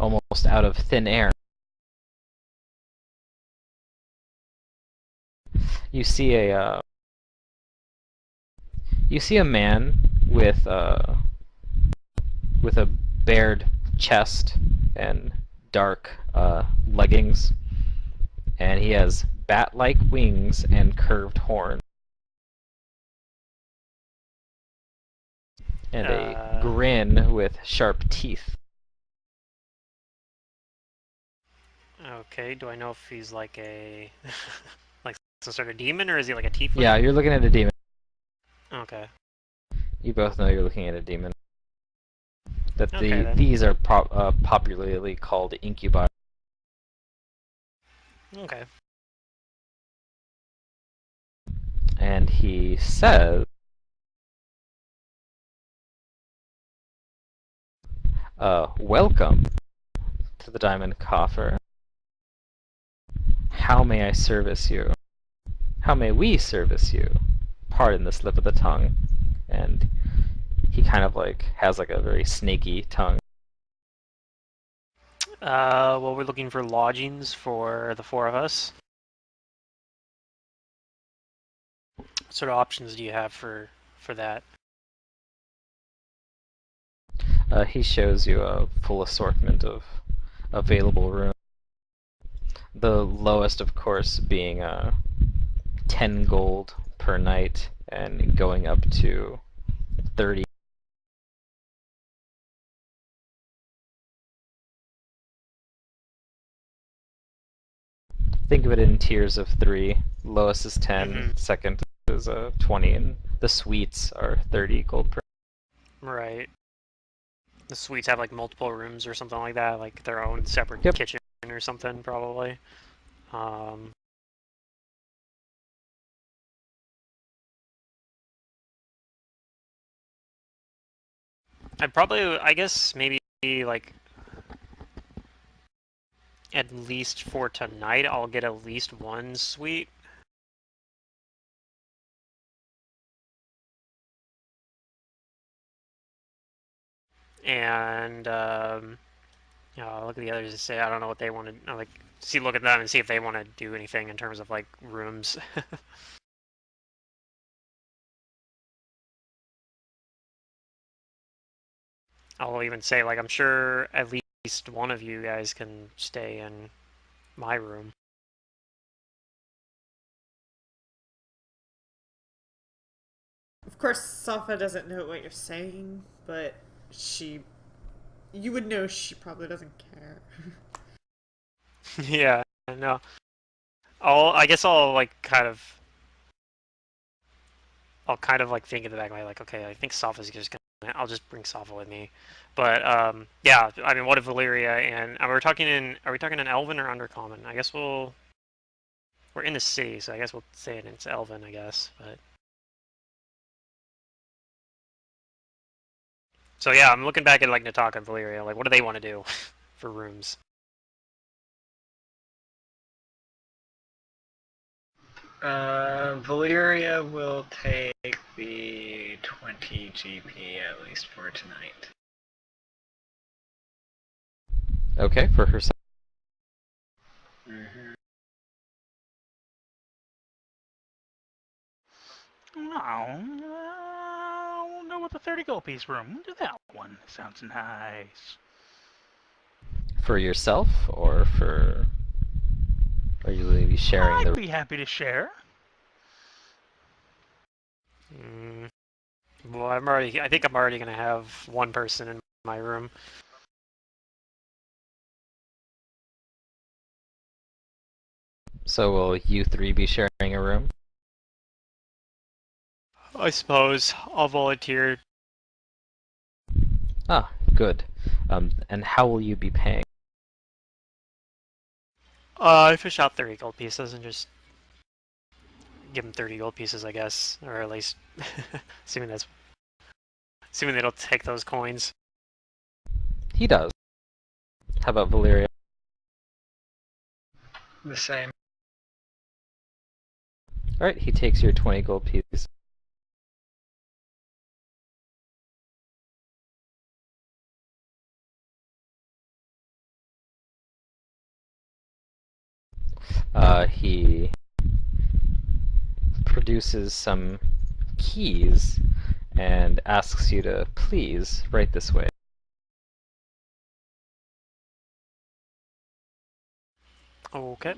almost out of thin air. You see a man with a bared chest and dark leggings, and he has bat-like wings and curved horns, and a grin with sharp teeth. Okay, do I know if he's like a like some sort of demon, or is he like a tiefling? Yeah, you're looking at a demon. Okay. You both know you're looking at a demon. That Okay, these are popularly called incubi. Okay. And he says, welcome to the Diamond Coffer. How may I service you? How may we service you? Pardon the slip of the tongue. And he kind of like has like a very snaky tongue. Well, we're looking for lodgings for the 4 of us. What sort of options do you have for that? He shows you a full assortment of available rooms. The lowest, of course, being 10 gold per night and going up to 30. Think of it in tiers of 3. Lowest is 10, second is 20, and the suites are 30 gold per. Right. The suites have like multiple rooms or something like that, like their own separate Yep. kitchen or something, probably. I guess maybe like at least for tonight, I'll get at least 1 suite. And look at the others and say I don't know what they want to like. Look at them and see if they want to do anything in terms of like rooms. I'll even say like I'm sure at least one of you guys can stay in my room. Of course, Safa doesn't know what you're saying, but you would know she probably doesn't care. Yeah, no. I guess I'll kind of like think in the back of my mind, like, okay, I think Safa's just gonna. I'll just bring Safa with me. But yeah, I mean, what if Valyria and are we talking in Elven or Undercommon? I guess we're in the city, so I guess we'll say it's Elven, I guess. But so yeah, I'm looking back at like Nataka and Valyria. Like, what do they want to do for rooms? Valyria will take the 20 GP at least for tonight. Okay, for herself. No, know what the 30 gold piece room. We'll do that one. Sounds nice. For yourself, or for... Are you going to be sharing I'd the... be happy to share. Well, I think I'm already gonna have one person in my room. So will you three be sharing a room? I suppose I'll volunteer. Ah, good. And how will you be paying? I fish out 30 gold pieces and just give him 30 gold pieces, I guess, or at least assuming they don't take those coins. He does. How about Valeria? The same. Alright, he takes your 20 gold pieces. He produces some keys and asks you to please write this way. Okay.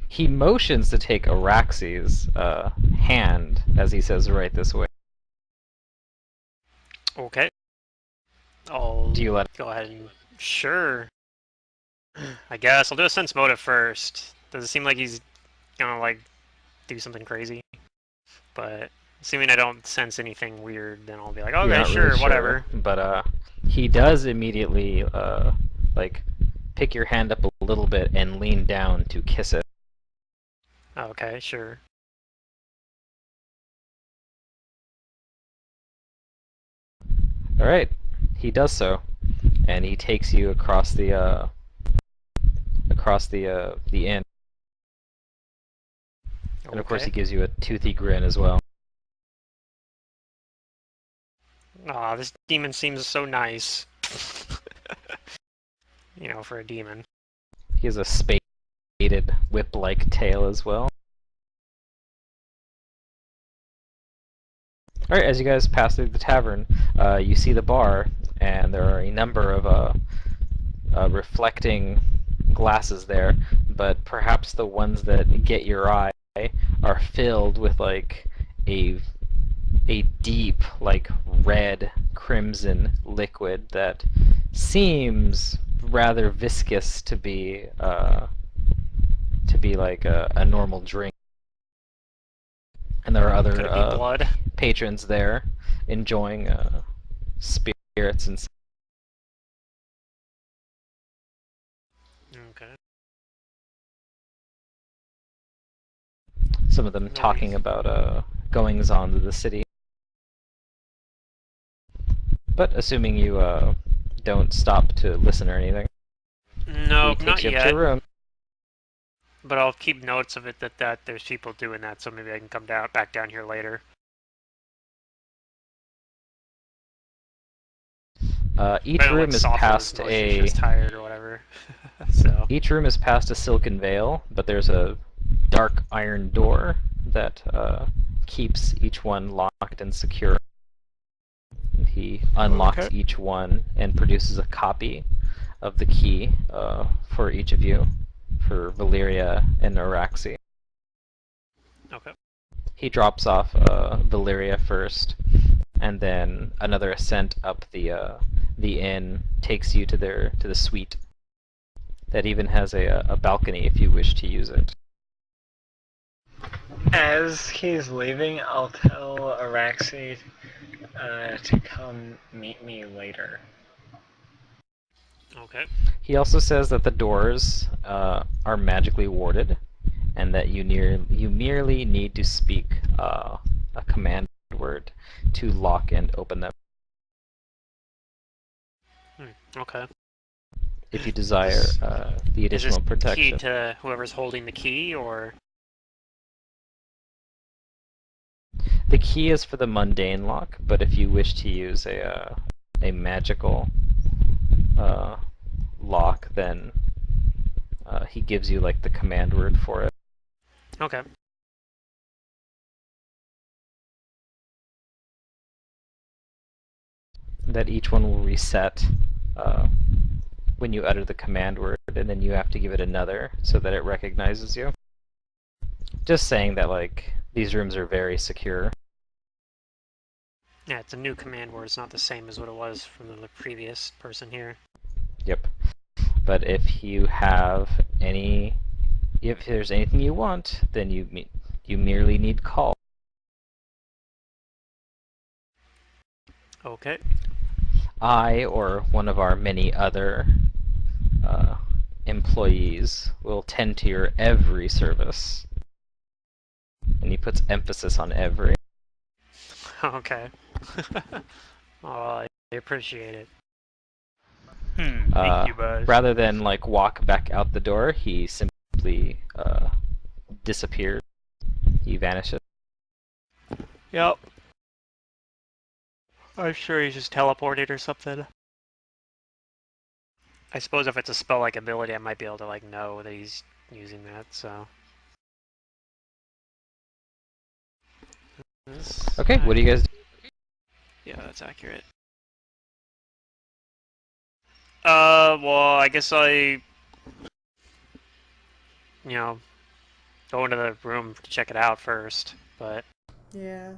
He motions to take Araxi's hand as he says, "Right this way." Okay. I'll Do you let? go ahead and sure. I guess I'll do a sense motive first. Does it seem like he's gonna like do something crazy? But assuming I don't sense anything weird, then I'll be like, You're okay, not sure, really whatever. But he does immediately like pick your hand up a little bit and lean down to kiss it. Okay, sure. All right, he does so, and he takes you across the inn, and of course he Okay. gives you a toothy grin as well. Aw, this demon seems so nice. You know, for a demon. He has a spaded whip-like tail as well. Alright, as you guys pass through the tavern, you see the bar, and there are a number of reflecting glasses there, but perhaps the ones that get your eye are filled with like a deep, like red crimson liquid that seems rather viscous to be like a normal drink. And there are Could it be other blood? patrons there enjoying spirits and Okay. some of them talking about goings-on of the city. But assuming you don't stop to listen or anything, No, he takes not you up to yet. your room. But I'll keep notes of it that there's people doing that, so maybe I can come back down here later. Each I don't room like is soften past his emotions, she's just tired or whatever. So. Each room is past a silken veil, but there's a dark iron door that keeps each one locked and secure. He unlocks Okay. each one and produces a copy of the key for each of you, for Valeria and Araxi. Okay. He drops off Valeria first, and then another ascent up the inn takes you to the suite. That even has a balcony if you wish to use it. As he's leaving, I'll tell Araxi to come meet me later. Okay. He also says that the doors are magically warded, and that you merely need to speak a command word to lock and open them. Okay. If you desire the Is this additional protection. key to whoever's holding the key, or? The key is for the mundane lock, but if you wish to use a magical lock, then He gives you like the command word for it. Okay. That each one will reset when you utter the command word, and then you have to give it another so that it recognizes you. Just saying that like these rooms are very secure. Yeah, it's a new command word. It's not the same as what it was from the previous person here. Yep. But if you have any, if there's anything you want, then you merely need call. Okay. I or one of our many other employees will tend to your every service. And he puts emphasis on every. Okay. Oh, I appreciate it. Thank you, Buzz. Rather than like walk back out the door, he simply disappears. He vanishes. Yep. I'm sure he's just teleported or something. I suppose if it's a spell-like ability, I might be able to like know that he's using that, so. Okay, what do you guys do? Yeah, that's accurate. Well, I guess I, go into the room to check it out first, but Yeah.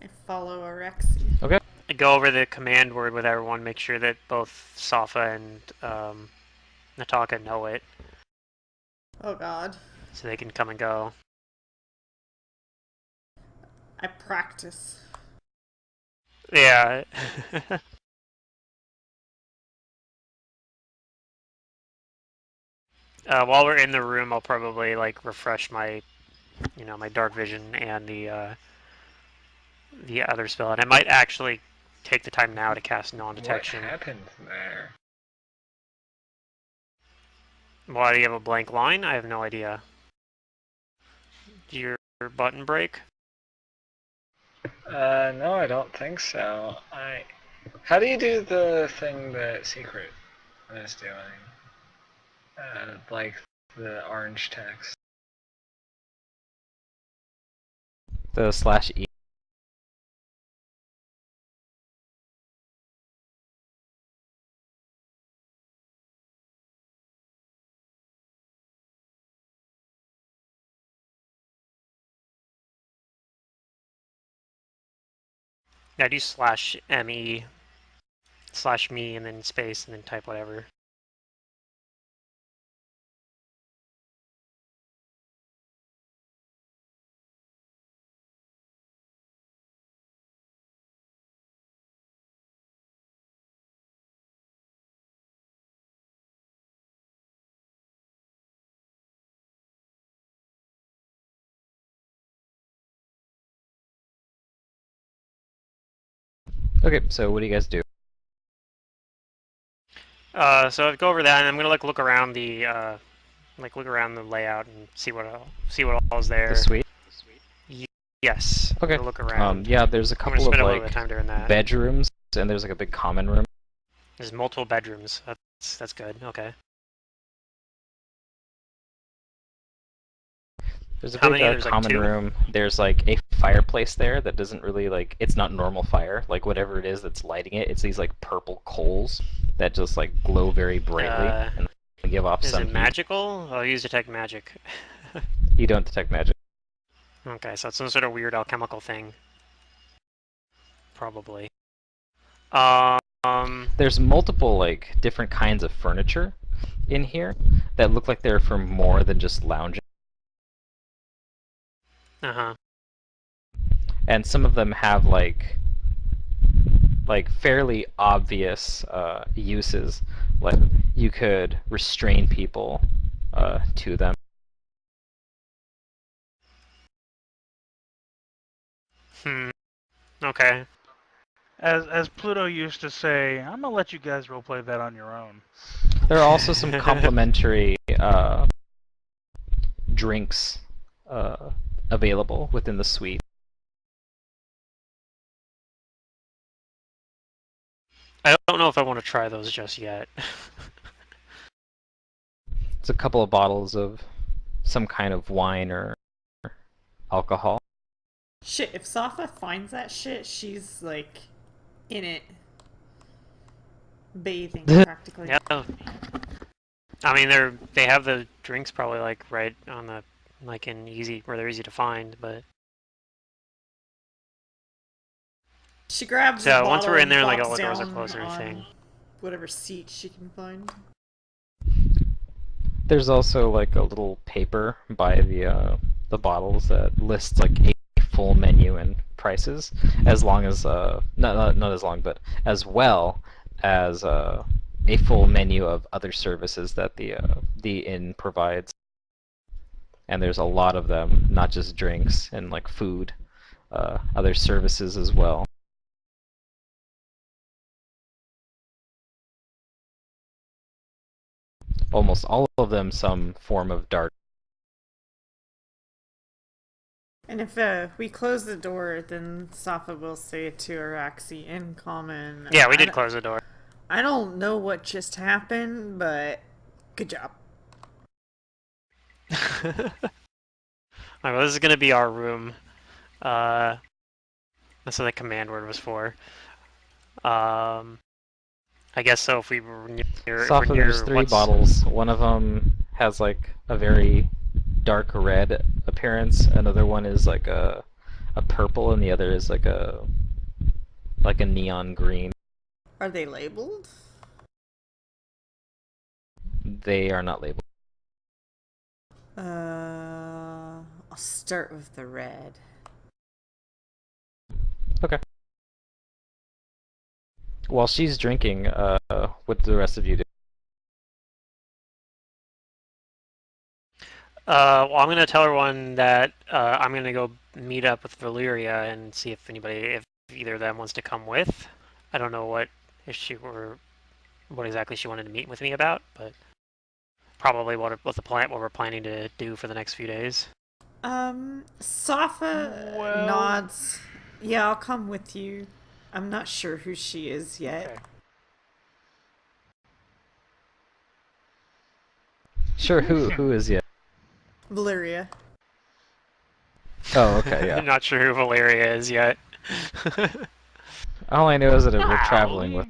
I follow Alexi. Okay. I go over the command word with everyone, make sure that both Safa and Nataka know it, Oh god. so they can come and go. I practice. Yeah. While we're in the room, I'll probably like refresh my, my dark vision and the other spell, and I might actually take the time now to cast non-detection. What happened there? Why do you have a blank line? I have no idea. Do your button break? No, I don't think so. How do you do the thing that Secret is doing? Like the orange text. The /E. Yeah, do /me /me and then space and then type whatever. Okay, so what do you guys do? So I'd go over that, and I'm gonna like look around the look around the layout and see what all is there. The suite? Yes. Okay. I'm gonna look around. Yeah, there's a I'm gonna couple of spend a little like bit of time doing that. bedrooms, and there's like a big common room. There's multiple bedrooms. That's good. Okay. There's a How big many? There's like common 2? room. There's like a fireplace there that doesn't really like, it's not normal fire. Like whatever it is that's lighting it, it's these like purple coals that just like glow very brightly and give off Is some it heat. magical? Oh, use detect magic. You don't detect magic. Okay, so it's some sort of weird alchemical thing. Probably. There's multiple like different kinds of furniture in here that look like they're for more than just lounging. Uh-huh. And some of them have like fairly obvious uses. Like you could restrain people to them. Okay. As Pluto used to say, I'm gonna let you guys roleplay that on your own. There are also some complimentary drinks available within the suite. I don't know if I want to try those just yet. It's a couple of bottles of some kind of wine or alcohol. Shit, if Safa finds that shit, she's like in it, bathing practically. Yeah. I mean, they have the drinks probably like right on the like in easy where they're easy to find, but She grabs a so once bottle we're in and there, like plops all the doors are down closed and on everything. whatever seat she can find. There's also like a little paper by the bottles that lists like a full menu and prices, as long as not as long, but as well as a full menu of other services that the inn provides. And there's a lot of them, not just drinks and like food, other services as well. Almost all of them some form of dark. And if we close the door, then Safa will say to Araxi in common. Yeah, we did close the door. I don't know what just happened, but good job. Alright, well, this is gonna be our room. That's what the command word was for. I guess so. If we were near, Safa, there's three bottles. One of them has like a very dark red appearance. Another one is like a purple, and the other is like a neon green. Are they labeled? They are not labeled. I'll start with the red. Okay. While she's drinking, what do the rest of you do? Well, I'm gonna tell everyone that I'm gonna go meet up with Valyria and see if if either of them wants to come with. I don't know what exactly she wanted to meet with me about, but probably what we're planning to do for the next few days. Safa nods. Yeah, I'll come with you. I'm not sure who she is yet. Okay. Sure, who is yet? Valyria. Oh, okay, yeah. I'm not sure who Valyria is yet. All I know is that we're traveling with.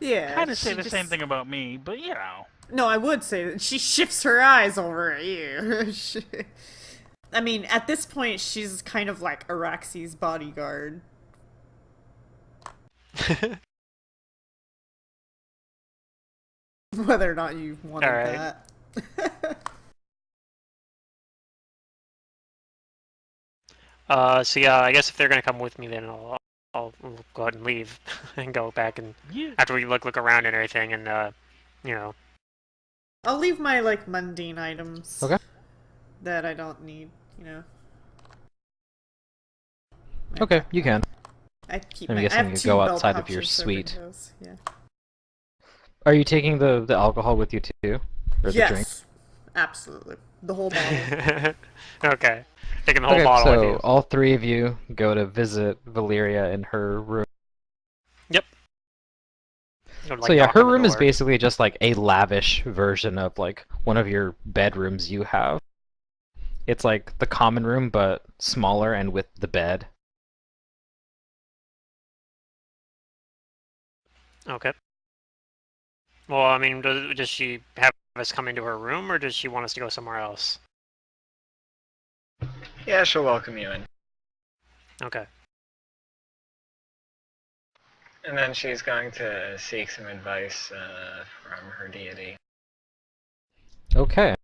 Yeah. Kind of say the same thing about me, but you know. No, I would say that she shifts her eyes over at you. I mean, at this point, she's kind of like Araxi's bodyguard. Whether or not you wanted that. So yeah, I guess if they're gonna come with me, then I'll go ahead and leave and go back and after we look around and everything, and you know. I'll leave my like mundane items. Okay. That I don't need, you know. Okay, you can. I keep I'm my. guessing I have you two go belt outside of pouches your for suite. windows, yeah. Are you taking the alcohol with you too, or the drink? Yes, absolutely. The whole bottle. Okay. Taking the whole bottle with you. So all three of you go to visit Valyria in her room. Yep. So yeah, her room is basically just like a lavish version of like one of your bedrooms you have. It's like the common room, but smaller and with the bed. Okay. Well, I mean, does she have us come into her room, or does she want us to go somewhere else? Yeah, she'll welcome you in. Okay. And then she's going to seek some advice from her deity. Okay.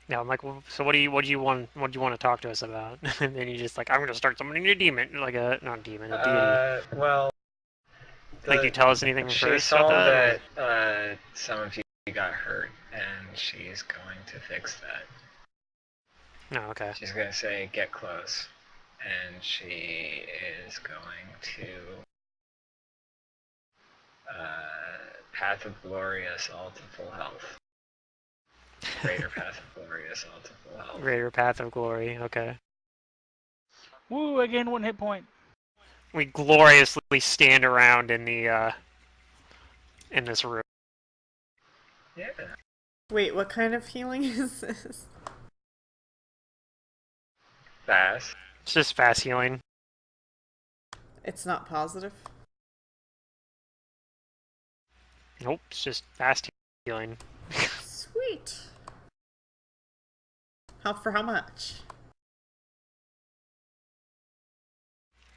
Yeah, I'm like, well, so what do you want? What do you want to talk to us about? And then you just like, I'm gonna start summoning a demon, like a not a demon, a deity. Well, Like, you tell us anything she first saw about that some of you got hurt, and she's going to fix that. No, okay. She's going to say, get close, and she is going to Path of Glory us all to full health. Greater Path of Glory us all to full health. Greater Path of Glory, okay. Woo, I gained 1 hit point. We gloriously stand around in the in this room. Yeah. Wait, what kind of healing is this? Fast. It's just fast healing. It's not positive. Nope, it's just fast healing. Sweet. For how much?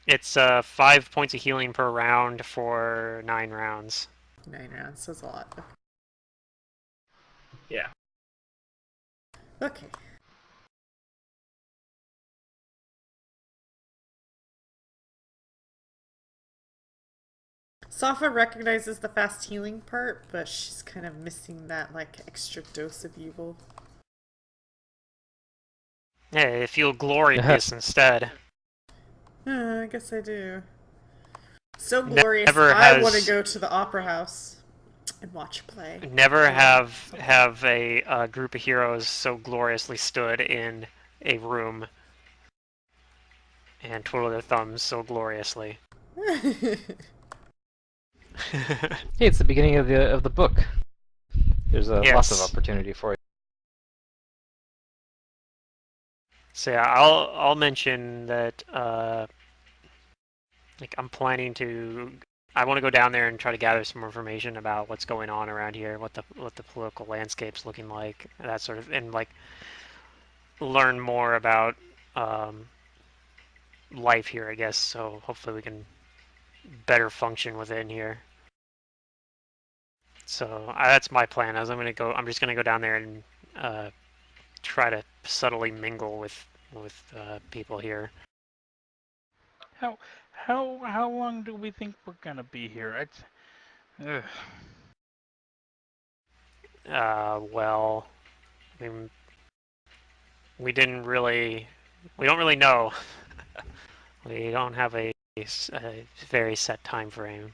It's 5 points of healing per round for 9 rounds. 9 rounds, that's a lot. Yeah. Okay. Safa recognizes the fast healing part, but she's kind of missing that, like, extra dose of evil. Hey, they feel glorious instead. I guess I do. So glorious, Never I want to has- go to the opera house and watch play. Never have a group of heroes so gloriously stood in a room and twiddle their thumbs so gloriously. Hey, it's the beginning of the book. There's lots of Yes. opportunity for you. So yeah, I'll mention that like I'm planning to. I want to go down there and try to gather some more information about what's going on around here, what the political landscape's looking like, that sort of, and like learn more about life here, I guess. So hopefully we can better function within here. So that's my plan. As I'm just gonna go down there and try to subtly mingle with people here. How long do we think we're gonna be here? Ugh. Well, I mean, we didn't really, we don't really know. We don't have a very set time frame.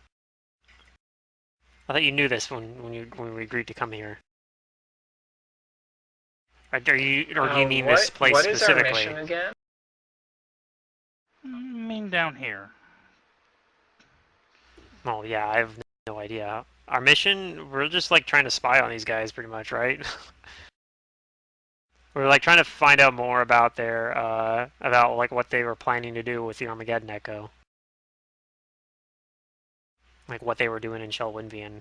I thought you knew this when we agreed to come here. Or do you mean this place what is our specifically? mission again? Mean down here. Oh yeah, I have no idea. Our mission, we're just like trying to spy on these guys, pretty much, right? We're like trying to find out more about their about like what they were planning to do with the Armageddon Echo, like what they were doing in Shelwynvian.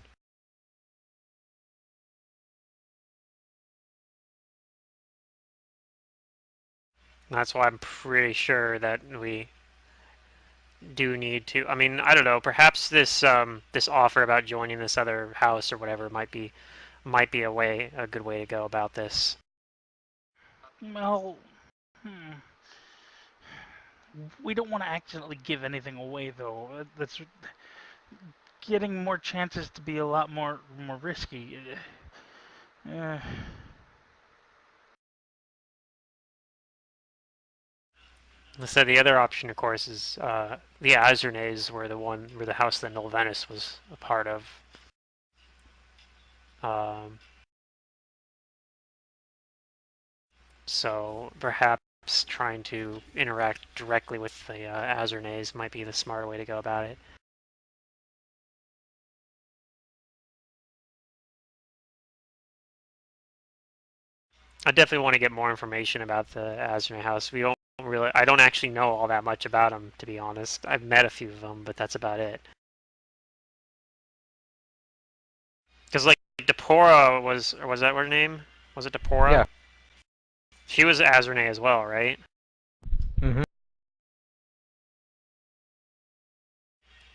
That's why I'm pretty sure that we do need to. I mean, I don't know. Perhaps this offer about joining this other house or whatever might be a good way to go about this. Well, we don't want to accidentally give anything away, though. That's getting more chances to be a lot more risky. So the other option, of course, is the Azurnays were the house that Nolvenus was a part of. So perhaps trying to interact directly with the Azurnays might be the smarter way to go about it. I definitely want to get more information about the Azurnay house. I don't actually know all that much about them, to be honest. I've met a few of them, but that's about it. Because like Depora was that her name? Was it Depora? Yeah. She was Azurnay as well, right? Mm-hmm.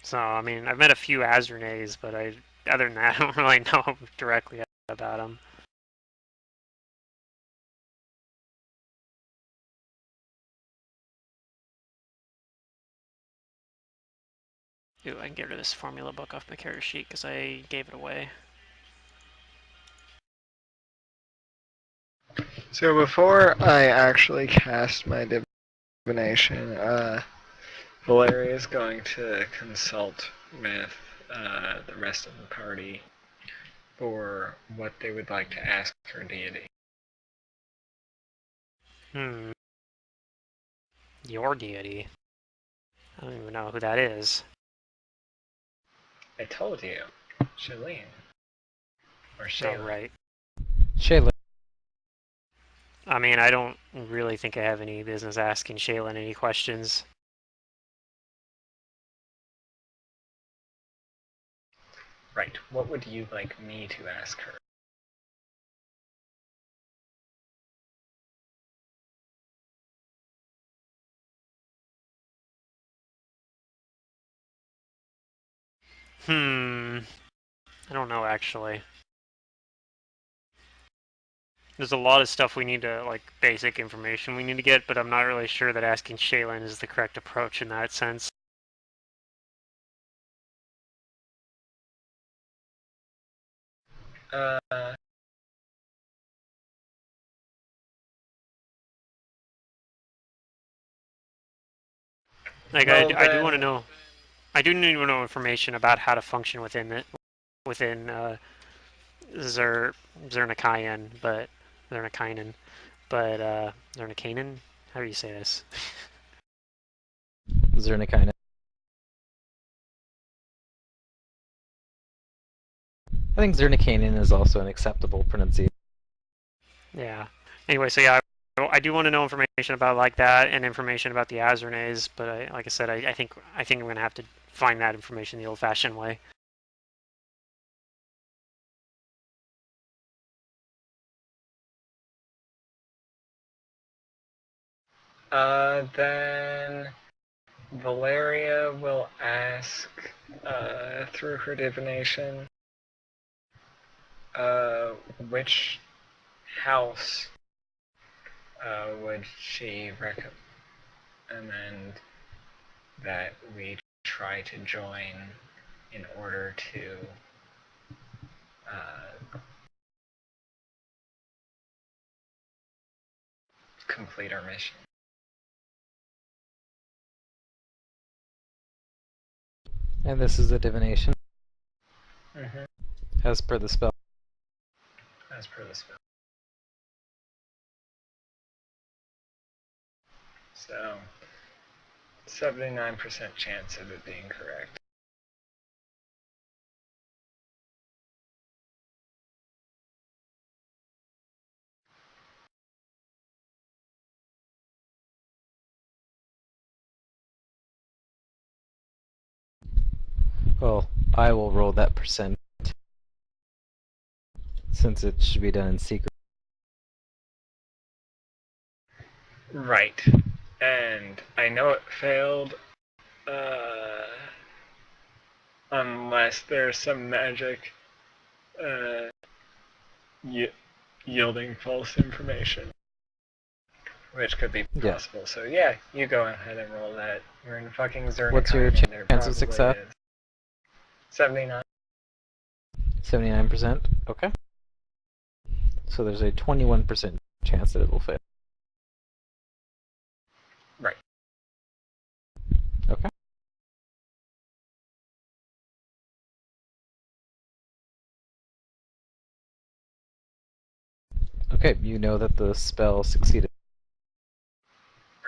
So I mean, I've met a few Azurnays, but other than that, I don't really know directly about them. Ooh, I can get rid of this formula book off my character sheet because I gave it away. So before I actually cast my divination, Valeria is going to consult with the rest of the party for what they would like to ask her deity. Your deity? I don't even know who that is. I told you. Shalene. Or Oh, Shaylin. right. Shayla. I mean, I don't really think I have any business asking Shaylin any questions. Right. What would you like me to ask her? I don't know, actually. There's a lot of stuff we need to, like, basic information we need to get, but I'm not really sure that asking Shaylin is the correct approach in that sense. Uh, Like, well I do want to then, know. I do need to know information about how to function within it, within Zernikayan, but Zernikainen, but Zernikainen. How do you say this? Zernikainen. I think Zernikainen is also an acceptable pronunciation. Yeah. Anyway, so yeah, I do want to know information about like that and information about the Azernays, but like I said, I think I'm gonna have to find that information the old-fashioned way. then Valeria will ask, through her divination, which house would she recommend that we try to join in order to complete our mission. And this is a divination, Mm-hmm. as per the spell. As per the spell. So, 79% chance of it being correct. Well, I will roll that percent, since it should be done in secret. Right. And I know it failed, unless there's some magic yielding false information, which could be Yeah. possible. So yeah, you go ahead and roll that. We're in fucking Zernikainen. What's your There chance of probably success? is. 79. 79%? Okay. So there's a 21% chance that it will fail. Right. Okay. Okay, you know that the spell succeeded.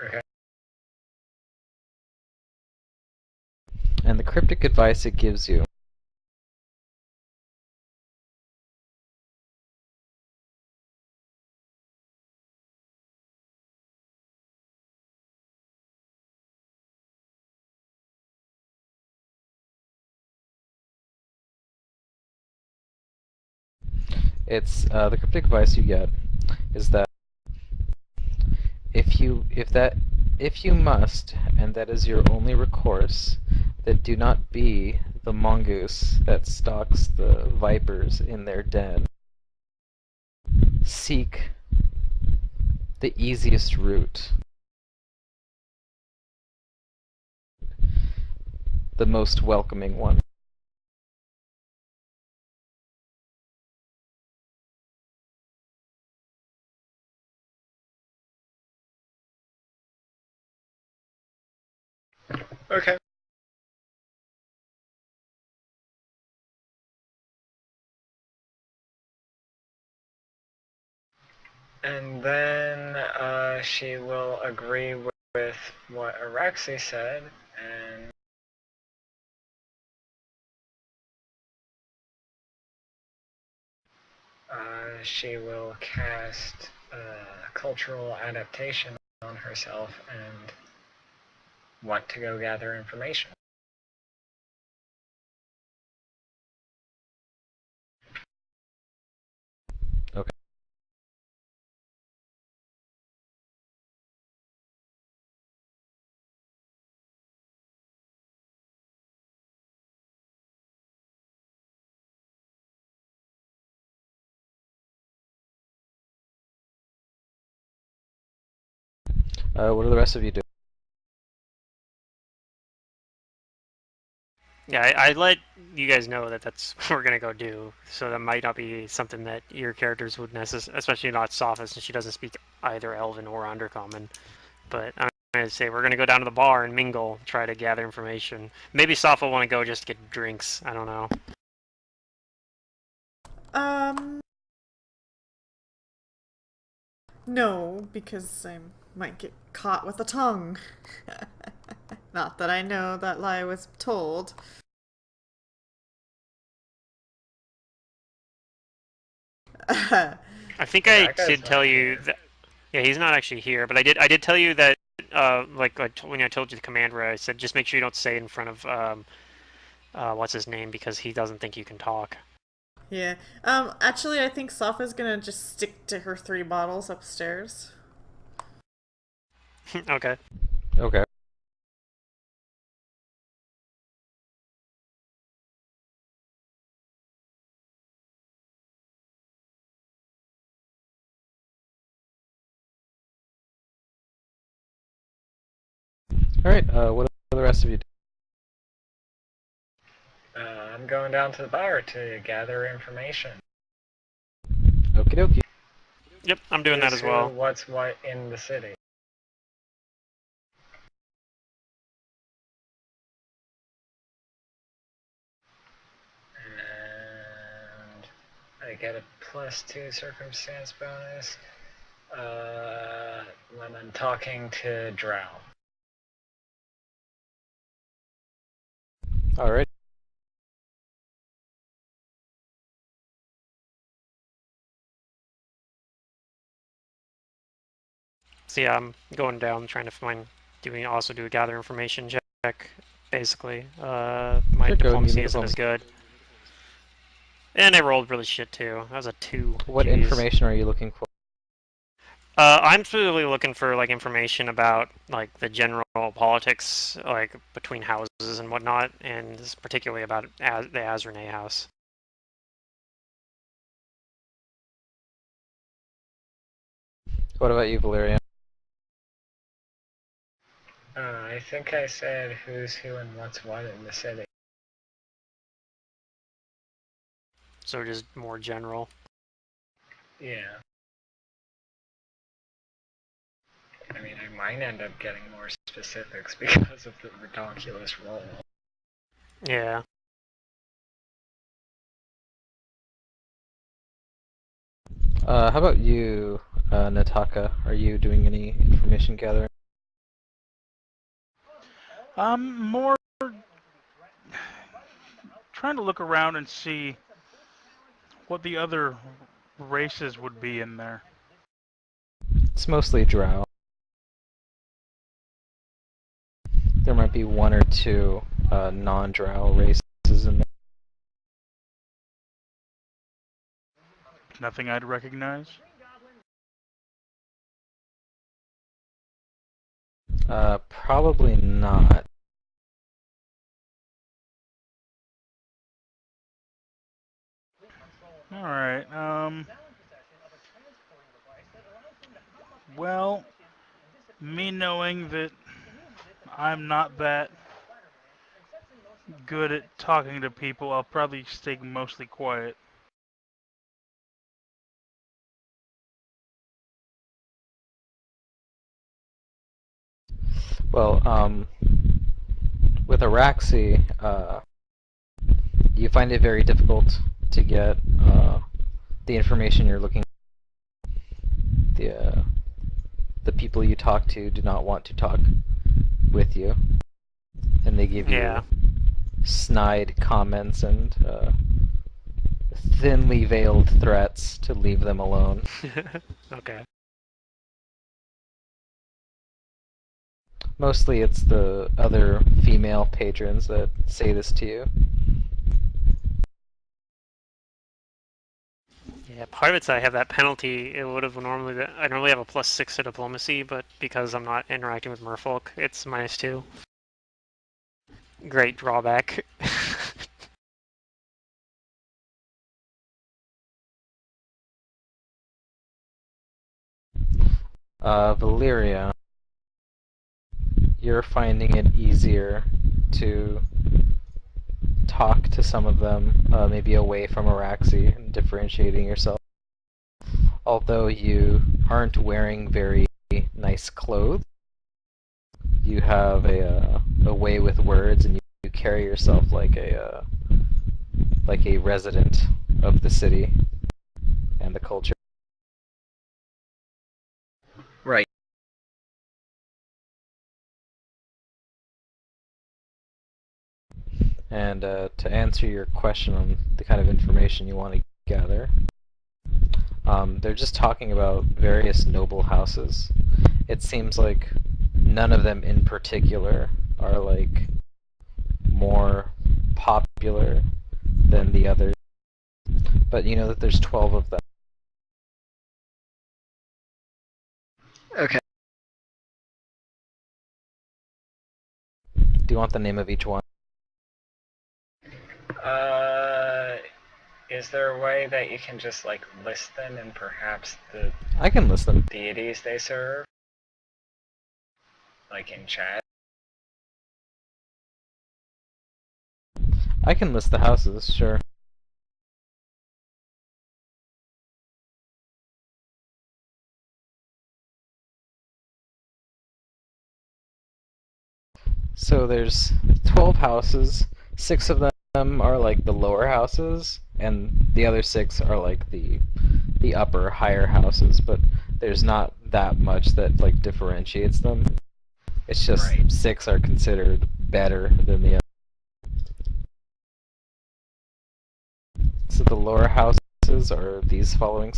Okay. And the cryptic advice it gives you it's the cryptic advice you get is that if you must, and that is your only recourse, that do not be the mongoose that stalks the vipers in their den. Seek the easiest route, the most welcoming one. Okay. And then she will agree with what Araxi said, and She will cast cultural adaptation on herself and want to go gather information. Okay. What do the rest of you do? Yeah, I let you guys know that that's what we're gonna go do. So that might not be something that your characters would necessarily, especially not Sophis, since she doesn't speak either Elven or Undercommon. But I'm gonna say we're gonna go down to the bar and mingle, try to gather information. Maybe Soph will want to go just to get drinks. I don't know. No, because I might get caught with a tongue. Not that I know that lie was told. I think Yeah, I that guy's did tell not you here. that. Yeah, he's not actually here, but I did tell you that. Like when I told you the command where I said just make sure you don't say it in front of what's his name because he doesn't think you can talk. Yeah. Actually, I think Safa's gonna just stick to her 3 bottles upstairs. Okay. Okay. Alright, what do the rest of you do? I'm going down to the bar to gather information. Okie dokie. Yep, I'm doing that Who's as who, well. what's what in the city. And I get a +2 circumstance bonus when I'm talking to Drow. Alright. So yeah, I'm going down trying to find also do a gather information check. Basically, my Sure, go and diplomacy give me isn't as diplomacy. good, and I rolled really shit too. That was a 2. What Jeez. information are you looking for? I'm really looking for like information about like the general politics like between houses and whatnot, and particularly about the Azrene house. What about you, Valerian? I think I said who's who and what's what in the city. So just more general. Yeah. I mean, I might end up getting more specifics because of the ridiculous roll. Yeah. How about you, Nataka? Are you doing any information gathering? I'm more trying to look around and see what the other races would be in there. It's mostly drow. There might be 1 or 2 non-drow races in there. Nothing I'd recognize. Probably not. Alright, well, me knowing that I'm not that good at talking to people, I'll probably stay mostly quiet. Well, with Araxi, you find it very difficult to get the information you're looking for. The people you talk to do not want to talk with you, and they give Yeah. you snide comments and thinly veiled threats to leave them alone. Okay. Mostly it's the other female patrons that say this to you. Yeah, part of it's I have that penalty. It would have normally been, I normally have a +6 to diplomacy, but because I'm not interacting with merfolk, it's -2. Great drawback. Valyria, you're finding it easier to talk to some of them, maybe away from Araxi, and differentiating yourself. Although you aren't wearing very nice clothes, you have a way with words, and you carry yourself like a resident of the city and the culture. Right. And to answer your question on the kind of information you want to gather, they're just talking about various noble houses. It seems like none of them in particular are like more popular than the others, but you know that there's 12 of them. Okay. Do you want the name of each one? Is there a way that you can just like list them and perhaps the I can list them. deities they serve? Like in chat? I can list the houses, sure. So there's 12 houses. 6 of them are like the lower houses, and the other 6 are like the upper, higher houses. But there's not that much that like differentiates them. It's just Right. 6 are considered better than the other. So the lower houses are these following.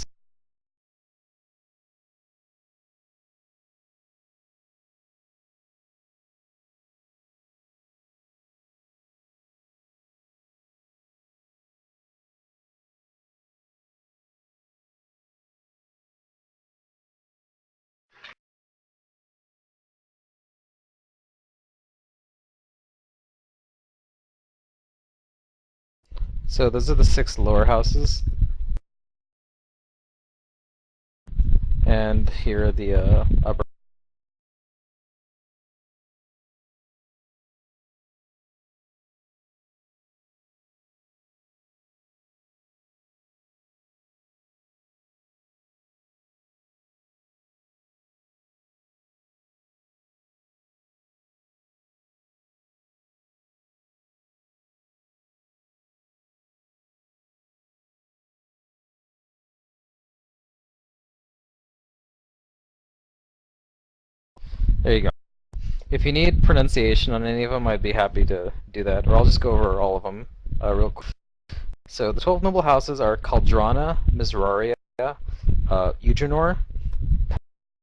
So those are the 6 lower houses. And here are the upper. There you go. If you need pronunciation on any of them, I'd be happy to do that, or I'll just go over all of them real quick. So the 12 noble houses are Caldrana, Mizraria, Eugenor,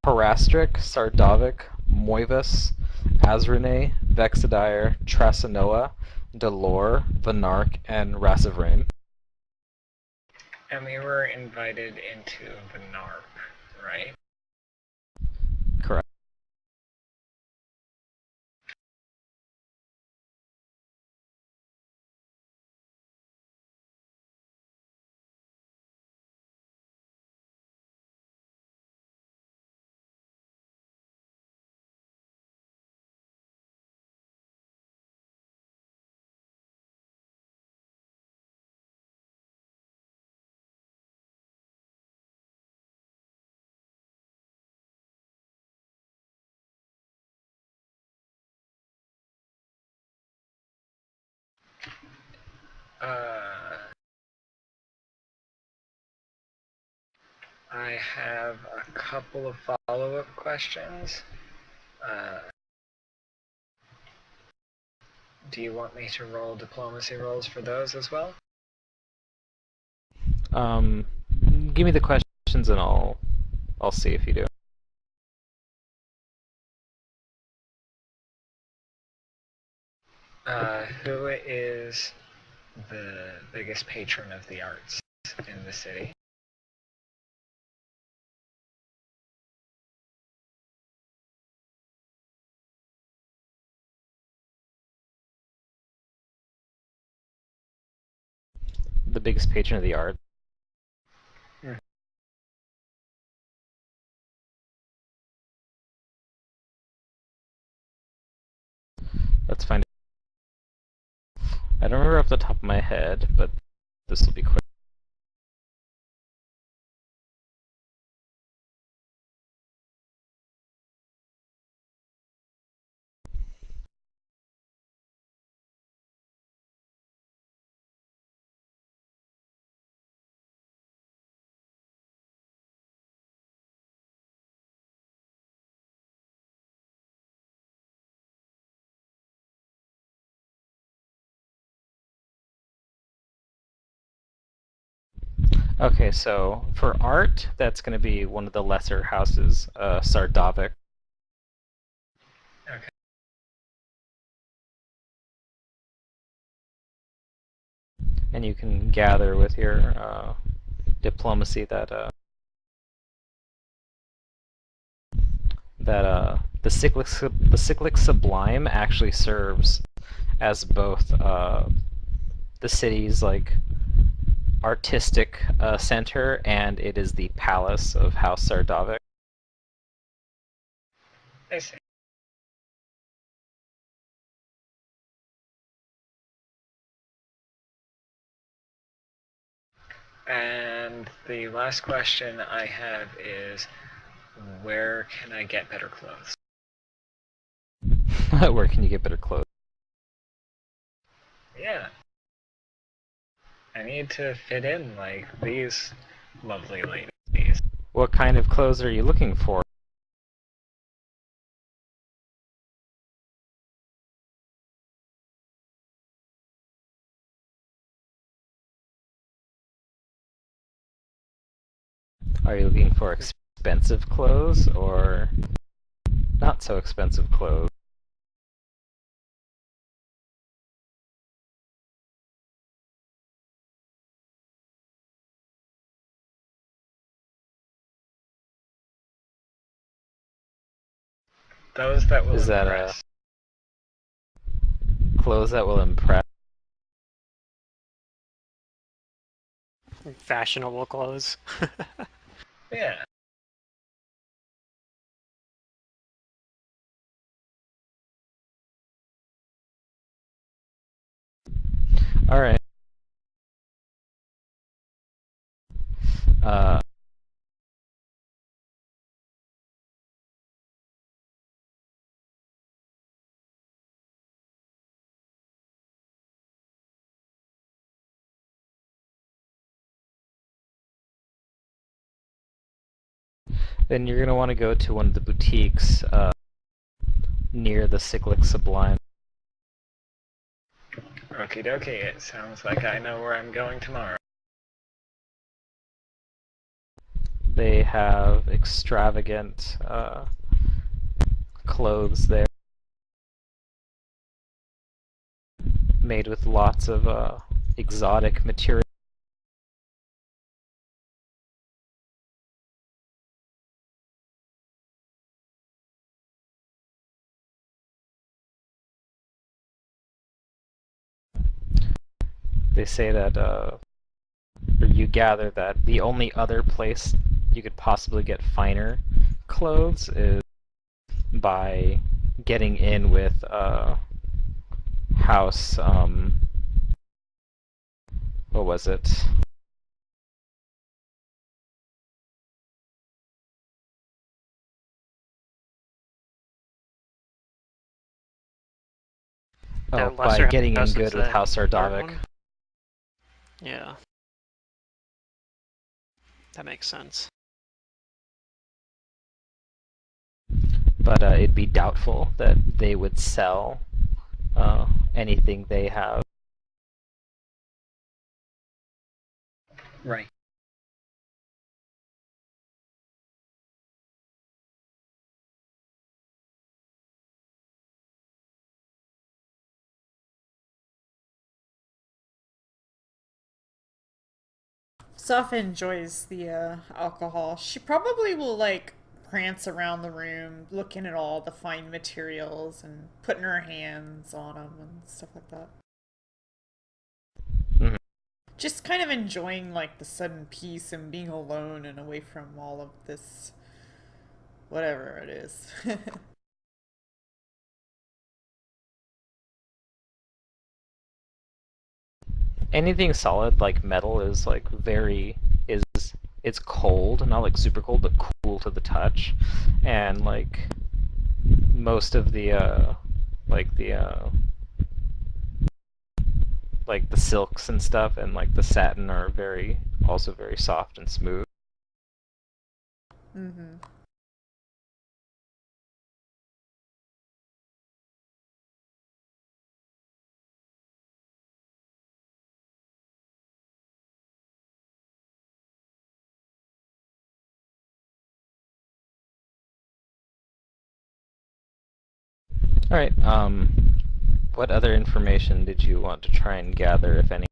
Parastric, Sardovic, Moivus, Azrene, Vexadire, Trasanoa, Delor, Vanark, and Rasivrain. And we were invited into the NARP, right? Correct. I have a couple of follow-up questions. Do you want me to roll diplomacy rolls for those as well? Give me the questions and I'll see if you do. Who is the biggest patron of the arts in the city? The biggest patron of the art. Let's find out. I don't remember off the top of my head, but this will be quick. Okay, so for art, that's going to be one of the lesser houses, Sardovic. Okay. And you can gather with your diplomacy that the cyclic sublime actually serves as both the city's like artistic center, and it is the palace of House Sardovic. I see. And the last question I have is, where can I get better clothes? Where can you get better clothes? Yeah. I need to fit in like these lovely ladies. What kind of clothes are you looking for? Are you looking for expensive clothes or not so expensive clothes? Those that will Is that impress. clothes that will impress? Fashionable clothes. Yeah. All right. Uh, then you're gonna want to go to one of the boutiques near the Cyclic Sublime. Okie dokie, it sounds like I know where I'm going tomorrow. They have extravagant clothes there, made with lots of exotic material. They say that, or you gather that the only other place you could possibly get finer clothes is by getting in with House, what was it? Oh, That by lesser getting in house good is with the House art Sardovic. one? Yeah. That makes sense. But it'd be doubtful that they would sell anything they have. Right. Safa enjoys the alcohol. She probably will like prance around the room, looking at all the fine materials and putting her hands on them and stuff like that. Mhm. Just kind of enjoying like the sudden peace and being alone and away from all of this, whatever it is. Anything solid like metal is like is it's cold, not like super cold, but cool to the touch, and most of the like the like the silks and stuff and like the satin are also very soft and smooth. Mm-hmm. All right. What other information did you want to try and gather, if any?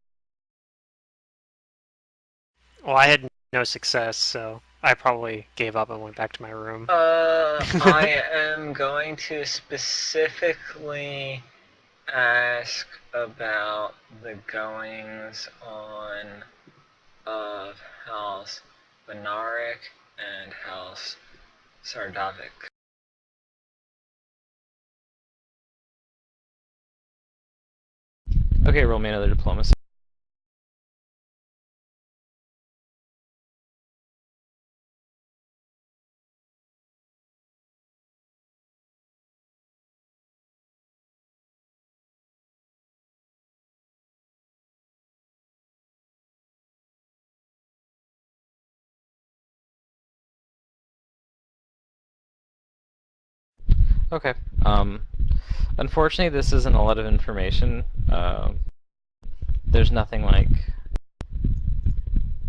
Well, I had no success, so I probably gave up and went back to my room. I am going to specifically ask about the goings on of House Benarik and House Sardovic. Okay, roll me another diplomacy. Okay. Unfortunately, this isn't a lot of information. There's nothing like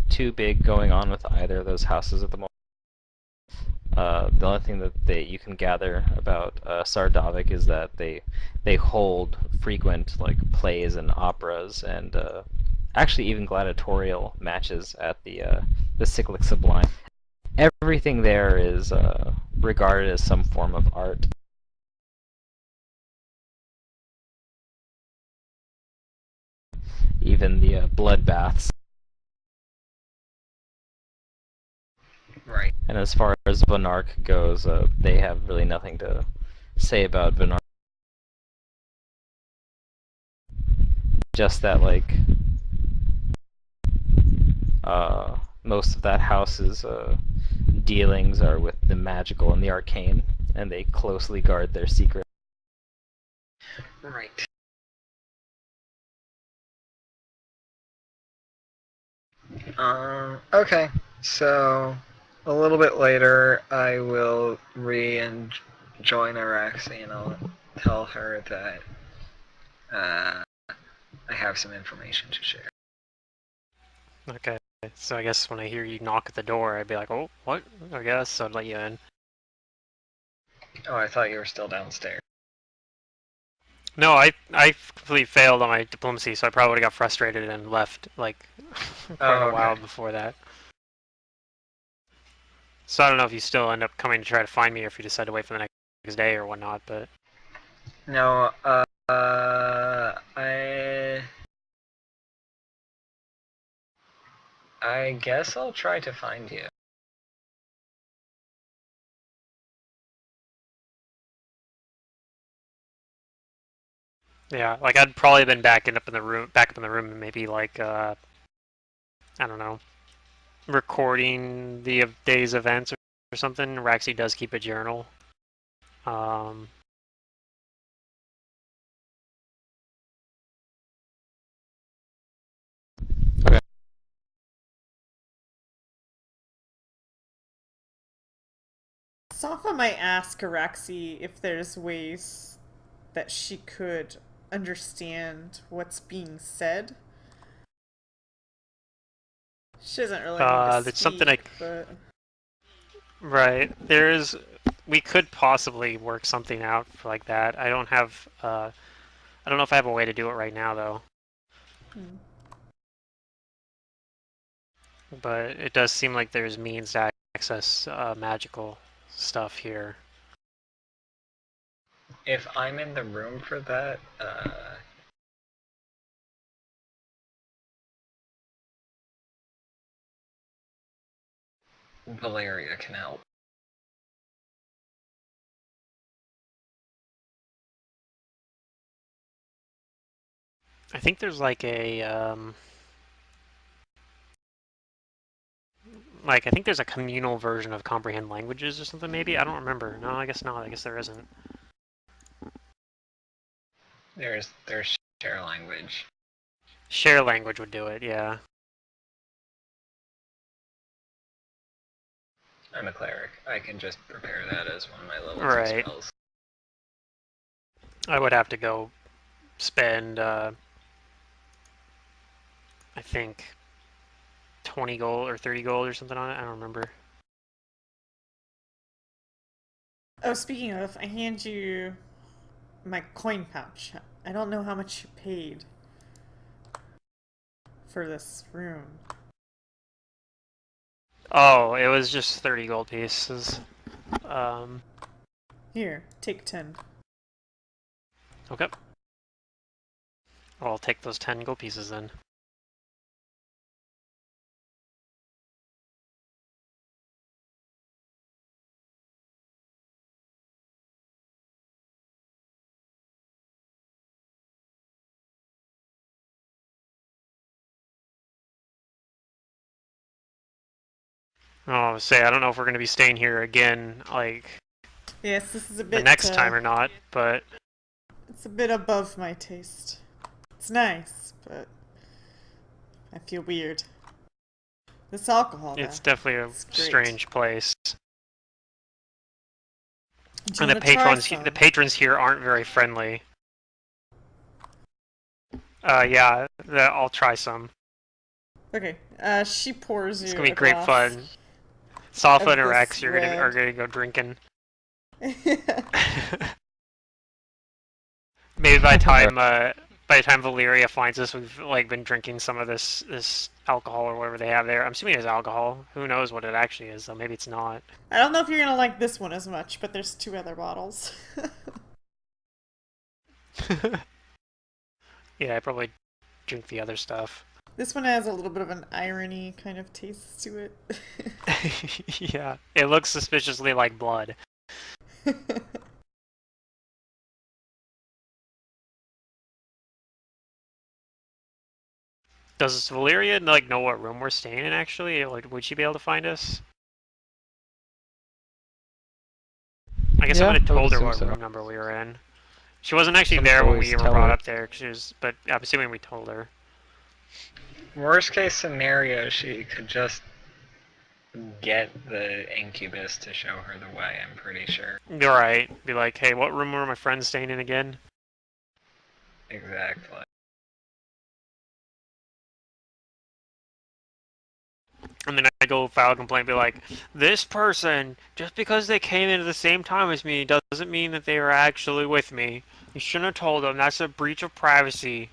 too big going on with either of those houses at the moment. The only thing that you can gather about Sardovic is that they hold frequent like plays and operas and actually even gladiatorial matches at the Cyclic Sublime. Everything there is regarded as some form of art. Even the bloodbaths. Right. And as far as Vonark goes, they have really nothing to say about Vonark. Just that, like, most of that house's dealings are with the magical and the arcane, and they closely guard their secret. Right. Okay. So, a little bit later, I will join Araxi and I'll tell her that I have some information to share. Okay, so I guess when I hear you knock at the door, I'd be like, oh, what? I guess I'd let you in. Oh, I thought you were still downstairs. No, I completely failed on my diplomacy, so I probably would have got frustrated and left, like, quite a while Okay. before that. So I don't know if you still end up coming to try to find me or if you decide to wait for the next day or whatnot, but... No, I guess I'll try to find you. Yeah, like I'd probably been back up in the room, and maybe like I don't know, recording the day's events or something. Raxi does keep a journal. Um, Okay. Safa might ask Araxi if there's ways that she could understand what's being said. She doesn't really need to that's something I speak, but right. We could possibly work something out like that. I don't have I don't know if I have a way to do it right now though. hmm. but it does seem like there's means to access magical stuff here. If I'm in the room for that, Valeria can help. I think there's like a like I think there's a communal version of comprehend languages or something. Maybe I don't remember. No, I guess not. I guess there isn't. There's share language. Share language would do it. Yeah. I'm a cleric. I can just prepare that as one of my level 2 Right. spells. I would have to go spend I think 20 gold or 30 gold or something on it. I don't remember. Oh, speaking of, I hand you my coin pouch. I don't know how much you paid for this room. Oh, it was just 30 gold pieces. Here, take 10. Okay. I'll take those 10 gold pieces then. Oh, say I don't know if we're gonna be staying here again, like Yes, this is a the bit, next time or not, but it's a bit above my taste. It's nice, but I feel weird. This alcohol, it's though, definitely a it's great. strange place. Do you And want to try some? the patrons here aren't very friendly. Yeah, I'll try some. Okay, she pours It's you gonna be a great glass fun. Safa of and this Rex are red. gonna go drinking. Maybe by the time Valyria finds us, we've like been drinking some of this alcohol or whatever they have there. I'm assuming it's alcohol. Who knows what it actually is, though. Maybe it's not. I don't know if you're gonna like this one as much, but there's 2 other bottles. Yeah, I probably drink the other stuff. This one has a little bit of an irony kind of taste to it. Yeah, it looks suspiciously like blood. Does Valyria like know what room we're staying in? Actually, like, would she be able to find us? I guess I Yeah, would have I would told her assume what so. room number we were in. She wasn't actually Some there when boys we were tell brought her. up there, but I'm assuming we told her. Worst case scenario, she could just get the incubus to show her the way, I'm pretty sure. You're right. Be like, hey, what room were my friends staying in again? Exactly. And then I go file a complaint, be like, this person, just because they came in at the same time as me, doesn't mean that they were actually with me. You shouldn't have told them. That's a breach of privacy.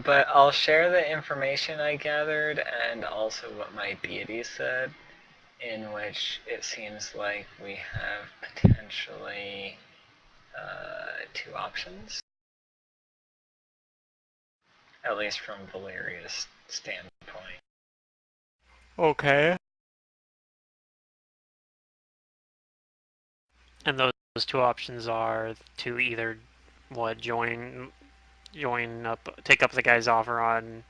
But I'll share the information I gathered and also what my deity said, in which it seems like we have potentially 2 options, at least from Valeria's standpoint. Okay. And those 2 options are to either, what, join up, take up the guy's offer on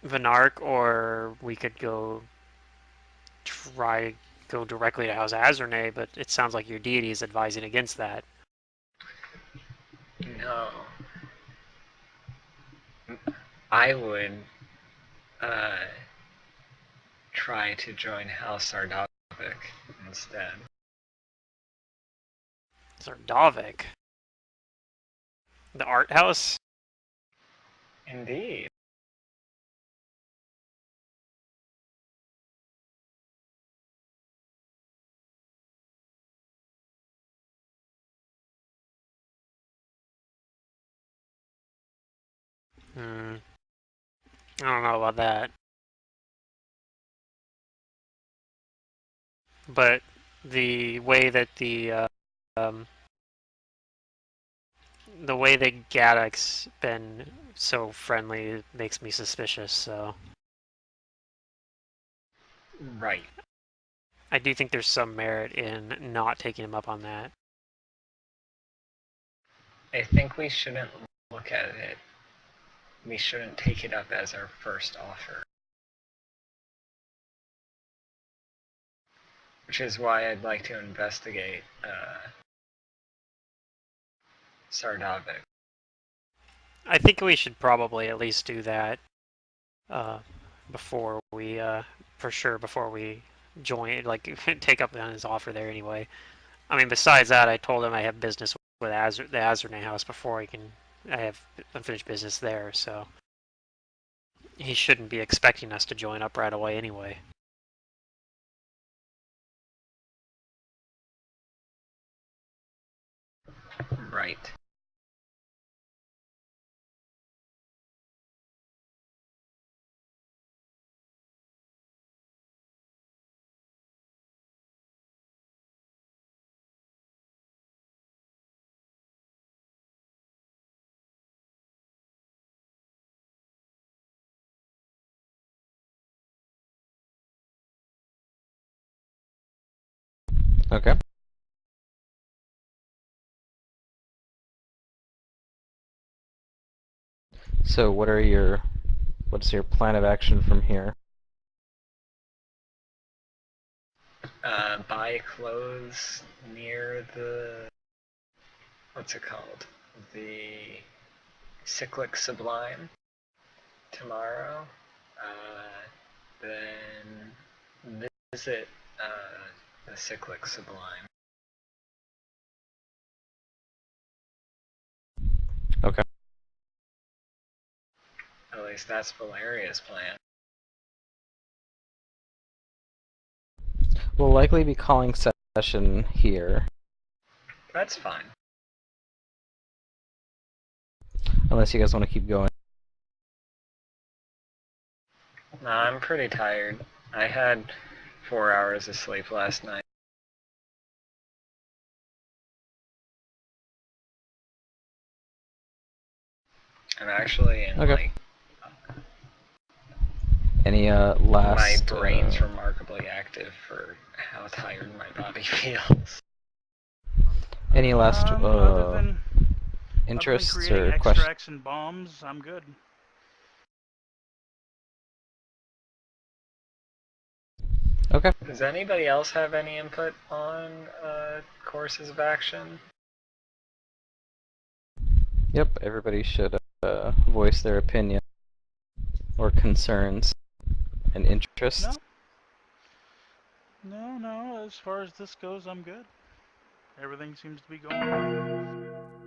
Venark, or we could go directly to House Azernay, but it sounds like your deity is advising against that. No. I would try to join House Sardovic instead. Zardavik? The art house? Indeed. Hmm. I don't know about that. But the way that um, the way that Gaddock's been so friendly makes me suspicious. So Right. I do think there's some merit in not taking him up on that. I think we shouldn't look at it. We shouldn't take it up as our first offer. Which is why I'd like to investigate Sardovic. I think we should probably at least do that uh, before we, for sure, before we join, like, take up on his offer there anyway. I mean, besides that, I told him I have business with the Azurne house before I have unfinished business there, so he shouldn't be expecting us to join up right away anyway. Right. Okay. So what's your plan of action from here? Buy clothes near the, what's it called? The Cyclic Sublime tomorrow. Then visit the Cyclic Sublime. Okay. At least that's Valeria's plan. We'll likely be calling session here, That's fine. unless you guys want to keep going. No, I'm pretty tired. I had 4 hours of sleep last night. I'm actually in Okay. like Any my last brain's remarkably active for how tired my body feels. any last Other than interests creating or questions? extracts and bombs, I'm good. Okay. Does anybody else have any input on courses of action? Yep, everybody should voice their opinion or concerns and interests. No, as far as this goes, I'm good. Everything seems to be going well.